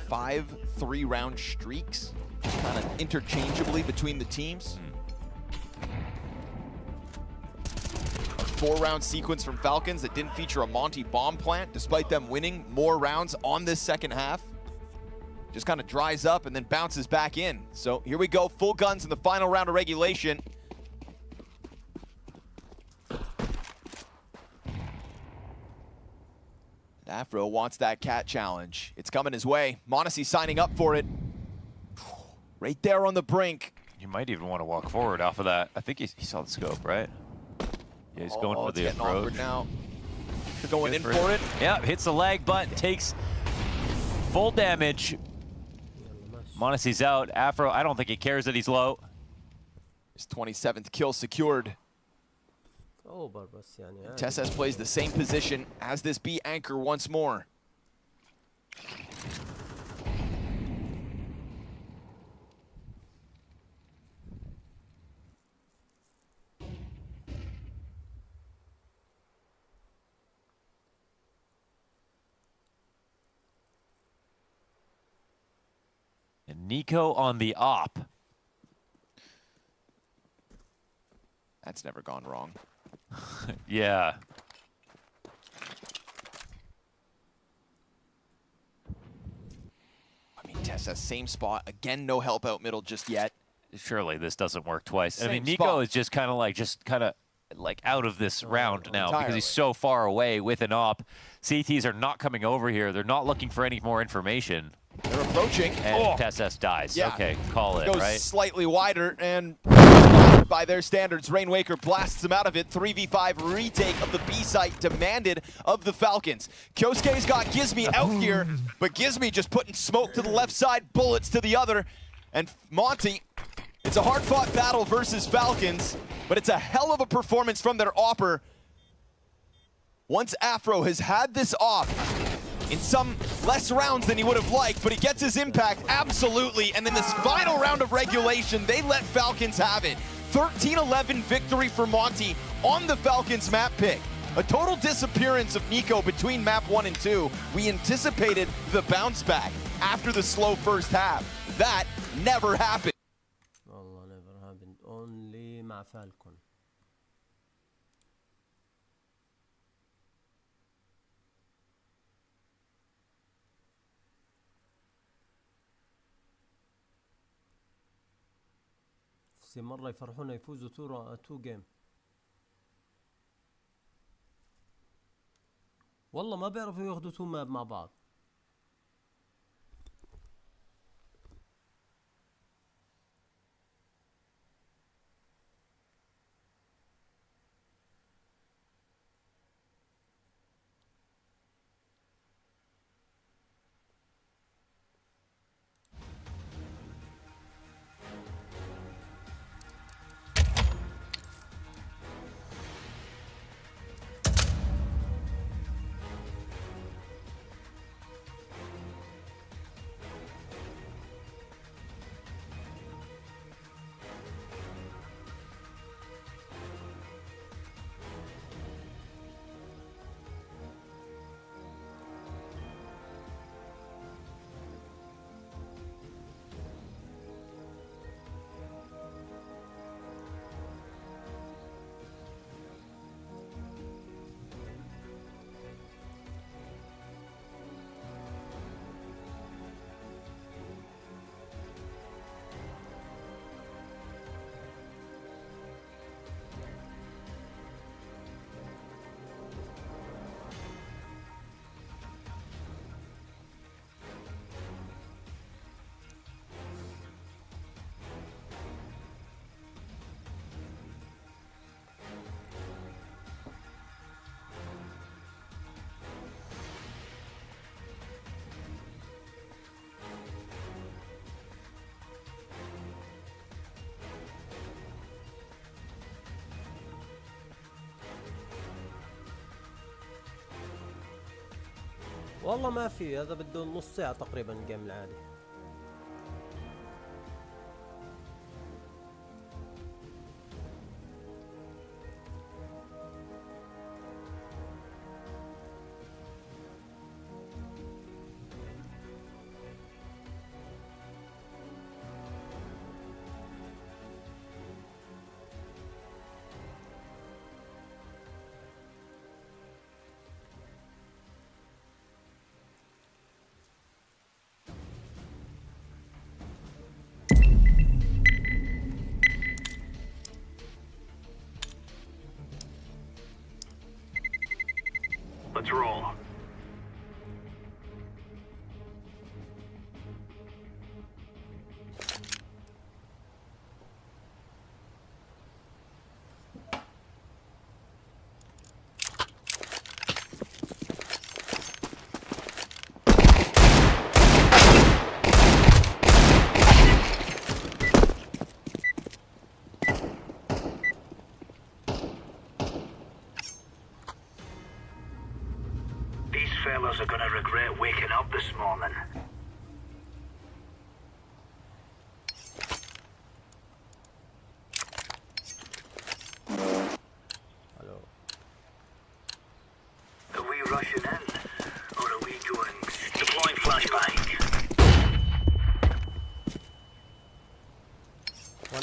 Five 3-round streaks. Kind of interchangeably between the teams. A 4-round sequence from Falcons that didn't feature a Monte bomb plant, despite them winning more rounds on this second half. Just kind of dries up and then bounces back in. So here we go, full guns in the final round of regulation. Afro wants that cat challenge. It's coming his way. Monte signing up for it. Right there on the brink. You might even want to walk forward off of that. I think he saw the scope, right? Yeah, he's going for the approach. Now. They're going in for it. Yeah, hits the leg, but takes full damage. Monte's out. Afro, I don't think he cares that he's low. His 27th kill secured. اوبر بس يعني. TeSS plays the same position as this B anchor once more. And Nico on the op. That's never gone wrong. Yeah. I mean, TeSS, same spot. Again, no help out middle just yet. Surely this doesn't work twice. I Same mean, Nico spot. is just kind of like out of this round now entirely. because he's so far away with an op. CTs are not coming over here. They're not looking for any more information. They're approaching. And TeSS dies. Yeah. Okay, call it, Goes right? slightly wider, and by their standards, Rainwaker blasts him out of it. 3v5 retake of the B site demanded of the Falcons. Kyosuke's got Gizmi out here, but Gizmi just putting smoke to the left side, bullets to the other. And Monte, it's a hard-fought battle versus Falcons, but it's a hell of a performance from their opper. Once Afro has had this op in some less rounds than he would have liked, but he gets his impact, absolutely. And then this final round of regulation, they let Falcons have it. 13-11 victory for Monte on the Falcons map pick. A total disappearance of Nico between map 1 and 2. We anticipated the bounce back after the slow first half. That never happened. والله never happened. Only مع Falcon. مرة يفرحونا يفوزوا 2 جيم. والله ما بيعرفوا ياخذوا 2 ماب مع بعض. والله ما في، هذا بده نص ساعة تقريبا الجيم العادي.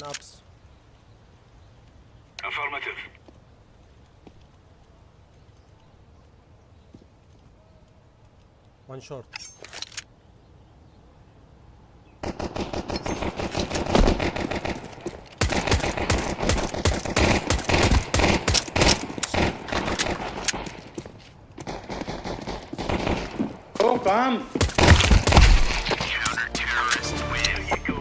One ups. Affirmative. One short. Oh, bomb! Counter-terrorist win. There you go.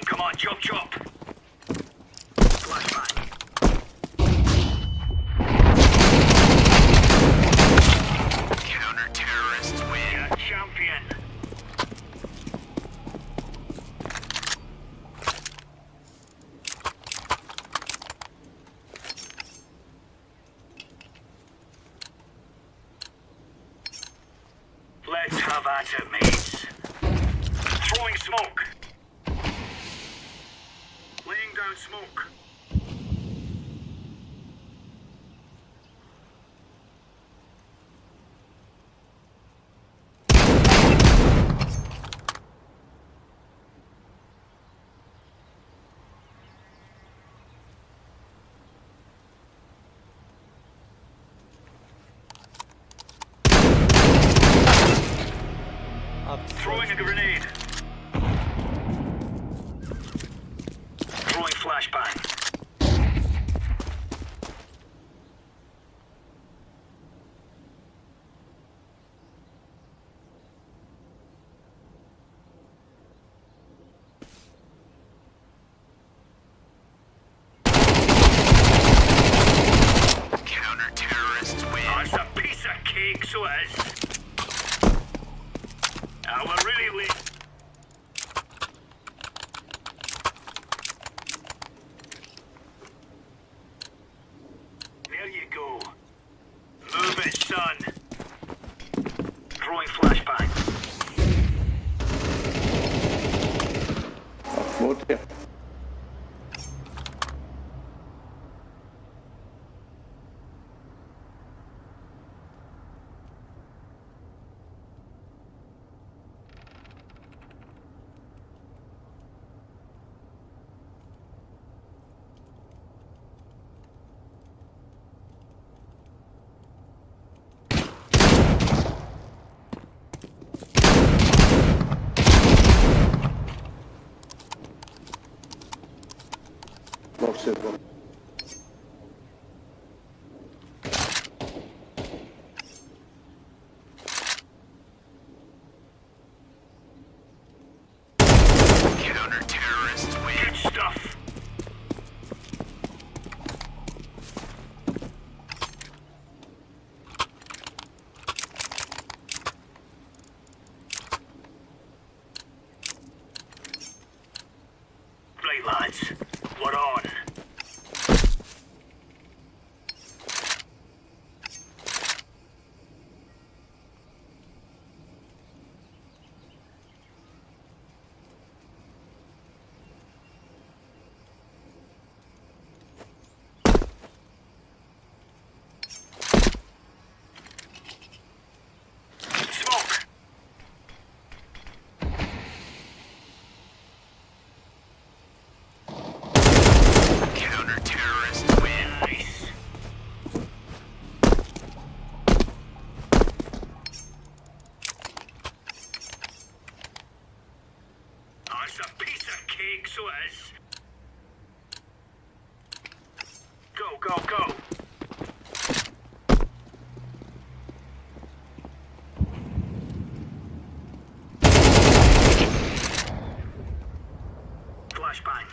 Come on, chop, chop. Flashback. Counter-terrorist win. Yeah, champion. Let's have at it, mates. Throwing smoke. Laying down smoke. Throwing a grenade. Throwing flashbang. Counter-terrorist win. Oh, it's a piece of cake, so it is. We're really late. There you go. Move it, son. Throwing flashbang. Monte. Counter-terrorist win. Good stuff. Right, lads. We're on. Smoke. Counter-terrorist win. Nice. Oh, it's a piece of cake, so it is. Go, go, go. Flashbang.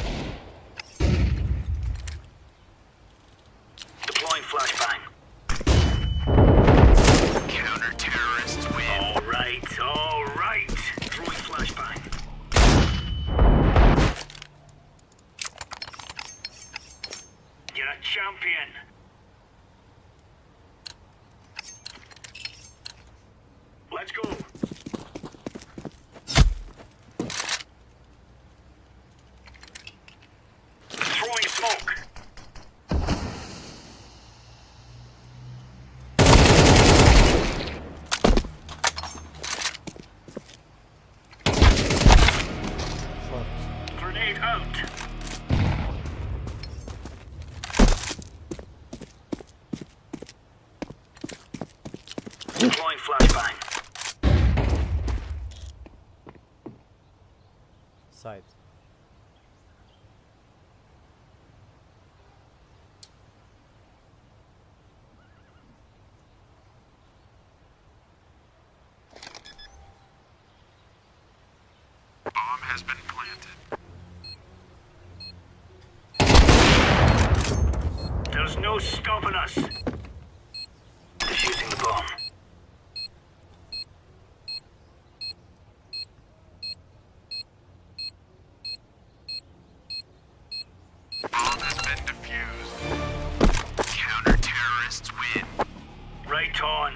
Deploying flashbang. Counter-terrorist win. All right, all right. Throwing flashbang. You're a champion. Let's go. Throwing smoke. Grenade out. Deploying flashbang. Side. Bomb has been planted. There's no stopping us. Defusing the bomb. Bomb has been defused. Counter-terrorists win. Right on.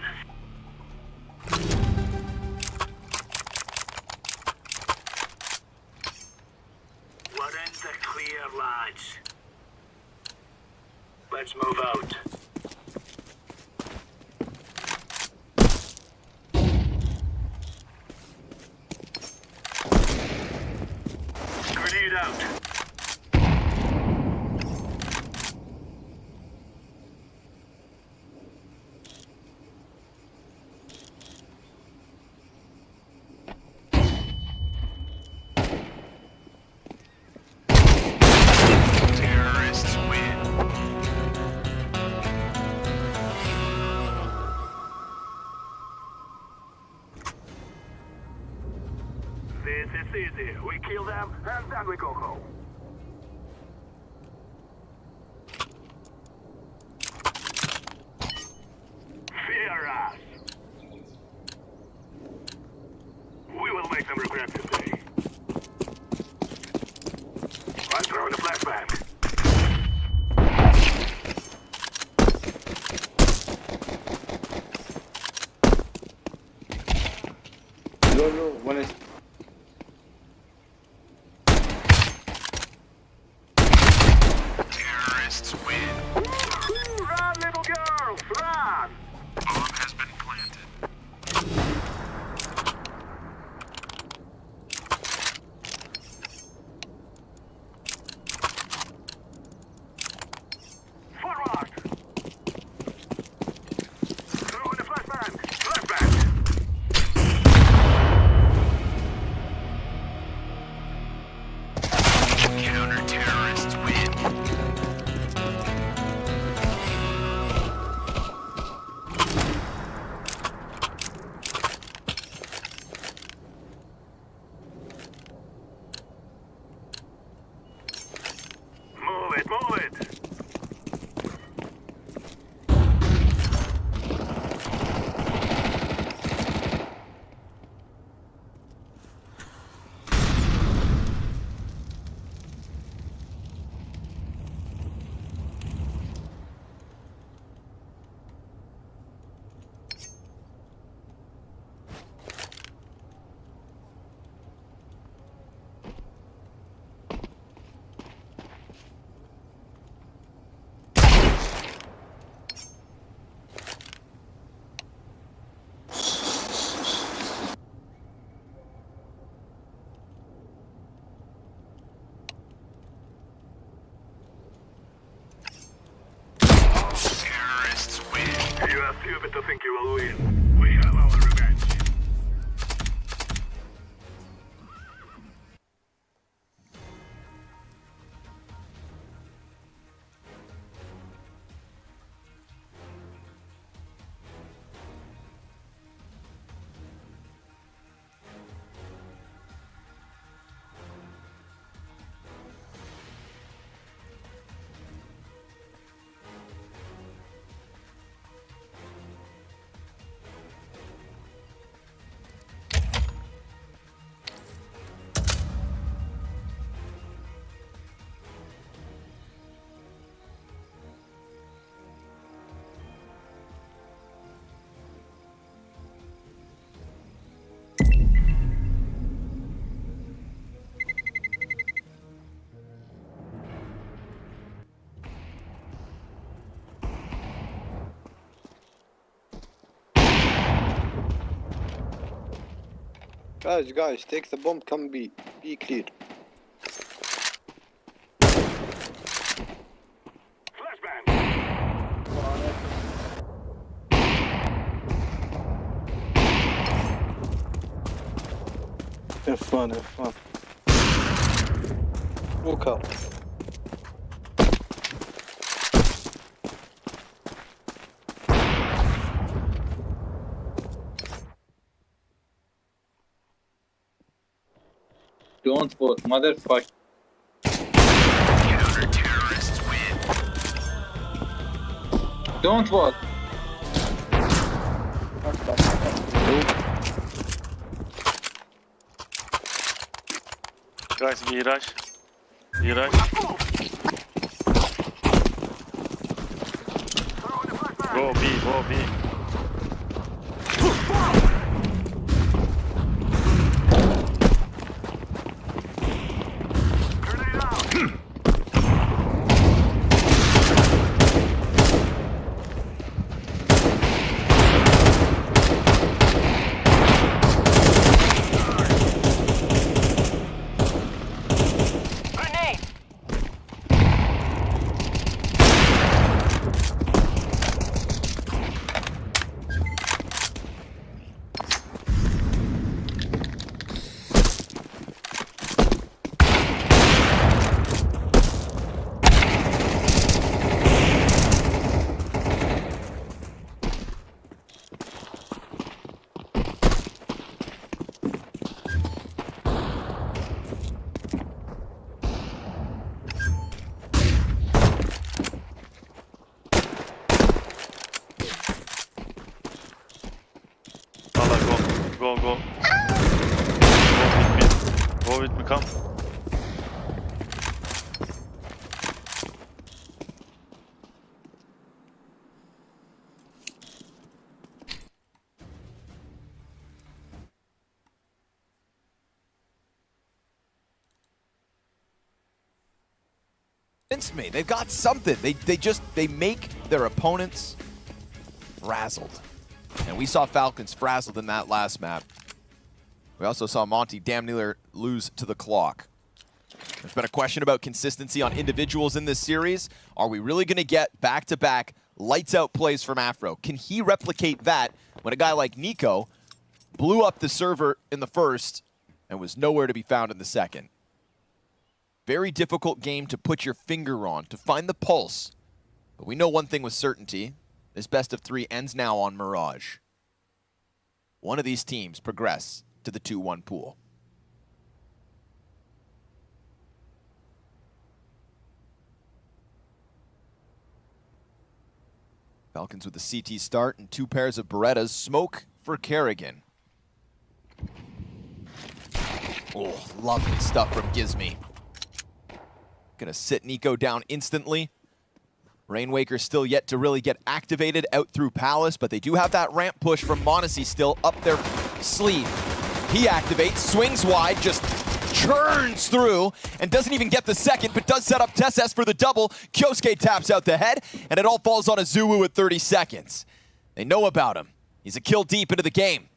We're in the clear, lads. Let's move out. Grenade out. Terrorists win. This is easy. We kill them and then we go home. Fear us. We will make them regret this day. I'm throwing a flashbang. Low, one is. Terrorists win. Run, little girls, run! Bomb has been planted. Forward! Throwing a flashbang! Flashbang! Counter-terrorists win. Move it, move it! Terrorists win. You are stupid to think you will win. We have our revenge. Guys, take the bomb, come B. Be clear. F1. Look up. Don't vote, motherfucker. Counter-terrorists win. Don't vote. Guys, we rush. Go B. Go. Go with me, come. Convinced me. They've got something. They make their opponents frazzled. And we saw Falcons frazzled in that last map. We also saw Monte damn near lose to the clock. There's been a question about consistency on individuals in this series. Are we really going to get back-to-back lights-out plays from Afro? Can he replicate that when a guy like Nico blew up the server in the first and was nowhere to be found in the second? Very difficult game to put your finger on, to find the pulse. But we know one thing with certainty. This best of 3 ends now on Mirage. One of these teams progress to the 2-1 pool. Falcons with a CT start and 2 pairs of Berettas. Smoke for Kerrigan. Oh, lovely stuff from Gizmy. Gonna sit Nico down instantly. Rainwaker still yet to really get activated out through Palace, but they do have that ramp push from Monacy still up their sleeve. He activates, swings wide, just churns through, and doesn't even get the second, but does set up Tesses for the double. Kyosuke taps out the head, and it all falls on Azuwu at 30 seconds. They know about him. He's a kill deep into the game.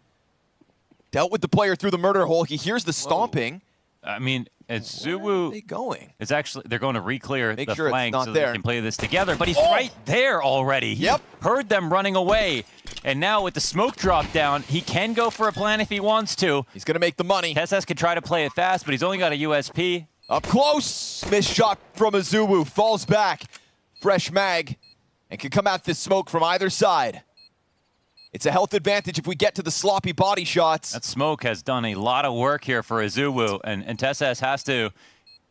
Dealt with the player through the murder hole. He hears the stomping. I mean, Azuwu. They going? It's actually they're going to re-clear the sure flank it's so not they there. can play this together. But he's right there already. He heard them running away, and now with the smoke drop down, he can go for a plan if he wants to. He's gonna make the money. Tesses could try to play it fast, but he's only got a USP. Up close, missed shot from Azuwu. Falls back, fresh mag, and can come at this smoke from either side. It's a health advantage if we get to the sloppy body shots. That smoke has done a lot of work here for Azuwu, and Tesses has to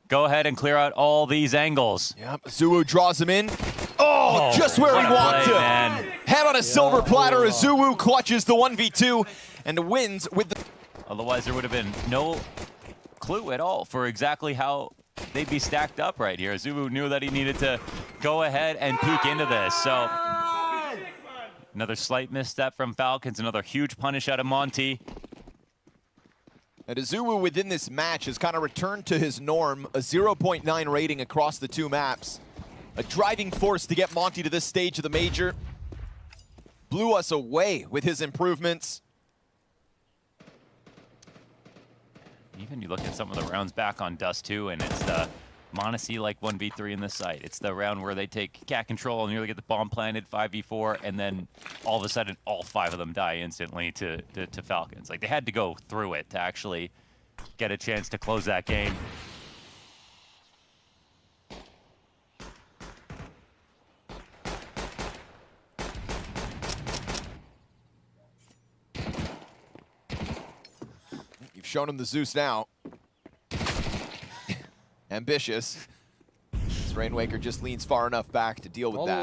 go ahead and clear out all these angles. Yep, Azuwu draws him in. Oh, just where he wanted to. Man. Head on a silver platter. Azuwu clutches the 1v2 and wins with the... Otherwise, there would have been no clue at all for exactly how they'd be stacked up right here. Azuwu knew that he needed to go ahead and peek into this, so... Another slight misstep from Falcons, another huge punish out of Monte. And Azuwu within this match has kind of returned to his norm, a 0.9 rating across the 2 maps. A driving force to get Monte to this stage of the major. Blew us away with his improvements. Even you look at some of the rounds back on Dust 2, and it's the Monte like 1v3 in this site. It's the round where they take cat control and nearly get the bomb planted 5v4, and then all of a sudden all 5 of them die instantly to Falcons. Like, they had to go through it to actually get a chance to close that game. You've shown him the Zeus now. Ambitious. This Rainwaker just leans far enough back to deal with that.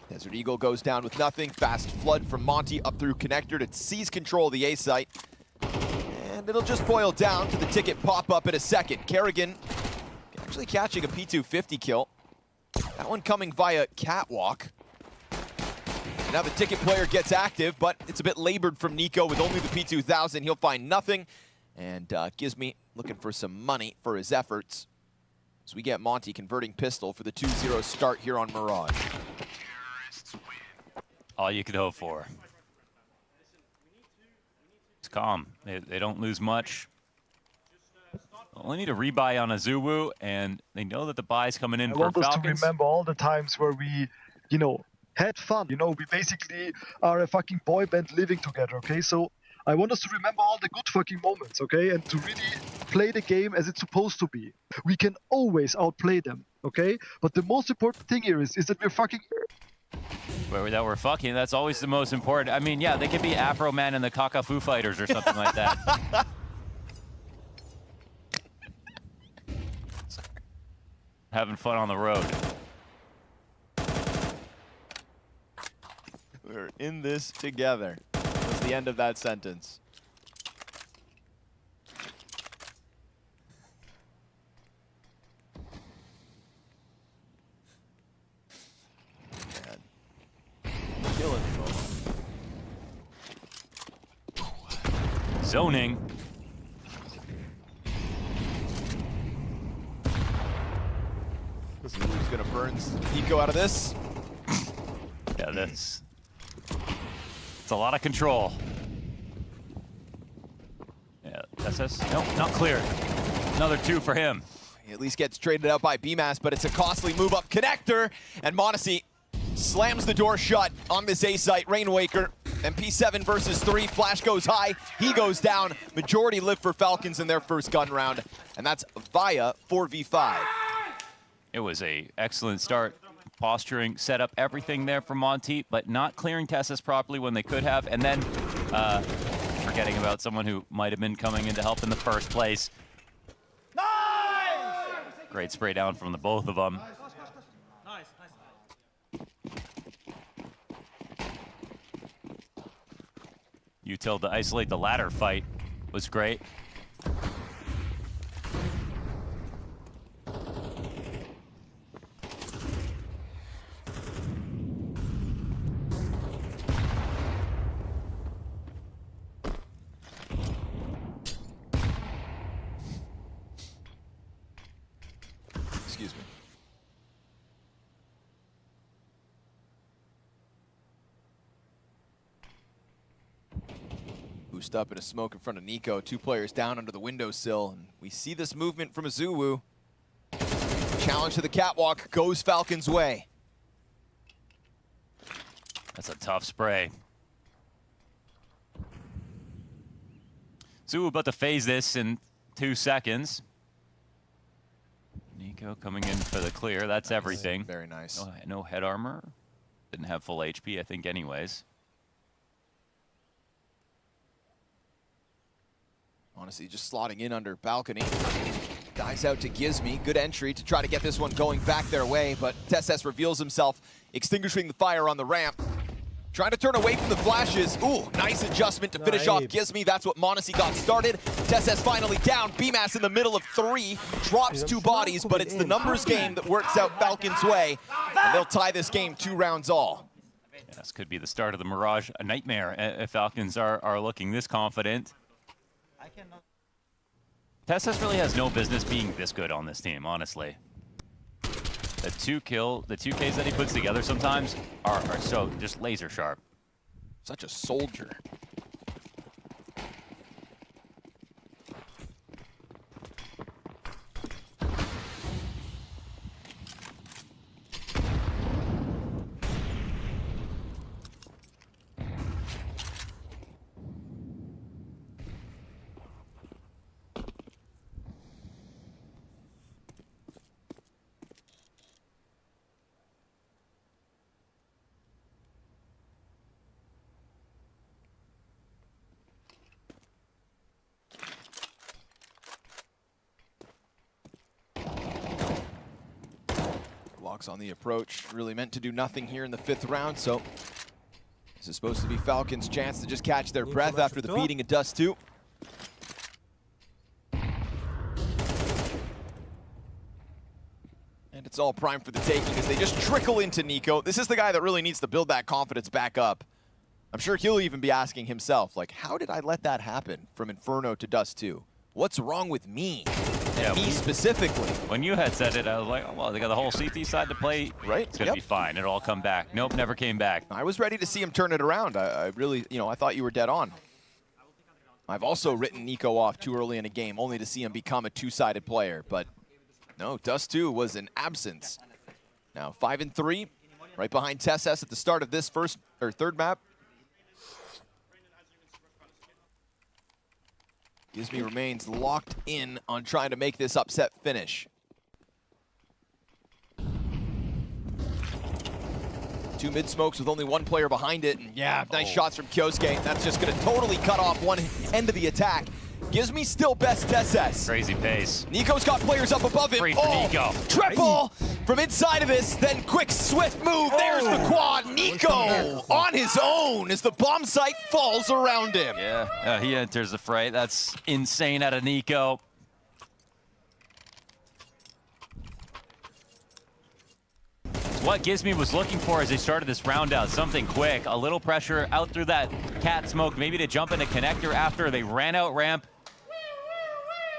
Desert Eagle goes down with nothing. Fast flood from Monte up through connector to seize control of the A site. And it'll just boil down to the ticket pop-up in a second. Kerrigan actually catching a P250 kill. That one coming via catwalk. Now the ticket player gets active, but it's a bit labored from Nico with only the P2000. He'll find nothing. And Gizmi looking for some money for his efforts. So we get Monte converting pistol for the 2-0 start here on Mirage. All you could hope for. It's calm. They don't lose much. Only need a rebuy on a Zuwu, and they know that the buy's coming in for Falcons. I want us to remember all the times where we, you know, had fun. You know, we basically are a fucking boy band living together, okay? So I want us to remember all the good fucking moments, okay? And to really play the game as it's supposed to be. We can always outplay them, okay? But the most important thing here is that we're fucking... That we're fucking, that's always the most important. I mean, yeah, they could be Afro Man and the Kaka Foo Fighters or something like that. Having fun on the road. We're in this together. Was the end of that sentence. Killing Zoning. Who's gonna burn Nico out of this? Yeah, it's a lot of control. Yeah, SS. Nope, not clear. Another 2 for him. He at least gets traded out by BMAS, but it's a costly move up connector, and Monte slams the door shut on this A site. Rainwaker and P7 versus 3. Flash goes high. He goes down. Majority live for Falcons in their first gun round, and that's via 4v5. It was a excellent start. Posturing, set up everything there for Monte, but not clearing Tessus properly when they could have, and then forgetting about someone who might have been coming in to help in the first place. Nice! Great spray down from the both of them. Nice. Util to isolate the ladder fight was great. Excuse me. Boost up in a smoke in front of Nico. 2 players down under the windowsill. And we see this movement from Azuwu. Challenge to the catwalk goes Falcon's way. That's a tough spray. Azuwu about to phase this in 2 seconds. Nico coming in for the clear. That's everything. Very nice. No head armor. Didn't have full HP, I think, anyways. Honestly, just slotting in under balcony. Dies out to Gizmi. Good entry to try to get this one going back their way, but Tessus reveals himself, extinguishing the fire on the ramp. Trying to turn away from the flashes. Ooh, nice adjustment to finish off Gizmi. That's what Monte got started. Tessus finally down. BMAS in the middle of 3. Drops 2 bodies, but it's the numbers game that works out Falcon's way. And they'll tie this game 2 rounds all. Yeah, this could be the start of the Mirage, a nightmare if Falcons are looking this confident. Tessus really has no business being this good on this team, honestly. The 2Ks that he puts together sometimes are so just laser sharp. Such a soldier. Hawks on the approach. Really meant to do nothing here in the 5th round, so this is supposed to be Falcon's chance to just catch their breath after the beating of Dust 2. And it's all prime for the taking as they just trickle into Nico. This is the guy that really needs to build that confidence back up. I'm sure he'll even be asking himself, like, how did I let that happen from Inferno to Dust 2? What's wrong with me? And me specifically. When you had said it, I was like, oh, well, they got the whole CT side to play. Right. It's going to be fine. It'll all come back. Nope, never came back. I was ready to see him turn it around. I really, I thought you were dead on. I've also written Nico off too early in a game, only to see him become a two-sided player. But no, Dust 2 was an absence. Now 5-3, right behind TSS at the start of this third map. Gizmi remains locked in on trying to make this upset finish. 2 mid smokes with only 1 player behind it. And yeah, nice shots from Kyosuke. That's just going to totally cut off one end of the attack. Gives me still best TSS. Crazy pace. Nico's got players up above him. Free for Nico. Triple from inside of this, then quick swift move. There's the quad. Nico on his own as the bomb site falls around him. Yeah, he enters the fray. That's insane out of Nico. What Gizmi was looking for as they started this round out, something quick, a little pressure out through that cat smoke, maybe to jump into connector after they ran out ramp.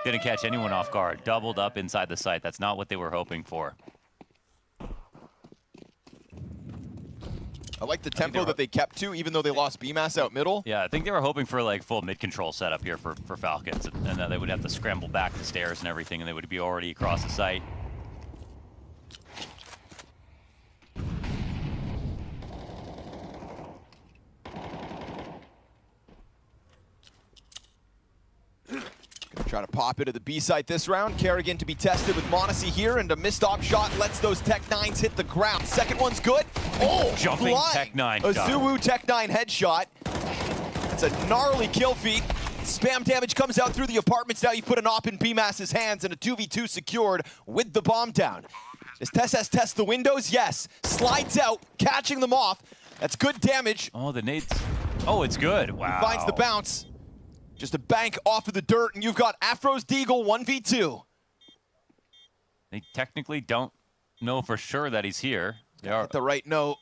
Didn't catch anyone off guard, doubled up inside the site. That's not what they were hoping for. I like the tempo that they kept to, even though they lost B-Mass out middle. Yeah, I think they were hoping for like full mid-control setup here for Falcons, and they would have to scramble back the stairs and everything, and they would be already across the site. Try to pop into the B site this round. Kerrigan to be tested with Monte here, and a missed op shot lets those Tech-9s hit the ground. Second one's good. Oh, jumping Tech-9. A Zuwu Tech-9 headshot. That's a gnarly kill feat. Spam damage comes out through the apartments. Now you put an op in B-Mass's hands and a 2v2 secured with the bomb down. Does TSS test the windows? Yes. Slides out, catching them off. That's good damage. Oh, the nades. Oh, it's good. Wow. He finds the bounce. Just a bank off of the dirt, and you've got Afro's Deagle 1v2. They technically don't know for sure that he's here. They are at the right note.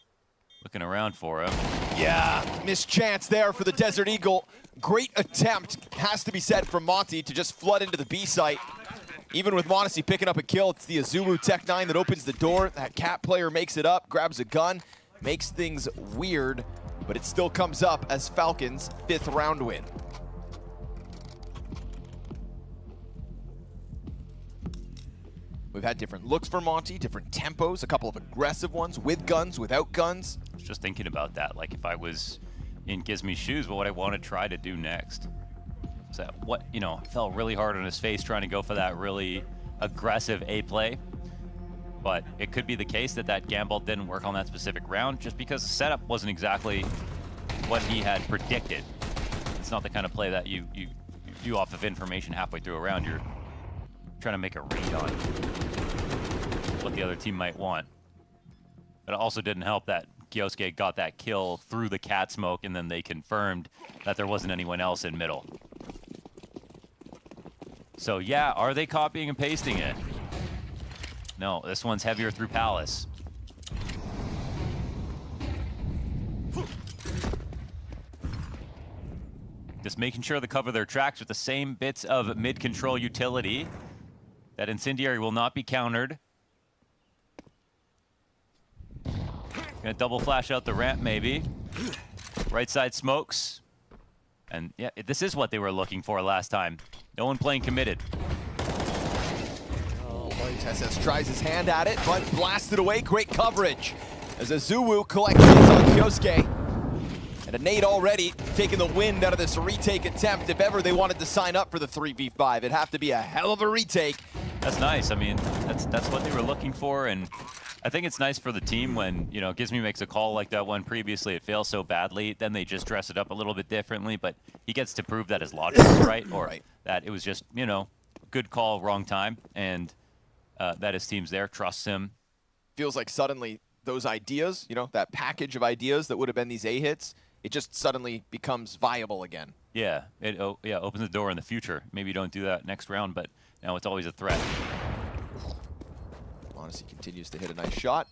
Looking around for him. Yeah, missed chance there for the Desert Eagle. Great attempt, has to be said, from Monte to just flood into the B site. Even with Monte picking up a kill, it's the Azulu Tech-9 that opens the door. That cat player makes it up, grabs a gun, makes things weird, but it still comes up as Falcons' 5th round win. We've had different looks for Monte, different tempos, a couple of aggressive ones, with guns, without guns. I was just thinking about that. Like, if I was in Gizmi's shoes, what would I want to try to do next? So, fell really hard on his face trying to go for that really aggressive A play. But it could be the case that gamble didn't work on that specific round just because the setup wasn't exactly what he had predicted. It's not the kind of play that you off of information halfway through a round. You're trying to make a read on what the other team might want. But it also didn't help that Kyosuke got that kill through the cat smoke, and then they confirmed that there wasn't anyone else in middle. So yeah, are they copying and pasting it? No, this one's heavier through Palace. Just making sure they cover their tracks with the same bits of mid-control utility. That incendiary will not be countered. Gonna double flash out the ramp, maybe. Right side smokes. And yeah, this is what they were looking for last time. No one playing committed. TSS tries his hand at it, but blasted away. Great coverage as Azuwu collects hits on Kyosuke. And a nade already taking the wind out of this retake attempt. If ever they wanted to sign up for the 3v5, it'd have to be a hell of a retake. That's nice. I mean, that's what they were looking for, and I think it's nice for the team when, Gizmi makes a call like that one previously. It fails so badly, then they just dress it up a little bit differently, but he gets to prove that his logic is right, or that it was just, good call, wrong time, and that his team's there, trusts him, feels like suddenly those ideas, you know, that package of ideas that would have been these A hits, it just suddenly becomes viable again. Yeah, it opens the door in the future. Maybe you don't do that next round, but now it's always a threat. Monte continues to hit a nice shot.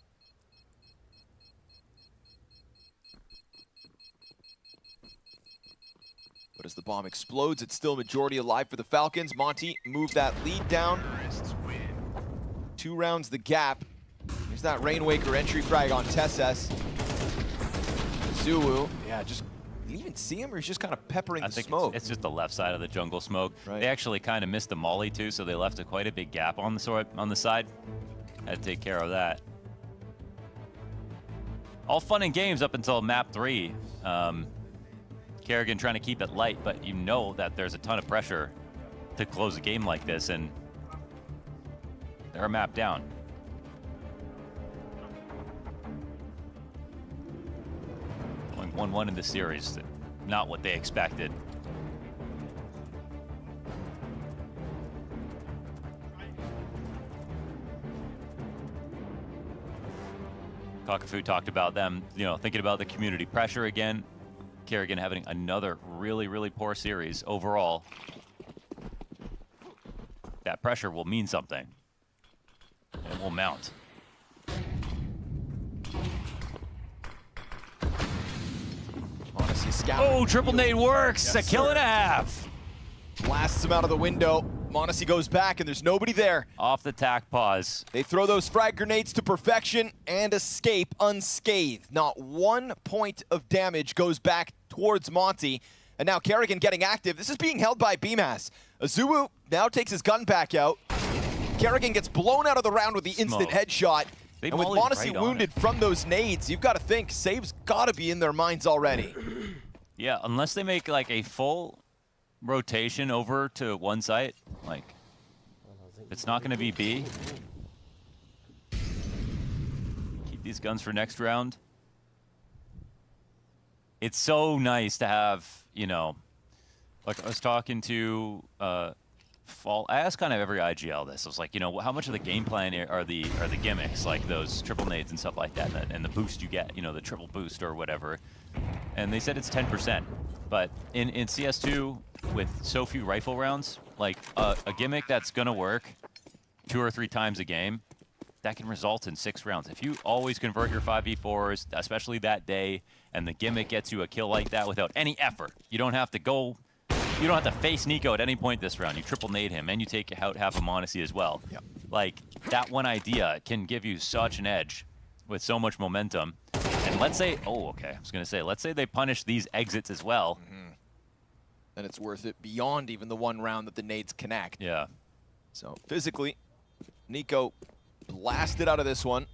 But as the bomb explodes, it's still majority alive for the Falcons. Monte moved that lead down. 2 rounds the gap. Here's that Rainwaker entry frag on Tesses. Zulu, yeah, just, did you even see him, or he's just kind of peppering the smoke? It's just the left side of the jungle smoke. Right. They actually kind of missed the molly too, so they left quite a big gap on the side. Had to take care of that. All fun and games up until map 3. Kerrigan trying to keep it light, but you know that there's a ton of pressure to close a game like this, and they're a map down. Going 1-1 in the series, not what they expected. Kakafu talked about them, you know, thinking about the community pressure again. Kerrigan having another really, really poor series overall. That pressure will mean something. It will mount. Oh, triple nade works! Yes, a kill sir. and a half! Blasts him out of the window. Monte goes back, and there's nobody there. Off the tack pause. They throw those frag grenades to perfection and escape unscathed. Not 1 point of damage goes back towards Monte. And now Kerrigan getting active. This is being held by BMAS. Azulu now takes his gun back out. Kerrigan gets blown out of the round with the instant headshot. They and with mollied Monte right on wounded from those nades, you've got to think save's got to be in their minds already. Yeah, unless they make like a full rotation over to one site, like it's not going to be B. Keep these guns for next round. It's so nice to have, you know, like I was talking to I asked kind of every IGL this. I was like, you know, how much of the game plan are the gimmicks, like those triple nades and stuff like that, and the boost you get, you know, the triple boost or whatever. And they said it's 10%. But in CS2, with so few rifle rounds, like a gimmick that's gonna work 2 or 3 times a game, that can result in 6 rounds. If you always convert your 5v4s, especially that day, and the gimmick gets you a kill like that without any effort, you don't have to face Nico at any point this round. You triple nade him, and you take out half of Monte as well. Yep. Like, that one idea can give you such an edge with so much momentum. And let's say, let's say they punish these exits as well. Then it's worth it beyond even the 1 round that the nades connect. Yeah. So physically, Nico blasted out of this one.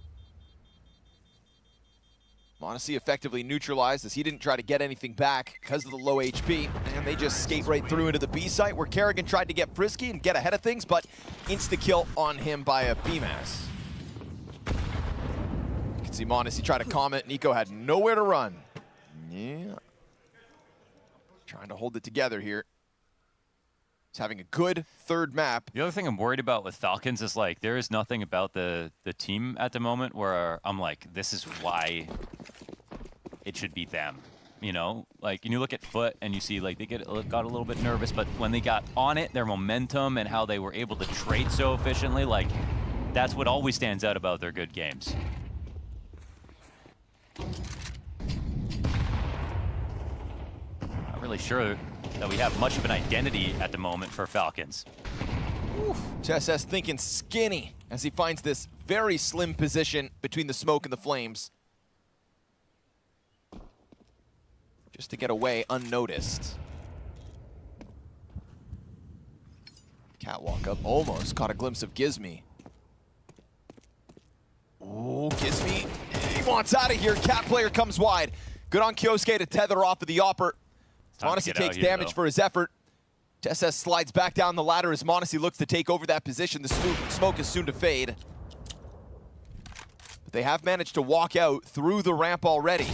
Monte effectively neutralized as he didn't try to get anything back because of the low HP. And they just skate right through into the B site where Kerrigan tried to get frisky and get ahead of things, but insta-kill on him by a BMAS. You can see Monte try to comment. Nico had nowhere to run. Yeah. Trying to hold it together here. He's having a good 3rd map. The other thing I'm worried about with Falcons is, like, there is nothing about the team at the moment where I'm like, this is why it should be them. You know, like, and you look at Foot and you see, like, they got a little bit nervous, but when they got on it, their momentum and how they were able to trade so efficiently, like, that's what always stands out about their good games. Not really sure that we have much of an identity at the moment for Falcons. Tesses thinking skinny as he finds this very slim position between the smoke and the flames. Just to get away unnoticed. Catwalk up, almost caught a glimpse of Gizmy. Oh, Gizmy, he wants out of here. Cat player comes wide. Good on Kyosuke to tether off of the Opper. Monte takes damage for his effort. Tesses slides back down the ladder as Monte looks to take over that position. The smoke is soon to fade. But they have managed to walk out through the ramp already.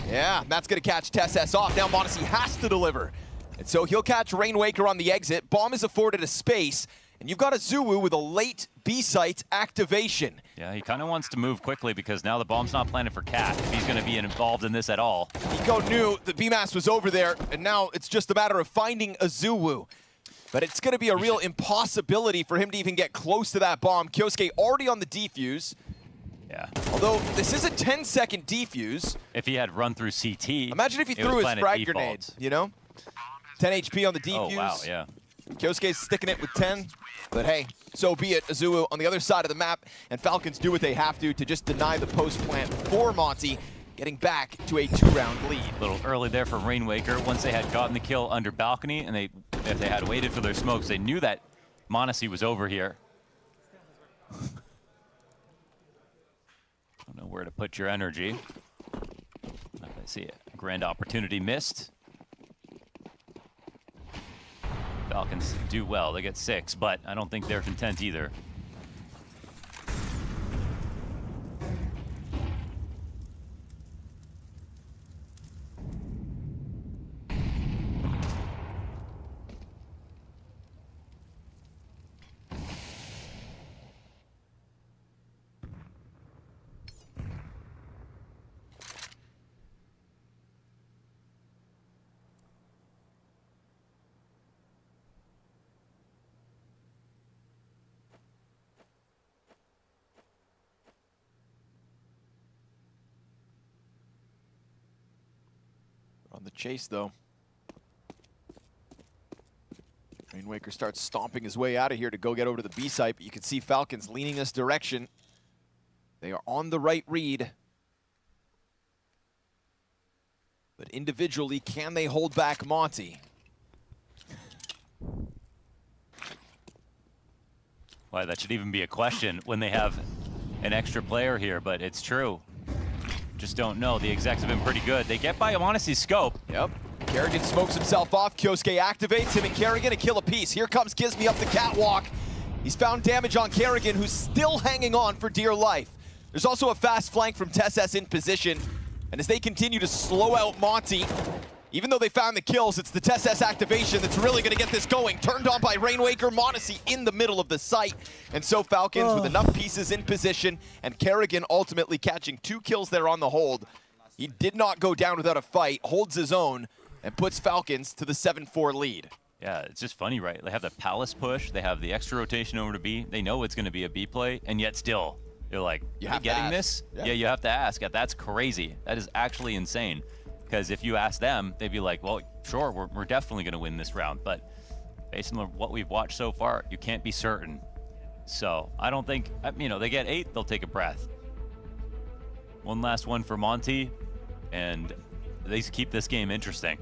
Yeah, that's going to catch Tesses off. Now Monte has to deliver. And so he'll catch Rainwaker on the exit. Bomb is afforded a space. And you've got a Zulu with a late B-site activation. Yeah, he kind of wants to move quickly because now the bomb's not planted for Cat if he's going to be involved in this at all. Nico knew the B-Mass was over there, and now it's just a matter of finding a Zulu. But it's going to be a real impossibility for him to even get close to that bomb. Kyosuke already on the defuse. Yeah. Although this is a 10-second defuse. If he had run through CT, imagine if he threw his frag grenade, you know? 10 HP on the defuse. Oh, wow, yeah. Kyosuke's sticking it with 10. But hey, so be it. Azulu on the other side of the map, and Falcons do what they have to just deny the post plant for Monte, getting back to a 2-round lead. A little early there for Rainwaker. Once they had gotten the kill under balcony, and if they had waited for their smokes, they knew that Monte was over here. Don't know where to put your energy. I see it. Grand opportunity missed. Falcons do well. They get 6, but I don't think they're content either. On the chase, though. Rainwaker starts stomping his way out of here to go get over to the B site, but you can see Falcons leaning this direction. They are on the right read. But individually, can they hold back Monte? Why, that should even be a question when they have an extra player here, but it's true. Just don't know. The execs have been pretty good. They get by Monte's scope. Yep. Kerrigan smokes himself off. Kyosuke activates him, and Kerrigan a kill apiece. Here comes Gizmy up the catwalk. He's found damage on Kerrigan, who's still hanging on for dear life. There's also a fast flank from TSS in position. And as they continue to slow out Monte, even though they found the kills, it's the TSS activation that's really going to get this going. Turned on by Rainwaker, Monte in the middle of the site. And so Falcons with enough pieces in position, and Kerrigan ultimately catching 2 kills there on the hold. He did not go down without a fight, holds his own, and puts Falcons to the 7-4 lead. Yeah, it's just funny, right? They have the Palace push, they have the extra rotation over to B, they know it's going to be a B play, and yet still, you're like, you are you getting this? Yeah, you have to ask. That's crazy. That is actually insane. Because if you ask them, they'd be like, well, sure, we're definitely going to win this round. But based on what we've watched so far, you can't be certain. So I don't think, you know, they get 8, they'll take a breath. One last one for Monte, and they keep this game interesting.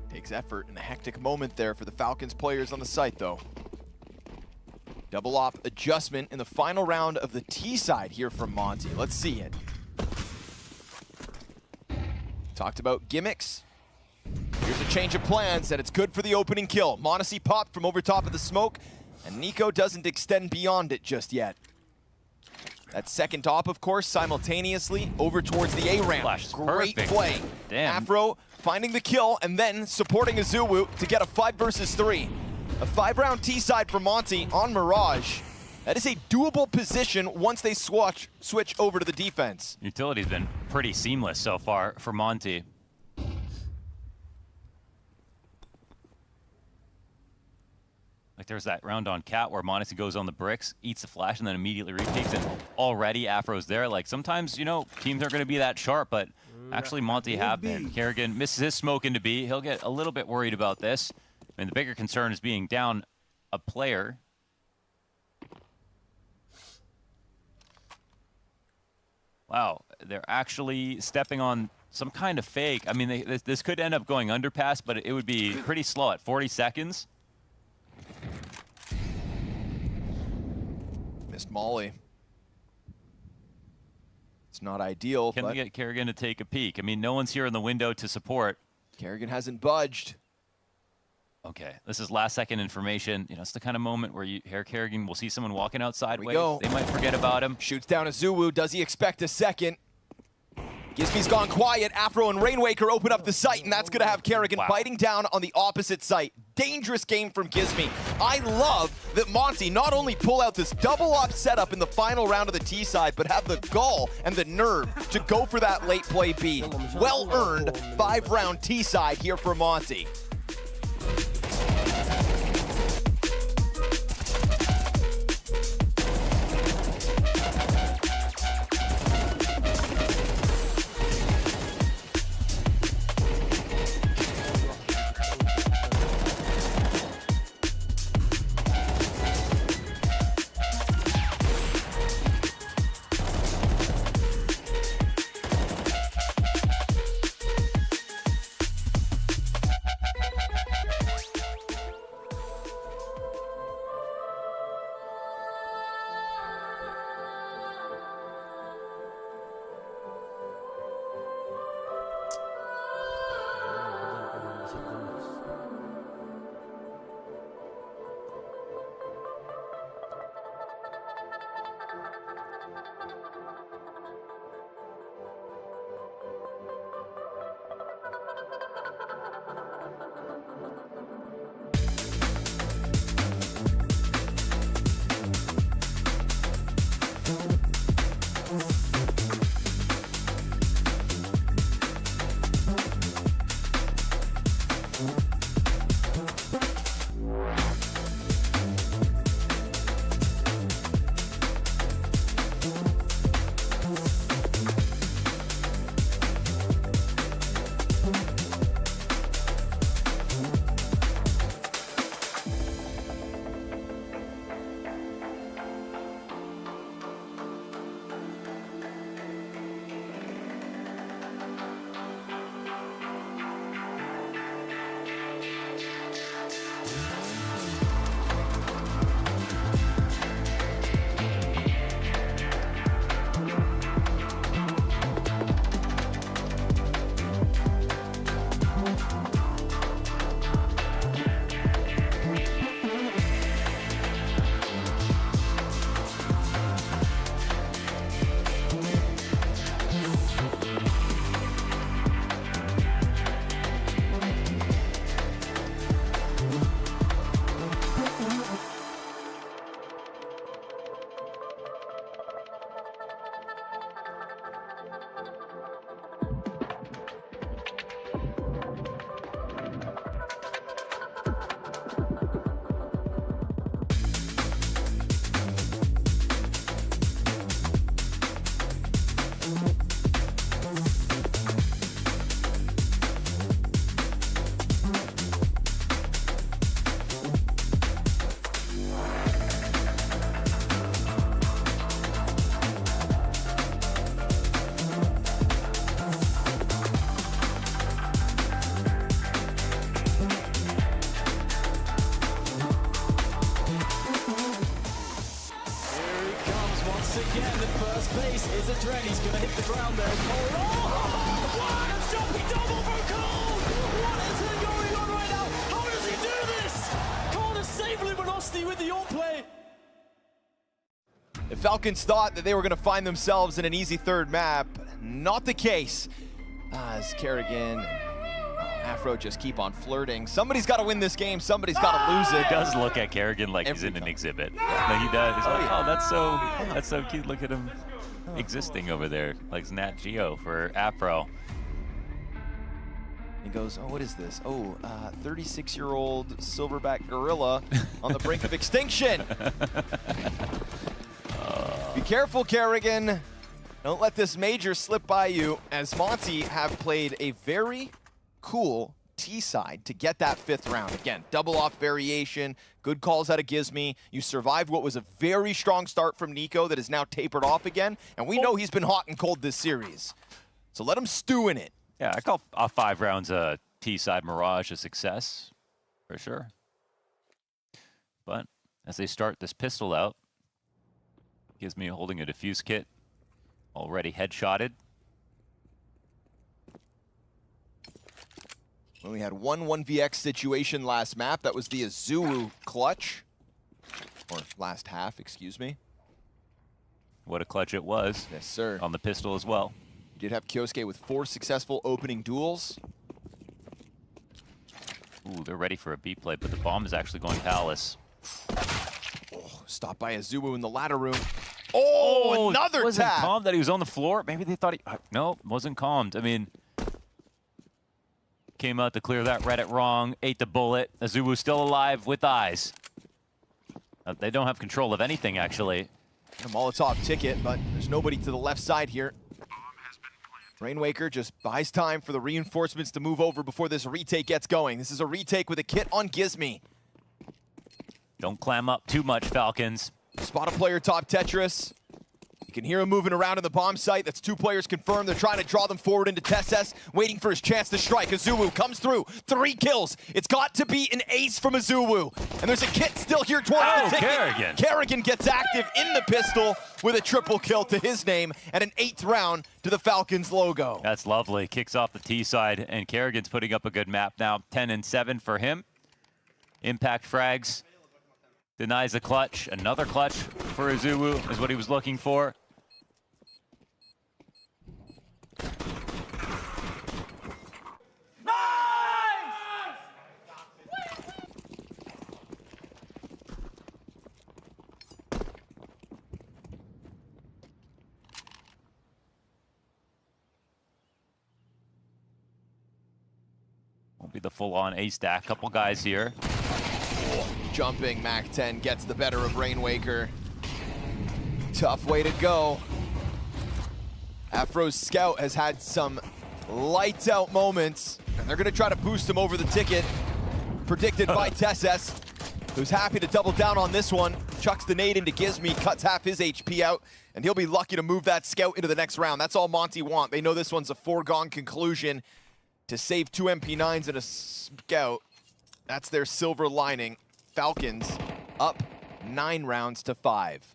Takes effort and a hectic moment there for the Falcons players on the site, though. Double op adjustment in the final round of the T side here from Monte. Let's see it. Talked about gimmicks. Here's a change of plans, and it's good for the opening kill. Monte popped from over top of the smoke, and Nico doesn't extend beyond it just yet. That second op, of course, simultaneously over towards the A-ramp. Great play. Damn. Afro finding the kill and then supporting Azulu to get a 5 versus 3. A 5-round T-side for Monte on Mirage. That is a doable position once they switch over to the defense. Utility's been pretty seamless so far for Monte. Like there's that round on Cat where Monte goes on the bricks, eats the flash, and then immediately repeats, and already Afro's there. Like sometimes, you know, teams aren't going to be that sharp, but actually Monte have been. Kerrigan misses his smoke into B. He'll get a little bit worried about this. I mean, the bigger concern is being down a player. Wow, they're actually stepping on some kind of fake. I mean, this could end up going underpass, but it would be pretty slow at 40 seconds. Missed Molly. It's not ideal, Can but they get Kerrigan to take a peek? I mean, no one's here in the window to support. Kerrigan hasn't budged. Okay, this is last second information. You know, it's the kind of moment where Kerrigan will see someone walking outside. Here we go. They might forget about him. Shoots down a Zulu. Does he expect a second? Gizmy's gone quiet. Afro and Rainwaker open up the site, and that's going to have Kerrigan biting down on the opposite site. Dangerous game from Gizmy. I love that Monte not only pull out this double op setup in the final round of the T side, but have the gall and the nerve to go for that late play B. Well earned 5-round T side here for Monte. The Falcons thought that they were going to find themselves in an easy third map. Not the case. As Kerrigan and Afro just keep on flirting. Somebody's got to win this game. Somebody's got to lose it. He does look at Kerrigan like he's in an exhibit. No, he does. He's like, oh, that's so cute. Look at him existing over there, like Nat Geo for Afro. He goes, oh, what is this? Oh, 36-year-old silverback gorilla on the brink of extinction. Be careful, Kerrigan. Don't let this major slip by you, as Monte have played a very cool T-side to get that 5th round. Again, double off variation, good calls out of Gizmy. You survived what was a very strong start from Nico that is now tapered off again, and we know he's been hot and cold this series. So let him stew in it. Yeah, I call 5 rounds T-side Mirage a success, for sure. But as they start this pistol out, Gizmy holding a defuse kit, already headshotted. When we had 1-1vx situation last map, that was the Azuu clutch. Or last half, excuse me. What a clutch it was. Yes, sir. On the pistol as well. You did have Kyosuke with 4 successful opening duels. Ooh, they're ready for a B play, but the bomb is actually going Palace. Oh, stopped by Azuu in the ladder room. Oh, another wasn't tap! calm that he was on the floor. Maybe they thought he... No, wasn't calmed. I mean, came out to clear that, read it wrong, ate the bullet. Azuu still alive with eyes. They don't have control of anything, actually. A Molotov ticket, but there's nobody to the left side here. Rainwaker just buys time for the reinforcements to move over before this retake gets going. This is a retake with a kit on Gizmi. Don't clam up too much, Falcons. Spot a player top Tetris. You can hear him moving around in the bomb site. That's 2 players confirmed. They're trying to draw them forward into Tesses, waiting for his chance to strike. Azuu comes through. 3 kills. It's got to be an ace from Azuu. And there's a kit still here towards the ticket. Kerrigan. Kerrigan gets active in the pistol with a triple kill to his name and an 8th round to the Falcons logo. That's lovely. Kicks off the T side, and Kerrigan's putting up a good map now. 10-7 for him. Impact frags. Denies a clutch. Another clutch for Azuu is what he was looking for. Won't be the full-on A-stack. Couple guys here. Jumping Mac 10 gets the better of Rainwaker. Tough way to go. Afro's scout has had some lights out moments, and they're gonna try to boost him over the ticket. Predicted by Tesses, who's happy to double down on this one. Chucks the nade into Gizmi, cuts half his HP out, and he'll be lucky to move that scout into the next round. That's all Monte want. They know this one's a foregone conclusion. To save 2 MP9s and a scout, that's their silver lining. Falcons up 9 rounds to 5.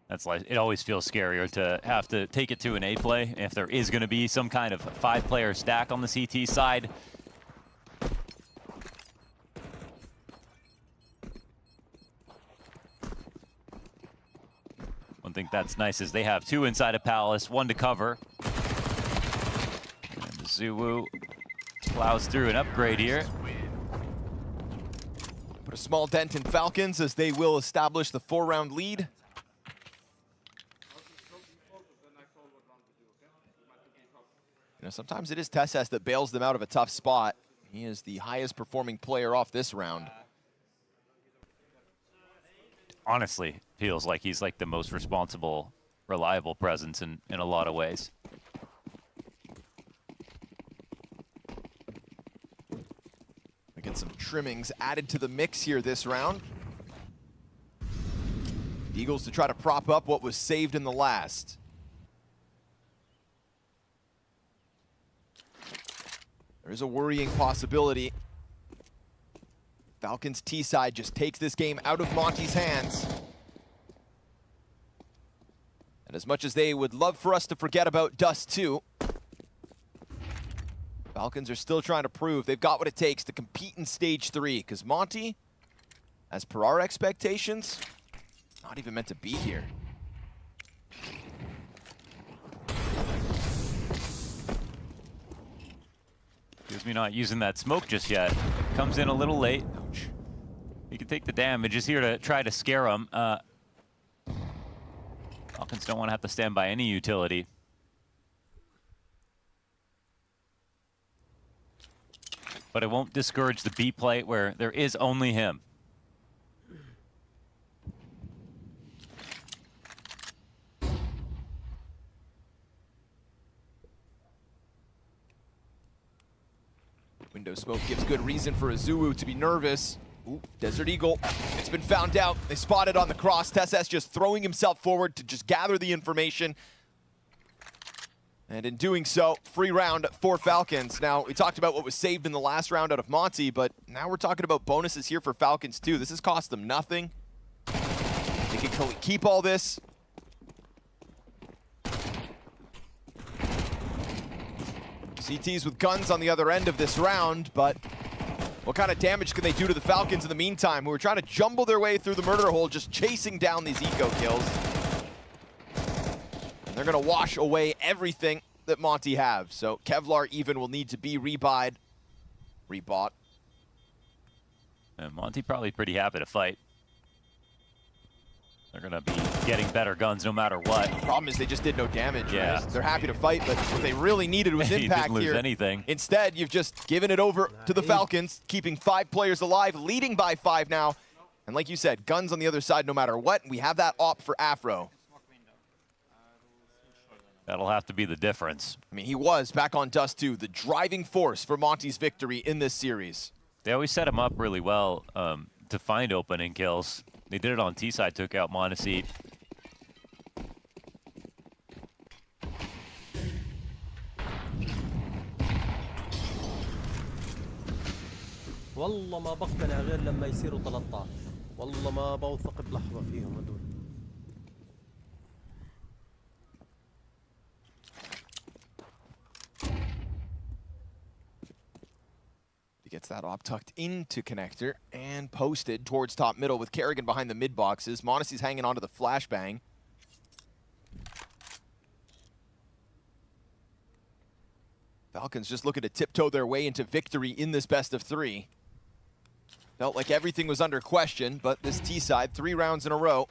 That's like, it always feels scarier to have to take it to an A play if there is going to be some kind of 5-player stack on the CT side. One thing that's nice is they have 2 inside of Palace, 1 to cover. And Azuu plows through an upgrade here. Put a small dent in Falcons as they will establish the 4-round lead. You know, sometimes it is Tesses that bails them out of a tough spot. He is the highest performing player off this round. Honestly, feels like he's like the most responsible, reliable presence in a lot of ways. We get some trimmings added to the mix here this round. Eagles to try to prop up what was saved in the last. There is a worrying possibility. Falcons T-side just takes this game out of Monte's hands. And as much as they would love for us to forget about Dust 2, Falcons are still trying to prove they've got what it takes to compete in Stage 3, because Monte, as per our expectations, not even meant to be here. Gives me not using that smoke just yet. Comes in a little late. Ouch. He can take the damage. Is here to try to scare him. Falcons don't want to have to stand by any utility. But it won't discourage the B play where there is only him. Window smoke gives good reason for Azuu to be nervous. Ooh, Desert Eagle. It's been found out. They spotted on the cross. Tesses just throwing himself forward to just gather the information. And in doing so, free round for Falcons. Now, we talked about what was saved in the last round out of Monte, but now we're talking about bonuses here for Falcons too. This has cost them nothing. They can keep all this. CTs with guns on the other end of this round, but what kind of damage can they do to the Falcons in the meantime, who are trying to jumble their way through the murder hole, just chasing down these eco kills? And they're going to wash away everything that Monte have. So Kevlar even will need to be rebought. And Monte probably pretty happy to fight. They're going to be getting better guns no matter what. The problem is they just did no damage. Yeah. Right? They're happy to fight, but what they really needed was He impact didn't lose here. anything. Instead, you've just given it over to the Falcons, keeping 5 players alive, leading by 5 now. And like you said, guns on the other side no matter what. We have that op for Afro. That'll have to be the difference. I mean, he was back on Dust 2, the driving force for Monte's victory in this series. They always set him up really well to find opening kills. They did it on T-side, took out Monte. والله ما بقتنع غير لما يصيروا 13. والله ما بوثق بلحظة فيهم هدول. He gets that op tucked into connector and posted towards top middle with Kerrigan behind the mid boxes. Monte's hanging onto the flashbang. Falcons just looking to tiptoe their way into victory in this best of 3. Felt like everything was under question, but this T-side, 3 rounds in a row.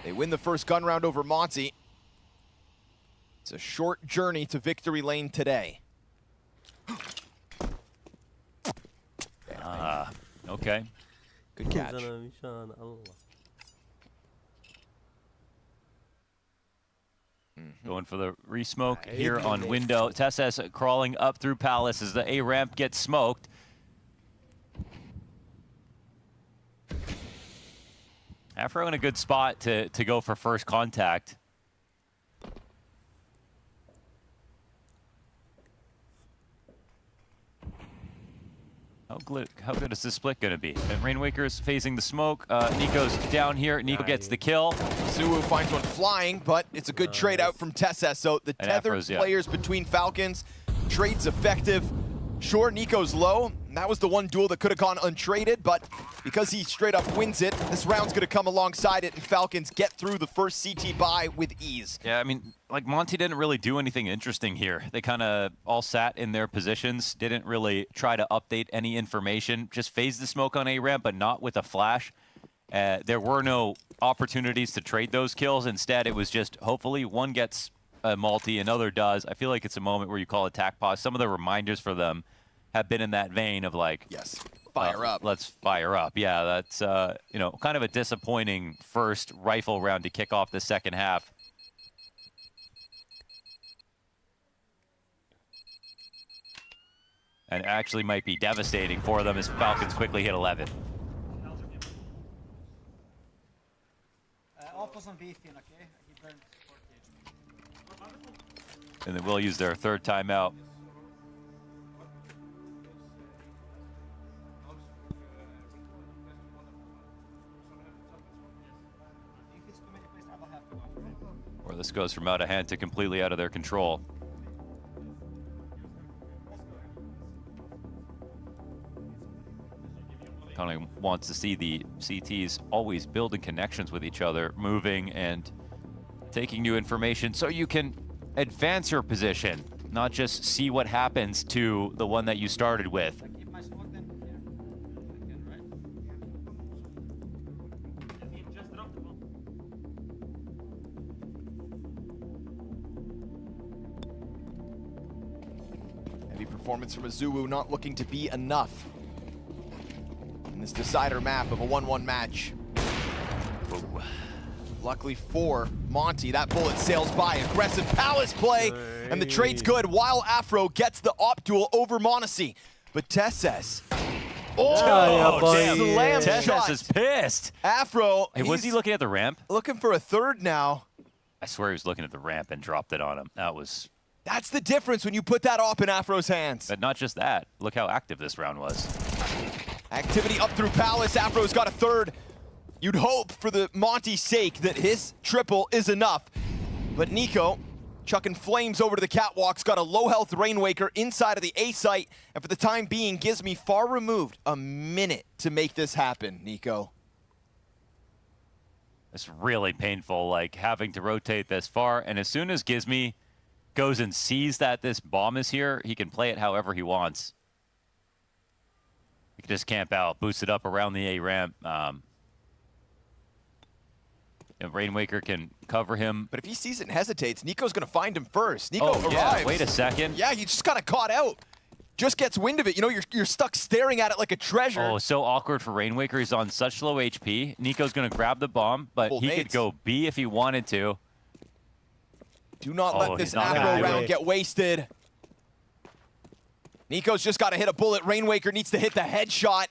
They win the first gun round over Monte. It's a short journey to victory lane today. Okay. Good catch. Going for the re-smoke here on window. Tesses crawling up through Palace as the A ramp gets smoked. Afro in a good spot to go for first contact. How good is this split going to be? And Rainwaker's phasing the smoke. Nico's down here. Nico gets the kill. Zuu finds one flying, but it's a good trade out from Tesses. So the tethered Afro's, players between Falcons, trade's effective. Sure, Nico's low. And that was the one duel that could have gone untraded, but because he straight up wins it, this round's going to come alongside it, and Falcons get through the first CT buy with ease. Yeah, I mean, like Monte didn't really do anything interesting here. They kind of all sat in their positions, didn't really try to update any information, just phased the smoke on A ramp, but not with a flash. There were no opportunities to trade those kills. Instead, it was just hopefully one gets a multi, another does. I feel like it's a moment where you call attack pause. Some of the reminders for them have been in that vein of like, yes, fire up. Let's fire up. Yeah, that's you know, kind of a disappointing first rifle round to kick off the second half. And actually might be devastating for them as Falcons quickly hit 11. And then we'll use their third timeout. Or this goes from out of hand to completely out of their control. Kind of wants to see the CTs always building connections with each other, moving and taking new information so you can advance your position, not just see what happens to the one that you started with. Heavy performance from Zuu, not looking to be enough in this decider map of a 1-1 match. Ooh. Luckily for Monte, that bullet sails by. Aggressive Palace play, and the trade's good while Afro gets the op duel over Monte. But Tesses, slam Tesses shot. is pissed. Afro, Hey, was he looking at the ramp? Looking for a third now. I swear he was looking at the ramp and dropped it on him. That's the difference when you put that op in Afro's hands. But not just that. Look how active this round was. Activity up through Palace. Afro's got a third. You'd hope for the Monte's sake that his triple is enough. But Nico chucking flames over to the catwalks. Got a low-health Rainwaker inside of the A site. And for the time being, gives me far removed a minute to make this happen, Nico. It's really painful, like, having to rotate this far. And as soon as Gizmy goes and sees that this bomb is here, he can play it however he wants. He can just camp out, boost it up around the A ramp. And Rainwaker can cover him. But if he sees it and hesitates, Nico's going to find him first. Nico arrives. Yeah, wait a second. Yeah, he just kind of caught out. Just gets wind of it. You know, you're stuck staring at it like a treasure. Oh, so awkward for Rainwaker. He's on such low HP. Nico's going to grab the bomb, but he could go B if he wanted to. Do not let this aggro round get wasted. Nico's just got to hit a bullet. Rainwaker needs to hit the headshot.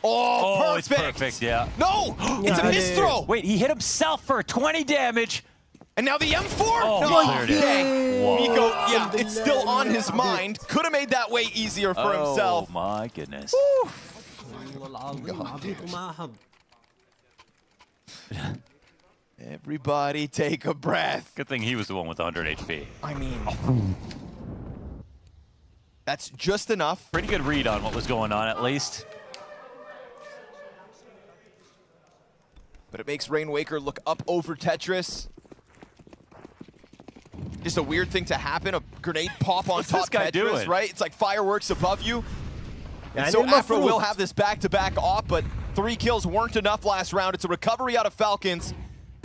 Oh, perfect. It's perfect, yeah. No, it's a misthrow. Wait, he hit himself for 20 damage. And now the M4? Oh, no, Nico, yeah, it's still on his mind. Could have made that way easier for himself. Oh, my goodness. Everybody take a breath. Good thing he was the one with 100 HP. I mean, that's just enough. Pretty good read on what was going on, at least. But it makes Rainwaker look up over Tetris. Just a weird thing to happen, a grenade pop on top Tetris, right? It's like fireworks above you. And so Afro will have this back-to-back op, but 3 kills weren't enough last round. It's a recovery out of Falcons,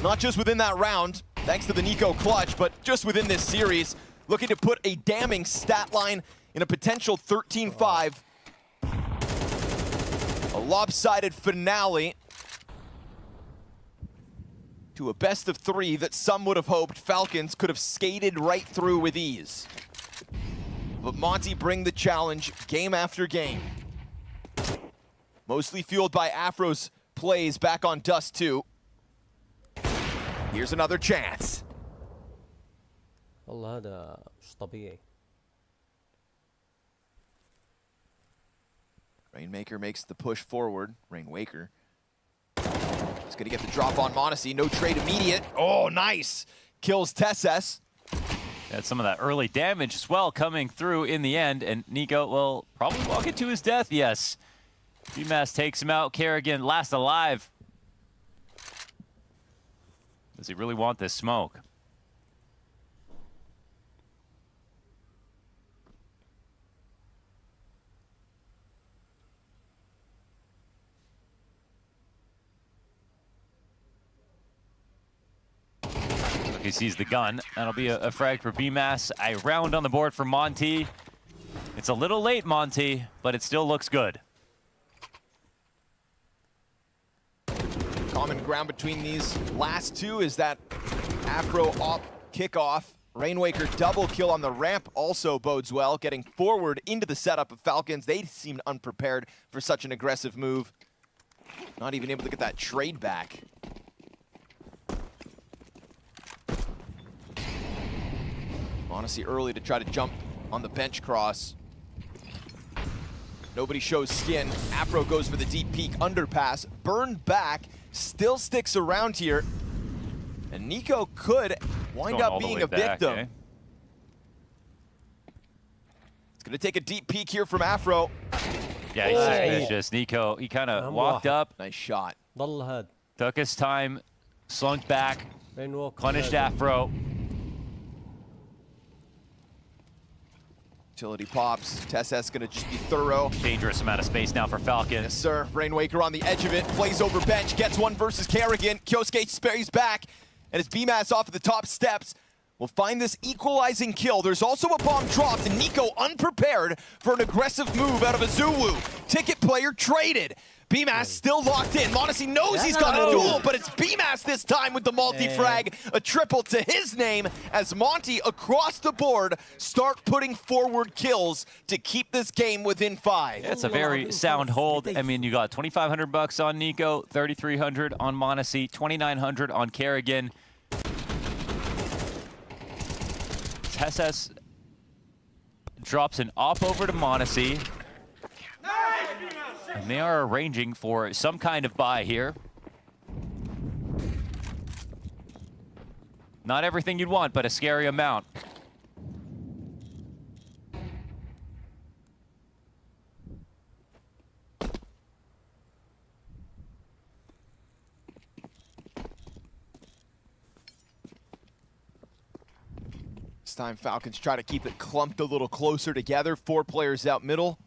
not just within that round, thanks to the Nico clutch, but just within this series, looking to put a damning stat line in a potential 13-5. A lopsided finale to a best of 3 that some would have hoped Falcons could have skated right through with ease. But Monte bring the challenge game after game. Mostly fueled by Afro's plays back on Dust 2. Here's another chance. والله هذا مش طبيعي. Rainmaker makes the push forward. Rainwaker. He's gonna get the drop on Monte. No trade immediate. Oh, nice. Kills Tesses. Had some of that early damage as well coming through in the end, and Nico will probably walk it to his death, yes. BMAS takes him out. Kerrigan last alive. Does he really want this smoke? He sees the gun. That'll be a frag for BMAS. A round on the board for Monte. It's a little late, Monte, but it still looks good. Common ground between these last two is that Afro op kickoff. Rainwaker double kill on the ramp also bodes well, getting forward into the setup of Falcons. They seemed unprepared for such an aggressive move. Not even able to get that trade back. Monte early to try to jump on the bench cross. Nobody shows skin. Afro goes for the deep peek underpass. Burned back, still sticks around here. And Nico could wind up being a victim. It's gonna take a deep peek here from Afro. Yeah, he's suspicious. Nico, he kind of walked up. Nice shot. Took his time, slunk back, punished Afro. Utility pops. Tesses gonna just be thorough. Dangerous amount of space now for Falcon. Yes, sir. Rainwaker on the edge of it. Plays over bench. Gets one versus Kerrigan. Kyosuke sprays back. And it's BMAS off at the top steps. We'll find this equalizing kill. There's also a bomb dropped, and Nico unprepared for an aggressive move out of a Zulu. Ticket player traded. BMAS still locked in. Monte knows he's got a duel, but it's BMAS this time with the multi-frag. A triple to his name as Monte across the board start putting forward kills to keep this game within 5. It's a very sound hold. I mean, you got $2,500 on Nico, $3,300 on Monte, $2,900 on Kerrigan. Tesses drops an op over to Monte. And they are arranging for some kind of buy here. Not everything you'd want, but a scary amount. This time Falcons try to keep it clumped a little closer together. 4 players out middle.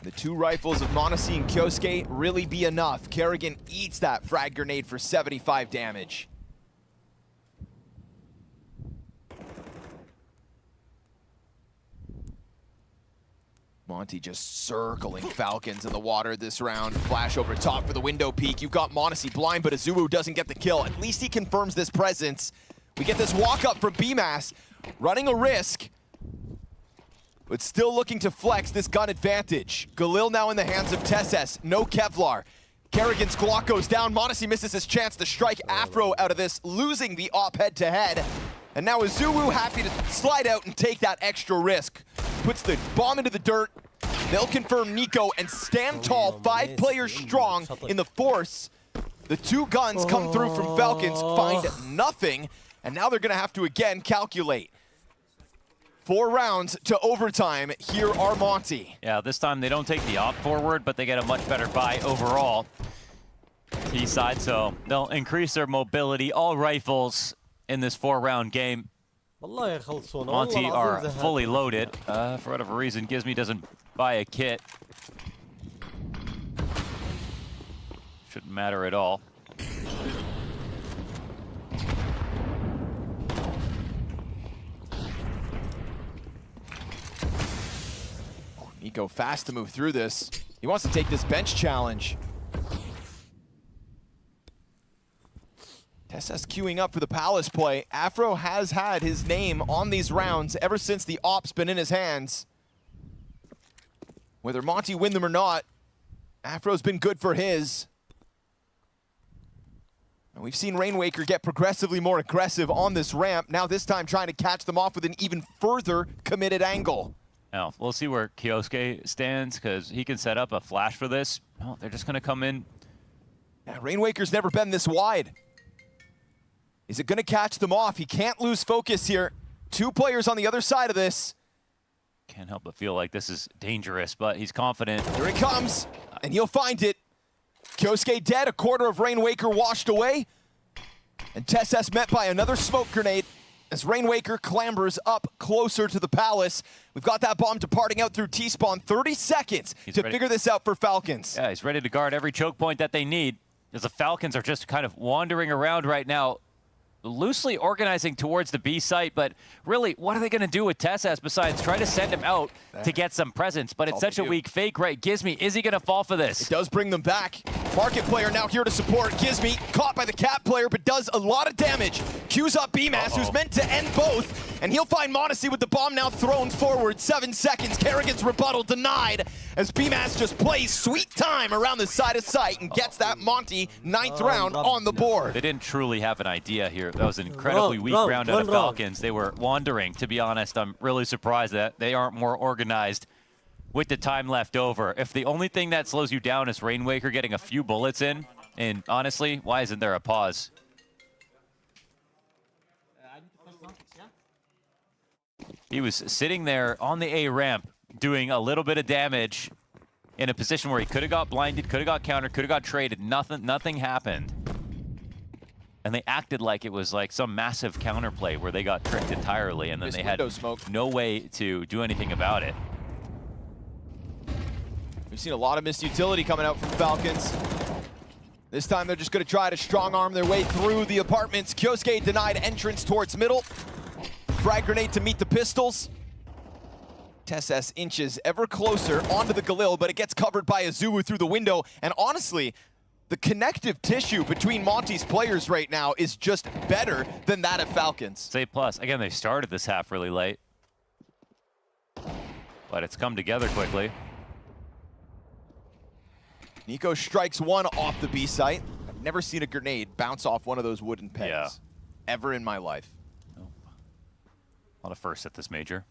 The 2 rifles of Monte and Kyosuke really be enough. Kerrigan eats that frag grenade for 75 damage. Monte just circling Falcons in the water this round. Flash over top for the window peek. You've got Monte blind, but Azubu doesn't get the kill. At least he confirms this presence. We get this walk up from BMAS, running a risk, but still looking to flex this gun advantage. Galil now in the hands of Tesses. No Kevlar. Kerrigan's Glock goes down. Monte misses his chance to strike Afro out of this, losing the op head-to-head. And now Azubu happy to slide out and take that extra risk. Puts the bomb into the dirt. They'll confirm Nico and stand tall, 5 players strong in the force. The 2 guns come through from Falcons, find nothing, and now they're gonna have to again calculate. 4 rounds to overtime. Here are Monte. Yeah, this time they don't take the op forward, but they get a much better buy overall. T side, so they'll increase their mobility. All rifles in this 4-round game. Monte are fully loaded. For whatever reason, Gizmi doesn't buy a kit. Shouldn't matter at all. Nico fast to move through this. He wants to take this bench challenge. Tesses queuing up for the Palace play. Afro has had his name on these rounds ever since the op's been in his hands. Whether Monte win them or not, Afro's been good for his. And we've seen Rainwaker get progressively more aggressive on this ramp, now this time trying to catch them off with an even further committed angle. Now, we'll see where Kyosuke stands, because he can set up a flash for this. No, they're just going to come in. Yeah, Rainwaker's never been this wide. Is it going to catch them off? He can't lose focus here. 2 players on the other side of this. Can't help but feel like this is dangerous, but he's confident. Here it comes, and he'll find it. Kyosuke dead, a quarter of Rainwaker washed away. And Tesses met by another smoke grenade as Rainwaker clambers up closer to the Palace. We've got that bomb departing out through T-spawn. 30 seconds to figure this out for Falcons. Yeah, he's ready to guard every choke point that they need, as the Falcons are just kind of wandering around right now, loosely organizing towards the B site, but really, what are they going to do with Tesses besides try to send him out to get some presence? But it's such a weak fake, right? Gizmi, is he going to fall for this? It does bring them back. Market player now here to support. Gizmi caught by the Cat player, but does a lot of damage. Cues up BMAS, who's meant to end both, and he'll find Monte with the bomb now thrown forward. 7 seconds. Kerrigan's rebuttal denied as BMAS just plays sweet time around the side of sight and gets that Monte 9th round on the board. They didn't truly have an idea here. That was an incredibly weak round out of Falcons. They were wandering, to be honest. I'm really surprised that they aren't more organized with the time left over. If the only thing that slows you down is Rainwaker getting a few bullets in, and honestly, why isn't there a pause? He was sitting there on the A ramp doing a little bit of damage in a position where he could have got blinded, could have got countered, could have got traded. Nothing happened. And they acted like it was like some massive counterplay where they got tricked entirely, and then they had no way to do anything about it. We've seen a lot of missed utility coming out from Falcons. This time they're just going to try to strong arm their way through the apartments. Kyosuke denied entrance towards middle. Frag grenade to meet the pistols. Tesses inches ever closer onto the Galil, but it gets covered by Azubu through the window. And honestly, the connective tissue between Monte's players right now is just better than that of Falcons. It's A+. Again, they started this half really late, but it's come together quickly. Nico strikes one off the B site. I've never seen a grenade bounce off one of those wooden pegs ever in my life. A lot of firsts at this major.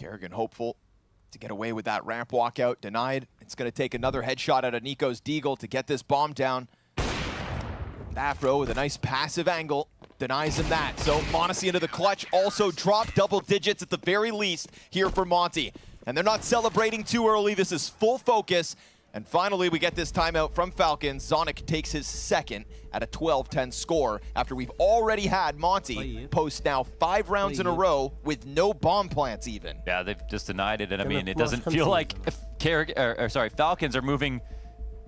Kerrigan hopeful to get away with that ramp walkout. Denied. It's going to take another headshot out of Nico's Deagle to get this bomb down. Afro with a nice passive angle. Denies him that. So Monte into the clutch. Also drop double digits at the very least here for Monte. And they're not celebrating too early. This is full focus. And finally, we get this timeout from Falcons. Zonic takes his second at a 12-10 score after we've already had Monte post now 5 rounds in a row with no bomb plants even. Yeah, they've just denied it. And I mean, it doesn't feel like Falcons are moving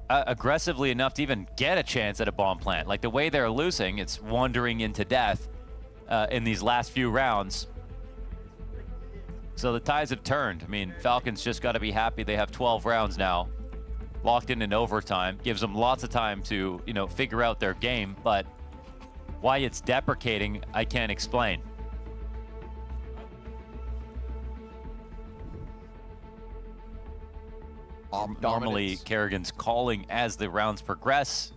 aggressively enough to even get a chance at a bomb plant. Like the way they're losing, it's wandering into death in these last few rounds. So the tides have turned. I mean, Falcons just got to be happy they have 12 rounds now. Locked in overtime, gives them lots of time to, you know, figure out their game, but why it's deprecating, I can't explain. Normally, Kerrigan's calling as the rounds progress,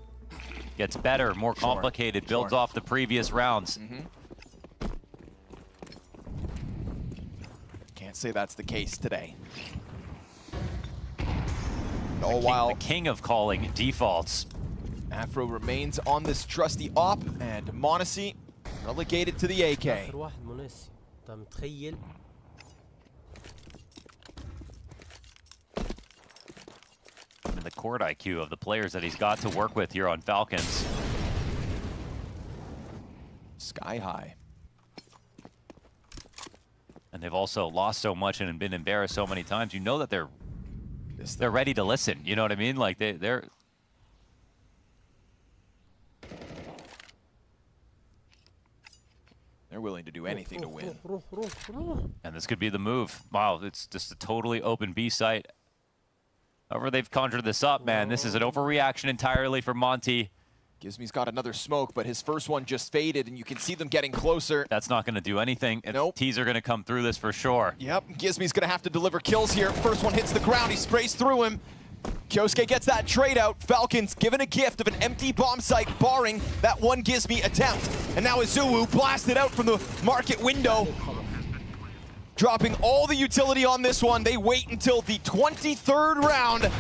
gets better, more complicated, builds off the previous rounds. Can't say that's the case today. The king of calling defaults. Afro remains on this trusty op, and Monte relegated to the AK. And the court IQ of the players that he's got to work with here on Falcons. Sky high. And they've also lost so much and been embarrassed so many times. You know that they're ready to listen. You know what I mean? Like they're willing to do anything to win. And this could be the move. Wow, it's just a totally open B site. However, they've conjured this up, man. This is an overreaction entirely for Monte. Gizmy's got another smoke, but his first one just faded, and you can see them getting closer. That's not going to do anything. Nope. T's are going to come through this for sure. Yep, Gizmy's going to have to deliver kills here. First one hits the ground, he sprays through him. Kyosuke gets that trade out. Falcons given a gift of an empty bomb site, barring that one Gizmy attempt. And now Izuwu blasted out from the market window. Dropping all the utility on this one. They wait until the 23rd round.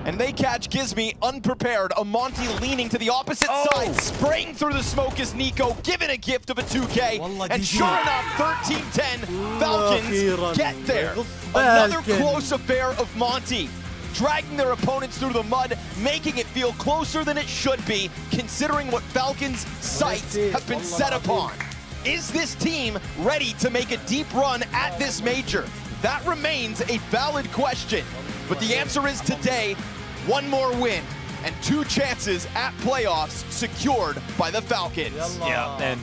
And they catch Gizmy unprepared. A Monte leaning to the opposite side. Spraying through the smoke is Nico, given a gift of a 2K. And sure enough, 13-10, Falcons get there. Another close affair of Monte. Dragging their opponents through the mud, making it feel closer than it should be, considering what Falcons' sights have been set upon. Is this team ready to make a deep run at this major? That remains a valid question. But the answer is today, one more win and 2 chances at playoffs secured by the Falcons. Yeah, and